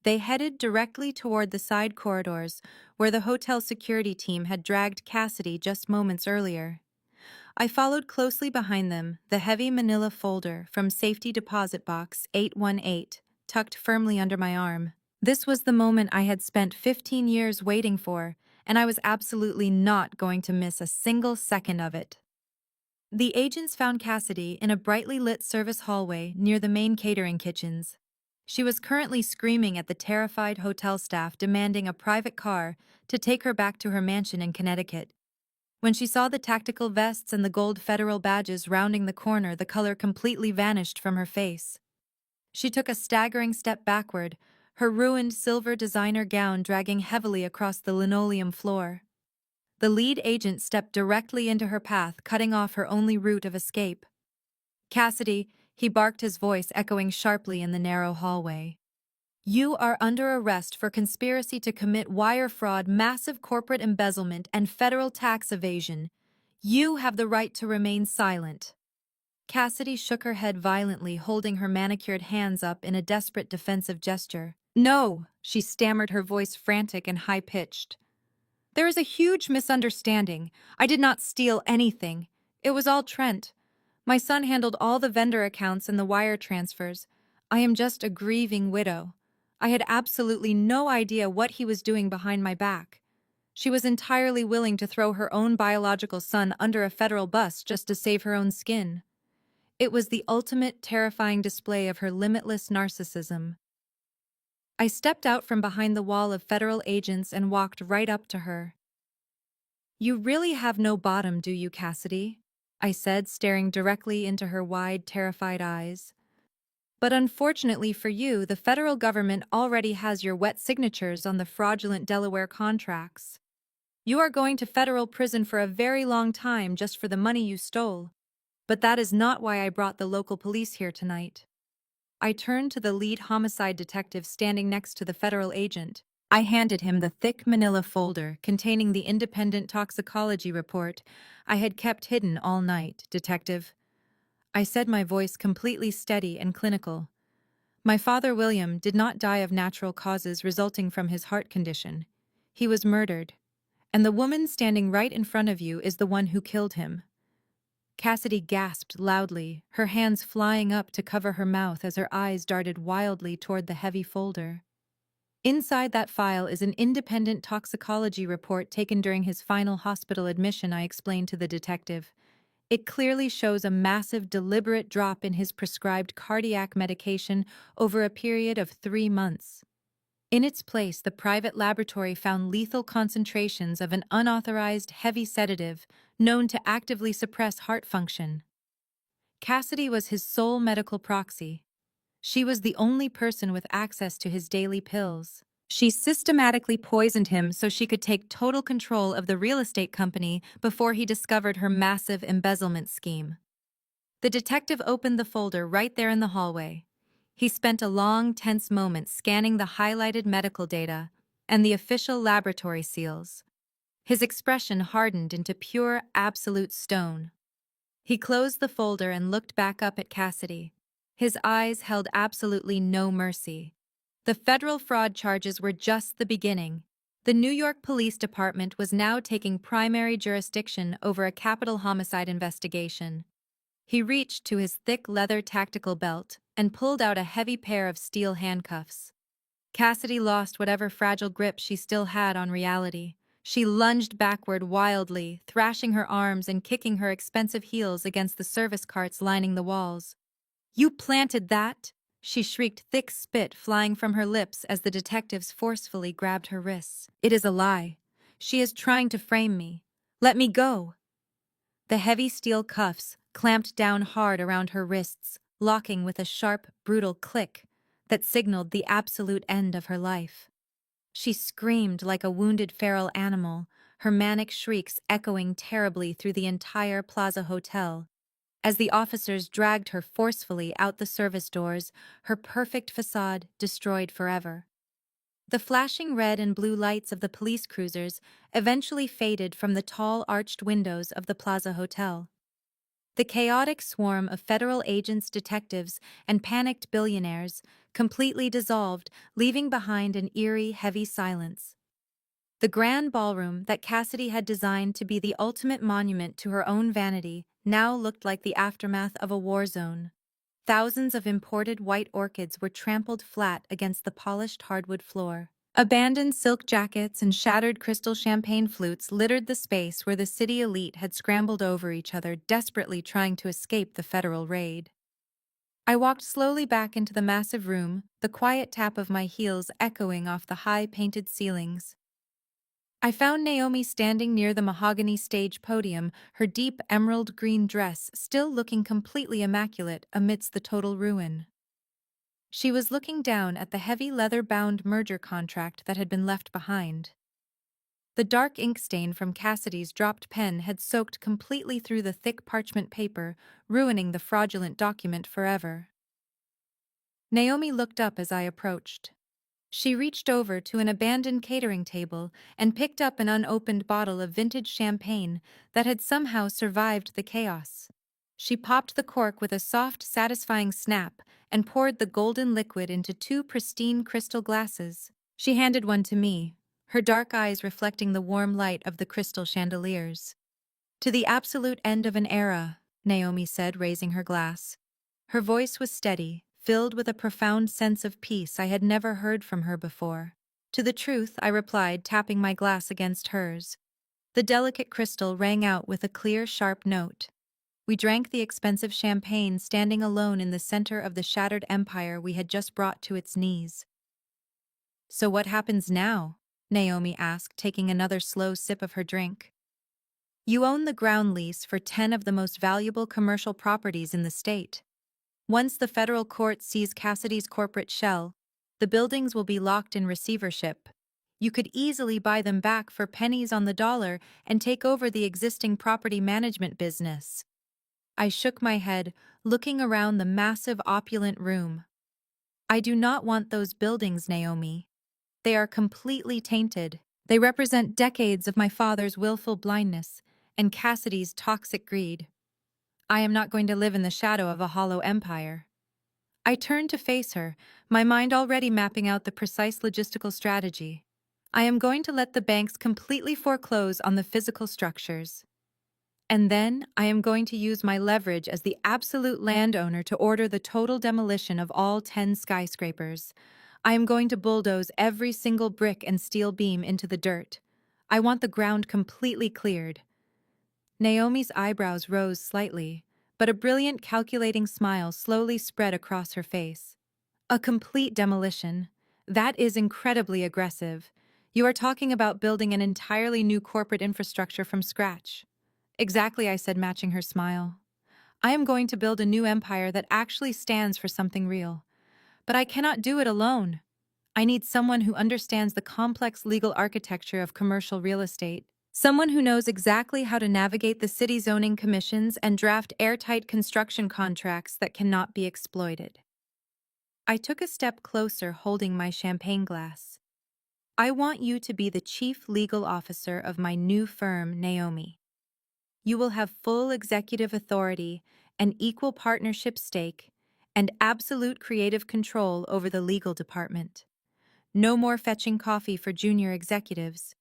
They headed directly toward the side corridors where the hotel security team had dragged Cassidy just moments earlier. I followed closely behind them, the heavy manila folder from Safety Deposit Box 818 tucked firmly under my arm. This was the moment I had spent 15 years waiting for, and I was absolutely not going to miss a single second of it. The agents found Cassidy in a brightly lit service hallway near the main catering kitchens. She was currently screaming at the terrified hotel staff, demanding a private car to take her back to her mansion in Connecticut. When she saw the tactical vests and the gold federal badges rounding the corner, the color completely vanished from her face. She took a staggering step backward, her ruined silver designer gown dragging heavily across the linoleum floor. The lead agent stepped directly into her path, cutting off her only route of escape. "Cassidy," he barked, his voice echoing sharply in the narrow hallway. "You are under arrest for conspiracy to commit wire fraud, massive corporate embezzlement, and federal tax evasion. You have the right to remain silent." Cassidy shook her head violently, holding her manicured hands up in a desperate defensive gesture. "No," she stammered, her voice frantic and high-pitched. "There is a huge misunderstanding. I did not steal anything. It was all Trent. My son handled all the vendor accounts and the wire transfers. I am just a grieving widow. I had absolutely no idea what he was doing behind my back." She was entirely willing to throw her own biological son under a federal bus just to save her own skin. It was the ultimate terrifying display of her limitless narcissism. I stepped out from behind the wall of federal agents and walked right up to her. "You really have no bottom, do you, Cassidy?" I said, staring directly into her wide, terrified eyes. "But unfortunately for you, the federal government already has your wet signatures on the fraudulent Delaware contracts. You are going to federal prison for a very long time just for the money you stole. But that is not why I brought the local police here tonight." I turned to the lead homicide detective standing next to the federal agent. I handed him the thick manila folder containing the independent toxicology report I had kept hidden all night. "Detective," I said, my voice completely steady and clinical, "my father William did not die of natural causes resulting from his heart condition. He was murdered, and the woman standing right in front of you is the one who killed him." Cassidy gasped loudly, her hands flying up to cover her mouth as her eyes darted wildly toward the heavy folder. "Inside that file is an independent toxicology report taken during his final hospital admission," I explained to the detective. "It clearly shows a massive, deliberate drop in his prescribed cardiac medication over a period of 3 months. In its place, the private laboratory found lethal concentrations of an unauthorized heavy sedative known to actively suppress heart function. Cassidy was his sole medical proxy. She was the only person with access to his daily pills. She systematically poisoned him so she could take total control of the real estate company before he discovered her massive embezzlement scheme." The detective opened the folder right there in the hallway. He spent a long, tense moment scanning the highlighted medical data and the official laboratory seals. His expression hardened into pure, absolute stone. He closed the folder and looked back up at Cassidy. His eyes held absolutely no mercy. The federal fraud charges were just the beginning. The New York Police Department was now taking primary jurisdiction over a capital homicide investigation. He reached to his thick leather tactical belt and pulled out a heavy pair of steel handcuffs. Cassidy lost whatever fragile grip she still had on reality. She lunged backward wildly, thrashing her arms and kicking her expensive heels against the service carts lining the walls. "You planted that!" She shrieked, thick spit flying from her lips as the detectives forcefully grabbed her wrists. "It is a lie. She is trying to frame me. Let me go!" The heavy steel cuffs clamped down hard around her wrists, locking with a sharp, brutal click that signaled the absolute end of her life. She screamed like a wounded feral animal, her manic shrieks echoing terribly through the entire Plaza Hotel. As the officers dragged her forcefully out the service doors, her perfect facade destroyed forever. The flashing red and blue lights of the police cruisers eventually faded from the tall arched windows of the Plaza Hotel. The chaotic swarm of federal agents, detectives, and panicked billionaires completely dissolved, leaving behind an eerie, heavy silence. The grand ballroom that Cassidy had designed to be the ultimate monument to her own vanity now looked like the aftermath of a war zone. Thousands of imported white orchids were trampled flat against the polished hardwood floor. Abandoned silk jackets and shattered crystal champagne flutes littered the space where the city elite had scrambled over each other, desperately trying to escape the federal raid. I walked slowly back into the massive room, the quiet tap of my heels echoing off the high painted ceilings. I found Naomi standing near the mahogany stage podium, her deep emerald green dress still looking completely immaculate amidst the total ruin. She was looking down at the heavy leather-bound merger contract that had been left behind. The dark ink stain from Cassidy's dropped pen had soaked completely through the thick parchment paper, ruining the fraudulent document forever. Naomi looked up as I approached. She reached over to an abandoned catering table and picked up an unopened bottle of vintage champagne that had somehow survived the chaos. She popped the cork with a soft, satisfying snap and poured the golden liquid into two pristine crystal glasses. She handed one to me, her dark eyes reflecting the warm light of the crystal chandeliers. "To the absolute end of an era," Naomi said, raising her glass. Her voice was steady, filled with a profound sense of peace I had never heard from her before. "To the truth," I replied, tapping my glass against hers. The delicate crystal rang out with a clear, sharp note. We drank the expensive champagne, standing alone in the center of the shattered empire we had just brought to its knees. "So what happens now?" Naomi asked, taking another slow sip of her drink. "You own the ground lease for 10 of the most valuable commercial properties in the state. Once the federal court sees Cassidy's corporate shell, the buildings will be locked in receivership. You could easily buy them back for pennies on the dollar and take over the existing property management business." I shook my head, looking around the massive, opulent room. "I do not want those buildings, Naomi. They are completely tainted. They represent decades of my father's willful blindness and Cassidy's toxic greed. I am not going to live in the shadow of a hollow empire." I turned to face her, my mind already mapping out the precise logistical strategy. "I am going to let the banks completely foreclose on the physical structures. And then I am going to use my leverage as the absolute landowner to order the total demolition of all 10 skyscrapers. I am going to bulldoze every single brick and steel beam into the dirt. I want the ground completely cleared." Naomi's eyebrows rose slightly, but a brilliant calculating smile slowly spread across her face. "A complete demolition. That is incredibly aggressive. You are talking about building an entirely new corporate infrastructure from scratch." "Exactly," I said, matching her smile. "I am going to build a new empire that actually stands for something real. But I cannot do it alone. I need someone who understands the complex legal architecture of commercial real estate." Someone who knows exactly how to navigate the city zoning commissions and draft airtight construction contracts that cannot be exploited. I took a step closer, holding my champagne glass. I want you to be the chief legal officer of my new firm, Naomi. You will have full executive authority, an equal partnership stake, and absolute creative control over the legal department. No more fetching coffee for junior executives.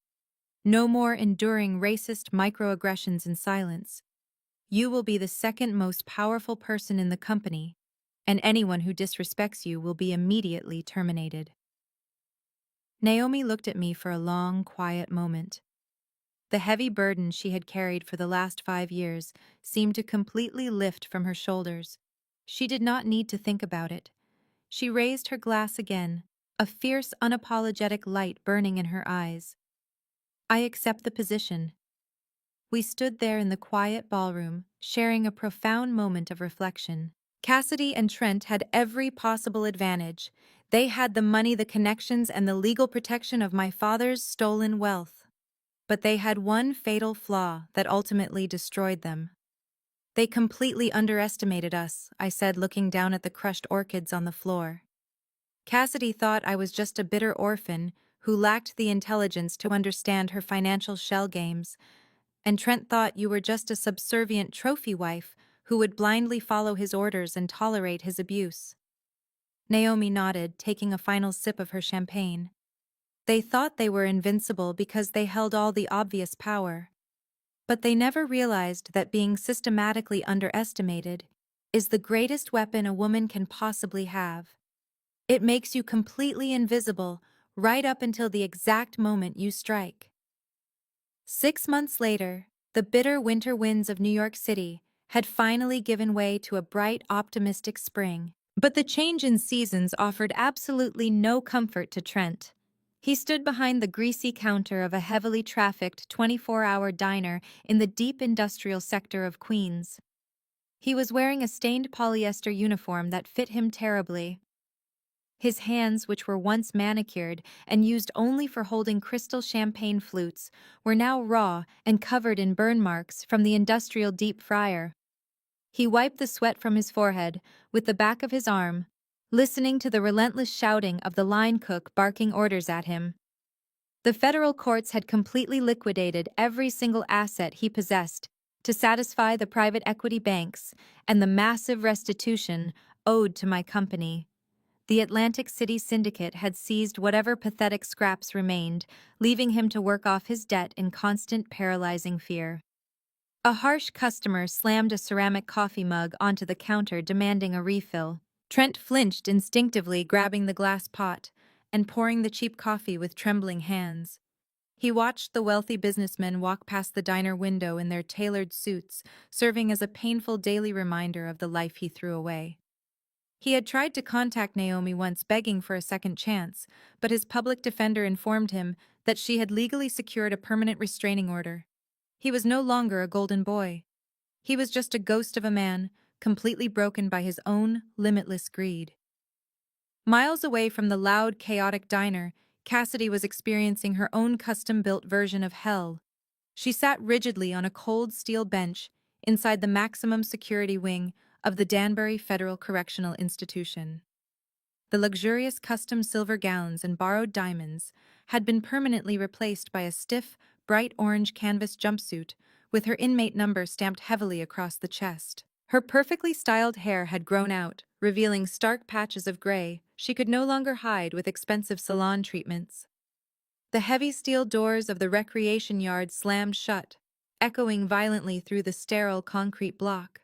No more enduring racist microaggressions in silence. You will be the second most powerful person in the company, and anyone who disrespects you will be immediately terminated. Naomi looked at me for a long, quiet moment. The heavy burden she had carried for the last 5 years seemed to completely lift from her shoulders. She did not need to think about it. She raised her glass again, a fierce, unapologetic light burning in her eyes. I accept the position. We stood there in the quiet ballroom, sharing a profound moment of reflection. Cassidy and Trent had every possible advantage. They had the money, the connections, and the legal protection of my father's stolen wealth. But they had one fatal flaw that ultimately destroyed them. They completely underestimated us, I said, looking down at the crushed orchids on the floor. Cassidy thought I was just a bitter orphan who lacked the intelligence to understand her financial shell games, and Trent thought you were just a subservient trophy wife who would blindly follow his orders and tolerate his abuse. Naomi nodded, taking a final sip of her champagne. They thought they were invincible because they held all the obvious power. But they never realized that being systematically underestimated is the greatest weapon a woman can possibly have. It makes you completely invisible right up until the exact moment you strike. 6 months later, the bitter winter winds of New York City had finally given way to a bright, optimistic spring. But the change in seasons offered absolutely no comfort to Trent. He stood behind the greasy counter of a heavily trafficked 24-hour diner in the deep industrial sector of Queens. He was wearing a stained polyester uniform that fit him terribly. His hands, which were once manicured and used only for holding crystal champagne flutes, were now raw and covered in burn marks from the industrial deep fryer. He wiped the sweat from his forehead with the back of his arm, listening to the relentless shouting of the line cook barking orders at him. The federal courts had completely liquidated every single asset he possessed to satisfy the private equity banks and the massive restitution owed to my company. The Atlantic City Syndicate had seized whatever pathetic scraps remained, leaving him to work off his debt in constant, paralyzing fear. A harsh customer slammed a ceramic coffee mug onto the counter, demanding a refill. Trent flinched instinctively, grabbing the glass pot and pouring the cheap coffee with trembling hands. He watched the wealthy businessmen walk past the diner window in their tailored suits, serving as a painful daily reminder of the life he threw away. He had tried to contact Naomi once, begging for a second chance, but his public defender informed him that she had legally secured a permanent restraining order. He was no longer a golden boy. He was just a ghost of a man, completely broken by his own limitless greed. Miles away from the loud, chaotic diner, Cassidy was experiencing her own custom-built version of hell. She sat rigidly on a cold steel bench inside the maximum security wing of the Danbury Federal Correctional Institution. The luxurious custom silver gowns and borrowed diamonds had been permanently replaced by a stiff, bright orange canvas jumpsuit with her inmate number stamped heavily across the chest. Her perfectly styled hair had grown out, revealing stark patches of gray she could no longer hide with expensive salon treatments. The heavy steel doors of the recreation yard slammed shut, echoing violently through the sterile concrete block.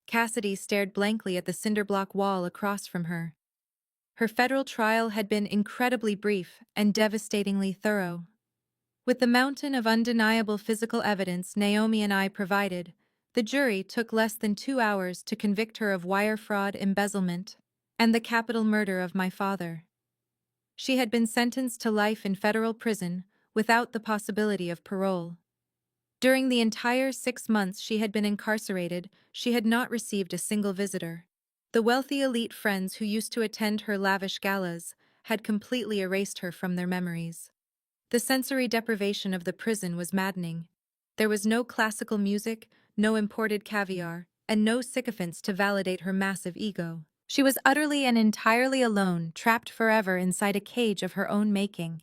Cassidy stared blankly at the cinder block wall across from her. Her federal trial had been incredibly brief and devastatingly thorough. With the mountain of undeniable physical evidence Naomi and I provided, the jury took less than 2 hours to convict her of wire fraud, embezzlement, and the capital murder of my father. She had been sentenced to life in federal prison without the possibility of parole. During the entire 6 months she had been incarcerated, she had not received a single visitor. The wealthy elite friends who used to attend her lavish galas had completely erased her from their memories. The sensory deprivation of the prison was maddening. There was no classical music, no imported caviar, and no sycophants to validate her massive ego. She was utterly and entirely alone, trapped forever inside a cage of her own making,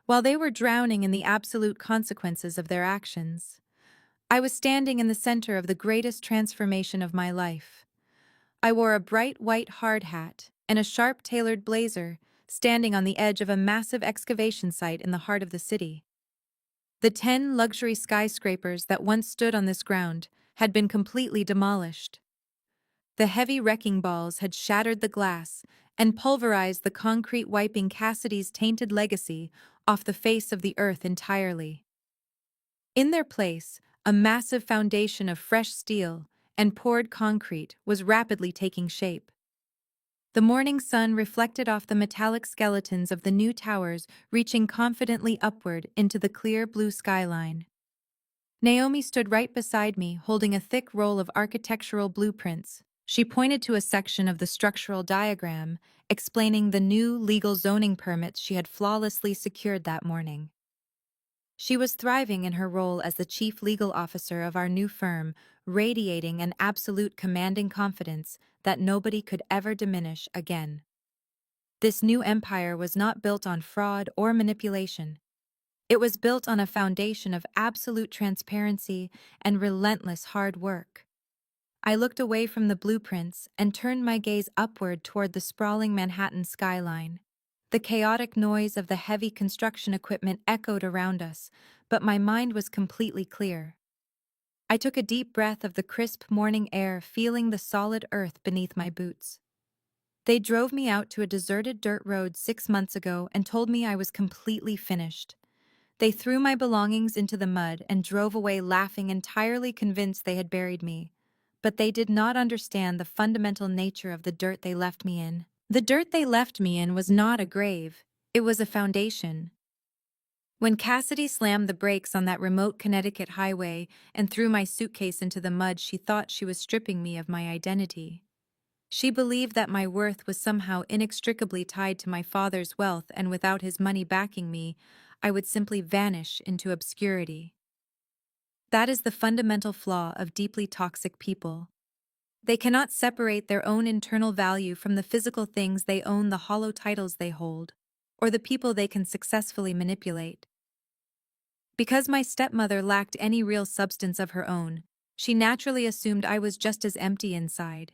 while they were drowning in the absolute consequences of their actions. I was standing in the center of the greatest transformation of my life. I wore a bright white hard hat and a sharp-tailored blazer, standing on the edge of a massive excavation site in the heart of the city. The 10 luxury skyscrapers that once stood on this ground had been completely demolished. The heavy wrecking balls had shattered the glass and pulverized the concrete, wiping Cassidy's tainted legacy off the face of the earth entirely. In their place, a massive foundation of fresh steel and poured concrete was rapidly taking shape. The morning sun reflected off the metallic skeletons of the new towers, reaching confidently upward into the clear blue skyline. Naomi stood right beside me, holding a thick roll of architectural blueprints. She pointed to a section of the structural diagram, explaining the new legal zoning permits she had flawlessly secured that morning. She was thriving in her role as the chief legal officer of our new firm, radiating an absolute commanding confidence that nobody could ever diminish again. This new empire was not built on fraud or manipulation. It was built on a foundation of absolute transparency and relentless hard work. I looked away from the blueprints and turned my gaze upward toward the sprawling Manhattan skyline. The chaotic noise of the heavy construction equipment echoed around us, but my mind was completely clear. I took a deep breath of the crisp morning air, feeling the solid earth beneath my boots. They drove me out to a deserted dirt road 6 months ago and told me I was completely finished. They threw my belongings into the mud and drove away laughing, entirely convinced they had buried me. But they did not understand the fundamental nature of the dirt they left me in. The dirt they left me in was not a grave, it was a foundation. When Cassidy slammed the brakes on that remote Connecticut highway and threw my suitcase into the mud, she thought she was stripping me of my identity. She believed that my worth was somehow inextricably tied to my father's wealth, and without his money backing me, I would simply vanish into obscurity. That is the fundamental flaw of deeply toxic people. They cannot separate their own internal value from the physical things they own, the hollow titles they hold, or the people they can successfully manipulate. Because my stepmother lacked any real substance of her own, she naturally assumed I was just as empty inside.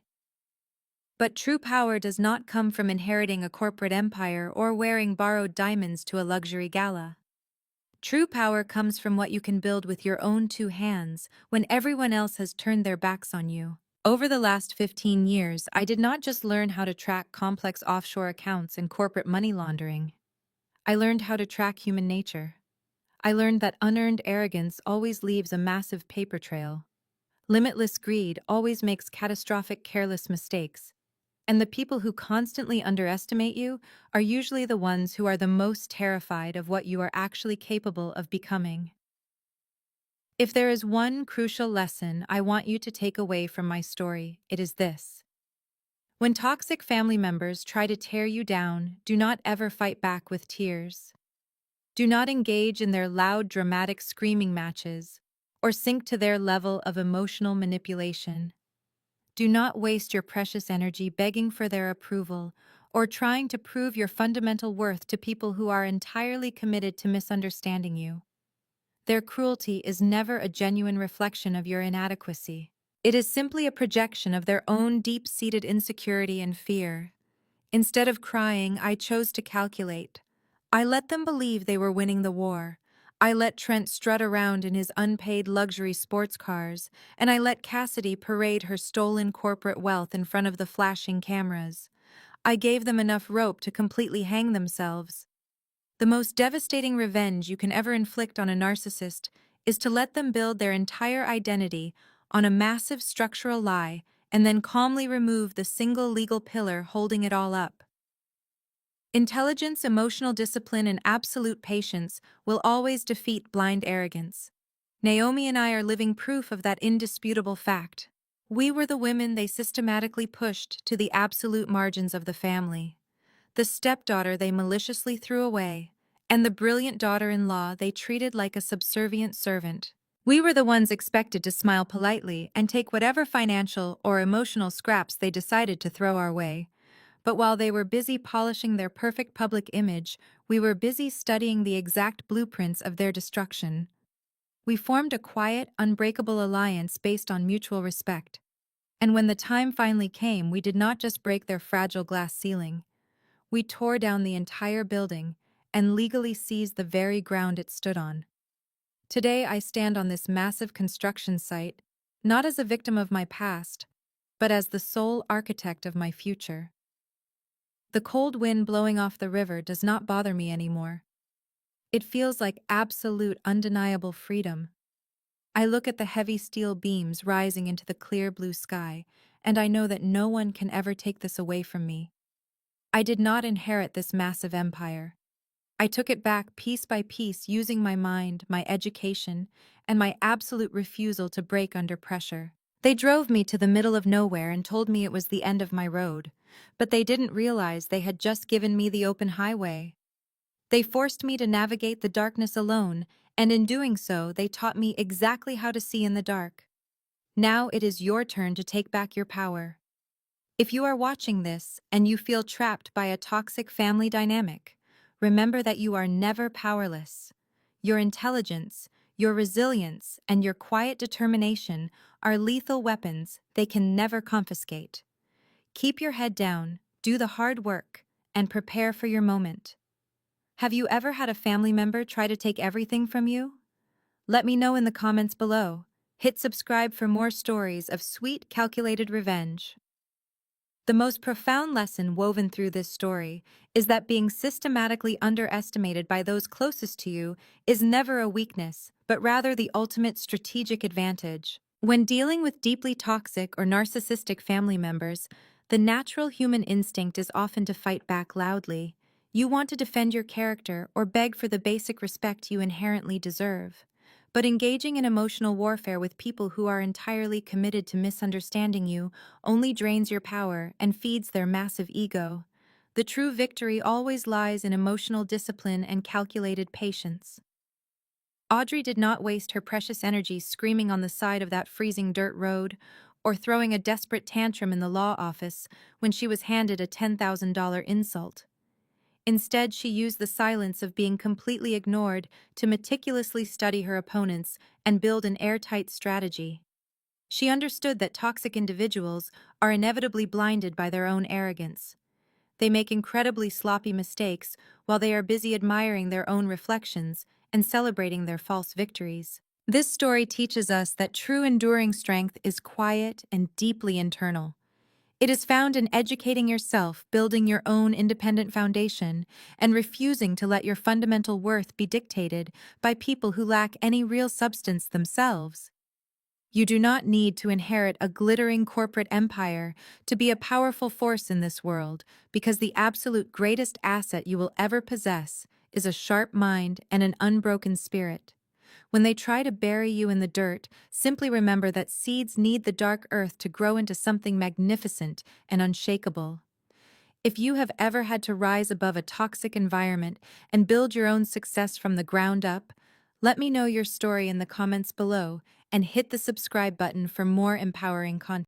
But true power does not come from inheriting a corporate empire or wearing borrowed diamonds to a luxury gala. True power comes from what you can build with your own two hands when everyone else has turned their backs on you. Over the last 15 years, I did not just learn how to track complex offshore accounts and corporate money laundering. I learned how to track human nature. I learned that unearned arrogance always leaves a massive paper trail. Limitless greed always makes catastrophic, careless mistakes. And the people who constantly underestimate you are usually the ones who are the most terrified of what you are actually capable of becoming. If there is one crucial lesson I want you to take away from my story, it is this. When toxic family members try to tear you down, do not ever fight back with tears. Do not engage in their loud, dramatic screaming matches or sink to their level of emotional manipulation. Do not waste your precious energy begging for their approval or trying to prove your fundamental worth to people who are entirely committed to misunderstanding you. Their cruelty is never a genuine reflection of your inadequacy. It is simply a projection of their own deep-seated insecurity and fear. Instead of crying, I chose to calculate. I let them believe they were winning the war. I let Trent strut around in his unpaid luxury sports cars, and I let Cassidy parade her stolen corporate wealth in front of the flashing cameras. I gave them enough rope to completely hang themselves. The most devastating revenge you can ever inflict on a narcissist is to let them build their entire identity on a massive structural lie and then calmly remove the single legal pillar holding it all up. Intelligence, emotional discipline, and absolute patience will always defeat blind arrogance. Naomi and I are living proof of that indisputable fact. We were the women they systematically pushed to the absolute margins of the family, the stepdaughter they maliciously threw away, and the brilliant daughter-in-law they treated like a subservient servant. We were the ones expected to smile politely and take whatever financial or emotional scraps they decided to throw our way. But while they were busy polishing their perfect public image, we were busy studying the exact blueprints of their destruction. We formed a quiet, unbreakable alliance based on mutual respect. And when the time finally came, we did not just break their fragile glass ceiling. We tore down the entire building and legally seized the very ground it stood on. Today, I stand on this massive construction site, not as a victim of my past, but as the sole architect of my future. The cold wind blowing off the river does not bother me anymore. It feels like absolute, undeniable freedom. I look at the heavy steel beams rising into the clear blue sky, and I know that no one can ever take this away from me. I did not inherit this massive empire. I took it back piece by piece using my mind, my education, and my absolute refusal to break under pressure. They drove me to the middle of nowhere and told me it was the end of my road, but they didn't realize they had just given me the open highway. They forced me to navigate the darkness alone, and in doing so, they taught me exactly how to see in the dark. Now it is your turn to take back your power. If you are watching this and you feel trapped by a toxic family dynamic, remember that you are never powerless. Your intelligence, your resilience, and your quiet determination are lethal weapons they can never confiscate. Keep your head down, do the hard work, and prepare for your moment. Have you ever had a family member try to take everything from you? Let me know in the comments below. Hit subscribe for more stories of sweet, calculated revenge. The most profound lesson woven through this story is that being systematically underestimated by those closest to you is never a weakness, but rather the ultimate strategic advantage. When dealing with deeply toxic or narcissistic family members, the natural human instinct is often to fight back loudly. You want to defend your character or beg for the basic respect you inherently deserve. But engaging in emotional warfare with people who are entirely committed to misunderstanding you only drains your power and feeds their massive ego. The true victory always lies in emotional discipline and calculated patience. Audrey did not waste her precious energy screaming on the side of that freezing dirt road or throwing a desperate tantrum in the law office when she was handed a $10,000 insult. Instead, she used the silence of being completely ignored to meticulously study her opponents and build an airtight strategy. She understood that toxic individuals are inevitably blinded by their own arrogance. They make incredibly sloppy mistakes while they are busy admiring their own reflections and celebrating their false victories. This story teaches us that true enduring strength is quiet and deeply internal. It is found in educating yourself, building your own independent foundation, and refusing to let your fundamental worth be dictated by people who lack any real substance themselves. You do not need to inherit a glittering corporate empire to be a powerful force in this world, because the absolute greatest asset you will ever possess is a sharp mind and an unbroken spirit. When they try to bury you in the dirt, simply remember that seeds need the dark earth to grow into something magnificent and unshakable. If you have ever had to rise above a toxic environment and build your own success from the ground up, let me know your story in the comments below and hit the subscribe button for more empowering content.